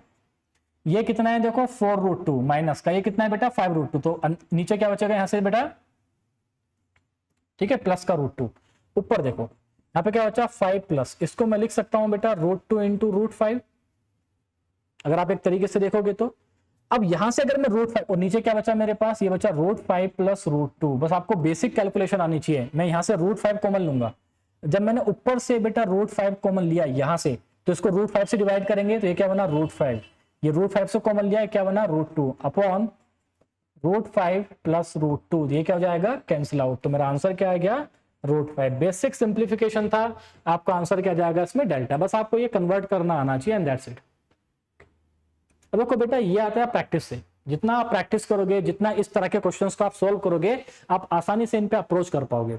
ये कितना है देखो 4 रूट 2 माइनस का ये कितना है बेटा 5 रूट 2, तो नीचे क्या बचेगा यहाँ से बेटा, ठीक है, प्लस का रूट 2। ऊपर देखो यहाँ पे क्या बचा 5 प्लस, इसको मैं लिख सकता हूं बेटा रूट 2 इंटू रूट 5, अगर आप एक तरीके से देखोगे तो। अब यहां से अगर मैं रूट 5, और नीचे क्या बचा मेरे पास, ये बचा रूट 5 प्लस रूट 2। बस आपको बेसिक कैलकुलेशन आनी चाहिए। मैं यहां से रूट 5 कॉमन लूंगा, जब मैंने ऊपर से बेटा रूट 5 कॉमन लिया यहां से, तो इसको रूट 5 से डिवाइड करेंगे तो ये क्या बना रूट 5, ये रूट 5 से कॉमन लिया, क्या बना root 2 upon root 5 plus root 2, ये क्या हो जाएगा कैंसिल आउट, तो मेरा आंसर क्या आ गया रूट 5। बेसिक सिंप्लीफिकेशन था, आपका आंसर क्या जाएगा इसमें डेल्टा। बस आपको ये कन्वर्ट करना आना चाहिए, एंड दैट्स इट। अब देखो बेटा ये आता है प्रैक्टिस से, जितना आप प्रैक्टिस करोगे, जितना इस तरह के क्वेश्चंस को आप सोल्व करोगे, आप आसानी से इन पे अप्रोच कर पाओगे।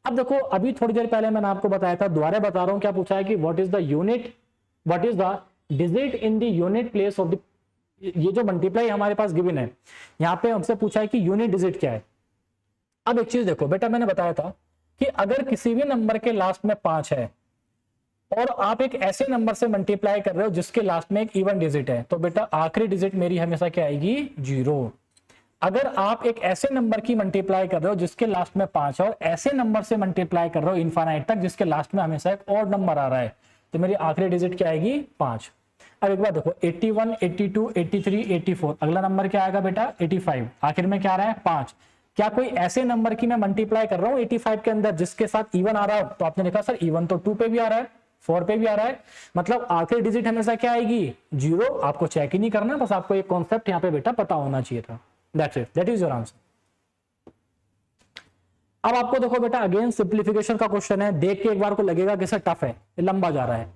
अब देखो अभी थोड़ी देर पहले मैंने आपको बताया था, दोबारा बता रहा हूं, क्या पूछा है कि what is the unit, what is the digit in the unit place of the ये जो मल्टीप्लाई हमारे पास गिवन है, यहाँ पे हमसे पूछा है कि यूनिट डिजिट क्या है। अब एक चीज देखो बेटा, मैंने बताया था कि अगर किसी भी नंबर के लास्ट में 5 है और आप एक ऐसे नंबर से मल्टीप्लाई कर रहे हो जिसके लास्ट में एक इवन डिजिट है, तो बेटा आखिरी डिजिट मेरी हमेशा क्या आएगी, 0। अगर आप एक ऐसे नंबर की मल्टीप्लाई कर रहे हो जिसके लास्ट में 5 है और ऐसे नंबर से मल्टीप्लाई कर रहे हो इनफाइनाइट तक जिसके लास्ट में हमेशा एक और नंबर आ रहा है, तो मेरी आखिरी डिजिट क्या आएगी, 5। अब एक बार देखो 81, 82, 83, 84, अगला नंबर क्या आएगा बेटा, 85, आखिर में क्या आ रहा है, 5। क्या कोई ऐसे नंबर की मैं मल्टीप्लाई कर रहा हूं 85 के अंदर जिसके साथ इवन आ रहा हो, तो आपने लिखा सर इवन तो 2 पे भी आ रहा है, 4 पे भी आ रहा है, मतलब आखिरी डिजिट हमेशा क्या आएगी, 0। आपको चेक ही नहीं करना, बस आपको एक कॉन्सेप्ट यहाँ पे बेटा पता होना चाहिए था। That's it, that is your answer. अब आपको देखो बेटा अगेन सिंप्लीफिकेशन का क्वेश्चन है, देख के एक बार को लगेगा कि सर टफ है, लंबा जा रहा है।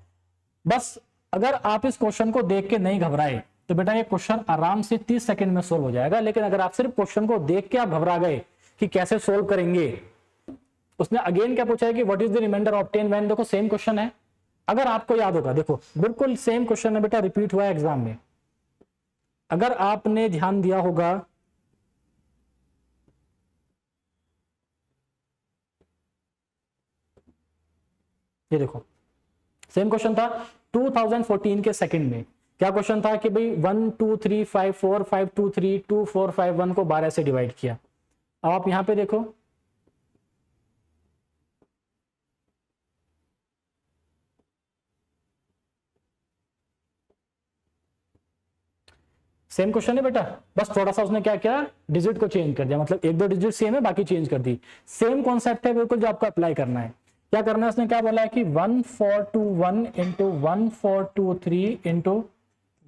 बस अगर आप इस क्वेश्चन को देख के नहीं घबराए तो बेटा ये क्वेश्चन आराम से 30 सेकंड में सोल्व हो जाएगा। लेकिन अगर आप सिर्फ क्वेश्चन को देख के आप घबरा गए कि कैसे सोल्व करेंगे, उसने अगेन क्या पूछा है कि what is the remainder obtain when, देखो सेम क्वेश्चन है, अगर आपको याद होगा, देखो बिल्कुल सेम क्वेश्चन है बेटा, रिपीट हुआ है एग्जाम में, अगर आपने ध्यान दिया होगा, ये देखो सेम क्वेश्चन था 2014 के सेकंड में। क्या क्वेश्चन था कि भाई 1 2 3 5 4 5 2 3 2 4 5 1 को 12 से डिवाइड किया। अब आप यहां पे देखो, सेम क्वेश्चन है बेटा, बस थोड़ा सा उसने क्या किया, डिजिट को चेंज कर दिया, मतलब एक दो डिजिट सेम है बाकी चेंज कर दी। सेम कॉन्सेप्ट है बिल्कुल जो आपको अप्लाई करना है। क्या करना है, उसने क्या बोला है कि 1421 इंटू 1423 इंटू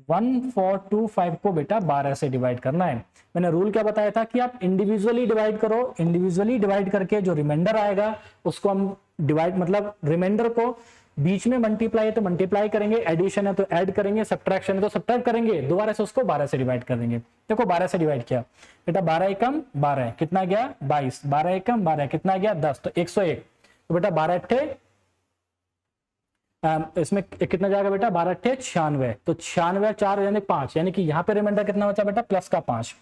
1425 को बेटा 12 से डिवाइड करना है। मैंने रूल क्या बताया था कि आप इंडिविजुअली डिवाइड करो, इंडिविजुअली डिवाइड करके जो रिमाइंडर आएगा उसको हम डिवाइड, मतलब रिमाइंडर को बीच में मल्टीप्लाई है तो मल्टीप्लाई करेंगे, एडिशन है तो ऐड करेंगे, सब्ट्रैक्शन है तो सब्ट्रैक्ट करेंगे, दोबारा से उसको 12 से डिवाइड कर देंगे। देखो 12 से डिवाइड किया बेटा, 12 एकम 12 कितना गया 22, 12 एकम 12 कितना गया 10, तो 101। तो बेटा 12 अट्ठे इसमें कितना जाएगा बेटा, 12 अट्ठे 96, तो 96 4 यानी 5, यानी कि यहाँ पे रिमाइंडर कितना बचा बेटा, प्लस का 5।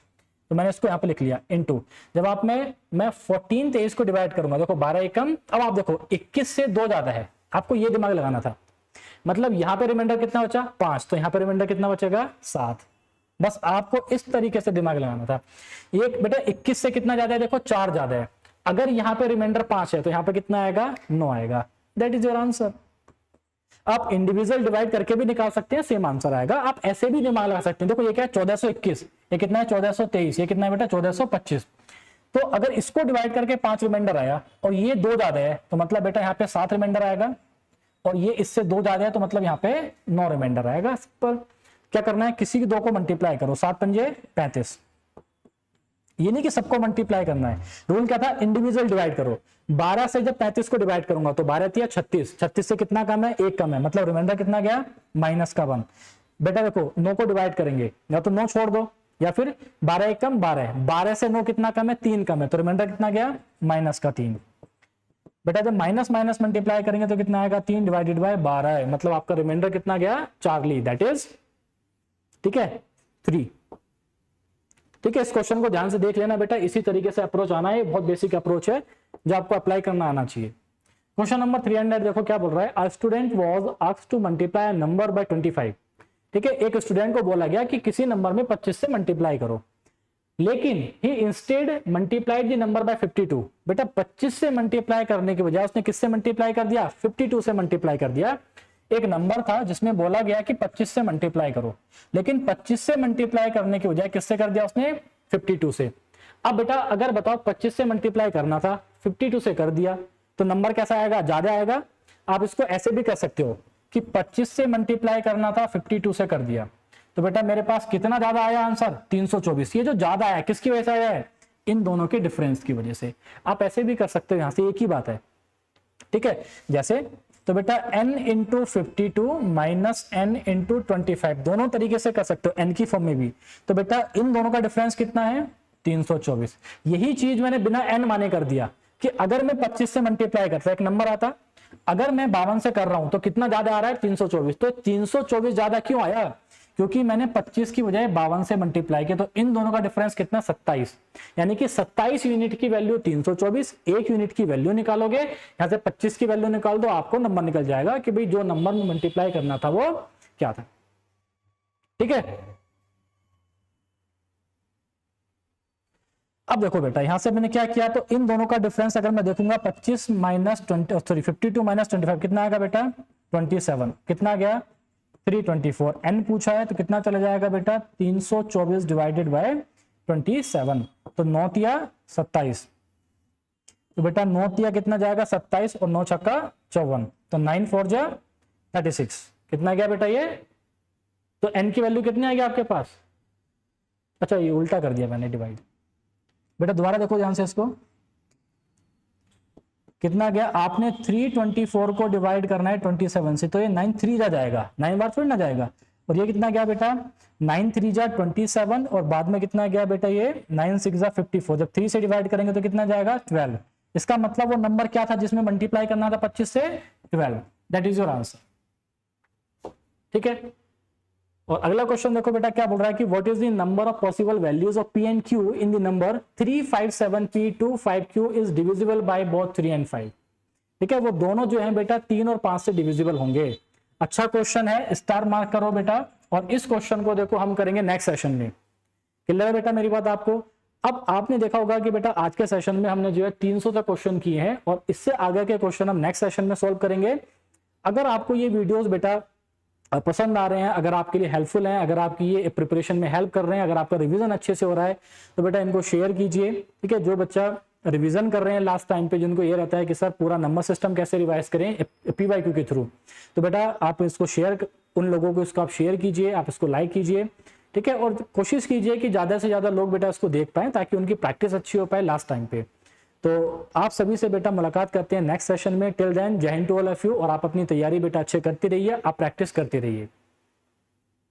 तो मैंने इसको यहाँ पे लिख लिया इनटू, जब आप मैं 14 23 को डिवाइड करूंगा, देखो 12 एकम, अब आप देखो 21 से 2 ज्यादा है, आपको ये दिमाग लगाना था, मतलब यहाँ पे रिमाइंडर कितना बचा 5, तो यहाँ पे रिमाइंडर कितना बचेगा 7। बस आपको इस तरीके से दिमाग लगाना था। ये बेटा 21 से कितना ज्यादा है, देखो 4 ज्यादा है, अगर यहाँ पे रिमाइंडर 5 है तो यहाँ पे कितना आएगा 9 आएगा। That is your answer. आप इंडिविजुअल डिवाइड करके भी निकाल सकते हैं, सेम आंसर आएगा। आप ऐसे भी दिमाग लगा सकते हैं, देखो ये क्या है 1421, ये कितना है 1423, ये कितना है बेटा 1425। तो अगर इसको डिवाइड करके 5 रिमाइंडर आया और ये 2 ज्यादा है तो मतलब बेटा यहाँ पे 7 रिमाइंडर आएगा, और ये इससे 2 ज्यादा है तो मतलब यहाँ पे 9 रिमाइंडर आएगा। इस पर क्या करना है, किसी की 2 को मल्टीप्लाई करो, 7 पंजे 35, ये नहीं कि सबको मल्टीप्लाई करना है। रूल क्या था, इंडिविजुअल डिवाइड करो। 12 से जब 35 को डिवाइड करूंगा तो 12 तिया 36, 36 से कितना कम है 1 कम है, मतलब रिमाइंडर कितना गया माइनस का 1। बेटा देखो 9 को डिवाइड करेंगे, या तो 9 छोड़ दो या फिर 12 1 कम 12, 12 से 9 कितना कम है 3 कम है, तो रिमाइंडर कितना गया माइनस का 3। बेटा जब माइनस माइनस मल्टीप्लाई करेंगे तो कितना आएगा 3 डिवाइडेड बाय 12 है, मतलब आपका रिमाइंडर कितना गया चार्ली, दैट इज ठीक है 3। ठीक है, इस क्वेश्चन को ध्यान से देख लेना बेटा, इसी तरीके से अप्रोच आना है, बहुत बेसिक अप्रोच है जो आपको अप्लाई करना आना चाहिए। क्वेश्चन नंबर 300 देखो क्या बोल रहा है, a student was asked to multiply a number by 25। ठीक है, एक स्टूडेंट को बोला गया कि किसी नंबर में 25 से मल्टीप्लाई करो, लेकिन he instead multiplied the number by 52। बेटा 25 से मल्टीप्लाई करने के बजाय उसने किससे मल्टीप्लाई कर दिया, 52 से मल्टीप्लाई कर दिया। एक नंबर था जिसमें बोला गया कि 25 से मल्टीप्लाई करो, लेकिन 25 से मल्टीप्लाई करने के बजाय किससे कर दिया उसने 52 से। अब बेटा अगर बताओ 25 से मल्टीप्लाई करना था 52 से कर दिया तो नंबर कैसा आएगा, ज्यादा आएगा। आप इसको ऐसे भी कर सकते हो कि 25 से मल्टीप्लाई करना था 52 से कर दिया, तो बेटा मेरे पास कितना ज्यादा आया आंसर 324। ये जो ज्यादा आया किसकी वजह से आया है, इन दोनों के डिफरेंस की वजह से। आप ऐसे भी कर सकते हो, यहां से एक ही बात है। ठीक है, जैसे तो बेटा n into 52 minus n into 25, दोनों तरीके से कर सकते हो, n की फॉर्म में भी। तो बेटा इन दोनों का डिफरेंस कितना है 324। यही चीज मैंने बिना n माने कर दिया कि अगर मैं 25 से मल्टीप्लाई करता एक नंबर आता, अगर मैं 52 से कर रहा हूं तो कितना ज्यादा आ रहा है 324। तो 324 ज्यादा क्यों आया, क्योंकि मैंने 25 की बजाय 52 से मल्टीप्लाई किया, तो इन दोनों का डिफरेंस कितना 27, यानी कि 27 यूनिट की वैल्यू 324, 1 यूनिट की वैल्यू निकालोगे, यहां से 25 की वैल्यू निकाल दो, आपको नंबर निकल जाएगा कि भाई जो नंबर में मल्टीप्लाई करना था वो क्या था। ठीक है, अब देखो बेटा यहां से मैंने क्या किया, तो इन दोनों का डिफरेंस अगर मैं देखूंगा 25 माइनस 20 सॉरी 52 माइनस 25 कितना आएगा बेटा 27, कितना गया 324, n पूछा है तो कितना चला जाएगा बेटा 324 डिवाइडेड बाय 27, तो 9 तिया 27, तो बेटा 9 तिया कितना जाएगा 27 और 9 छक्का 54, तो 9 4 जा 36, कितना गया बेटा ये, तो n की वैल्यू कितनी आएगी आपके पास, अच्छा ये उल्टा कर दिया मैंने डिवाइड, बेटा दोबारा देखो ध्यान से इसको, कितना गया आपने 324 को डिवाइड करना है 27 से, तो ये 9 3 जा जाएगा, 9 बार थोड़ी ना जाएगा, और ये कितना गया बेटा 9 3 जा 27, और बाद में कितना गया बेटा ये 9 6 जा 54, जब 3 से डिवाइड करेंगे तो कितना जाएगा 12, इसका मतलब वो नंबर क्या था जिसमें मल्टीप्लाई करना था 25 से 12, दैट इज योर आंसर। ठीक है, और अगला क्वेश्चन देखो बेटा क्या बोल रहा है कि what is the number of possible values of p and q in the number 357p25q is divisible by both 3 and 5। ठीक है, वो दोनों जो है बेटा 3 और 5 से डिविजिबल होंगे। अच्छा क्वेश्चन है, स्टार मार्क करो बेटा, और इस क्वेश्चन को देखो हम करेंगे नेक्स्ट सेशन में। क्लियर है बेटा मेरी बात आपको। अब आपने देखा होगा कि बेटा आज के सेशन में हमने जो है 300 तक क्वेश्चन किए हैं, और इससे आगे के क्वेश्चन हम नेक्स्ट सेशन में सोल्व करेंगे। अगर आपको ये वीडियोस बेटा पसंद आ रहे हैं, अगर आपके लिए हेल्पफुल हैं, अगर आपकी ये प्रिपरेशन में हेल्प कर रहे हैं, अगर आपका रिवीजन अच्छे से हो रहा है, तो बेटा इनको शेयर कीजिए। ठीक है, जो बच्चा रिवीजन कर रहे हैं लास्ट टाइम पे, जिनको ये रहता है कि सर पूरा नंबर सिस्टम कैसे रिवाइज करें PYQ के थ्रू, तो बेटा आप इसको शेयर, उन लोगों को इसको आप शेयर कीजिए, आप इसको लाइक कीजिए। ठीक है, और कोशिश कीजिए कि ज्यादा से ज्यादा लोग बेटा इसको देख पाए, ताकि उनकी प्रैक्टिस अच्छी हो पाए लास्ट टाइम पे। तो आप सभी से बेटा मुलाकात करते हैं नेक्स्ट सेशन में। Till then Jai Hind to all of you, और आप अपनी तैयारी बेटा अच्छे करते रहिए, आप प्रैक्टिस करते रहिए।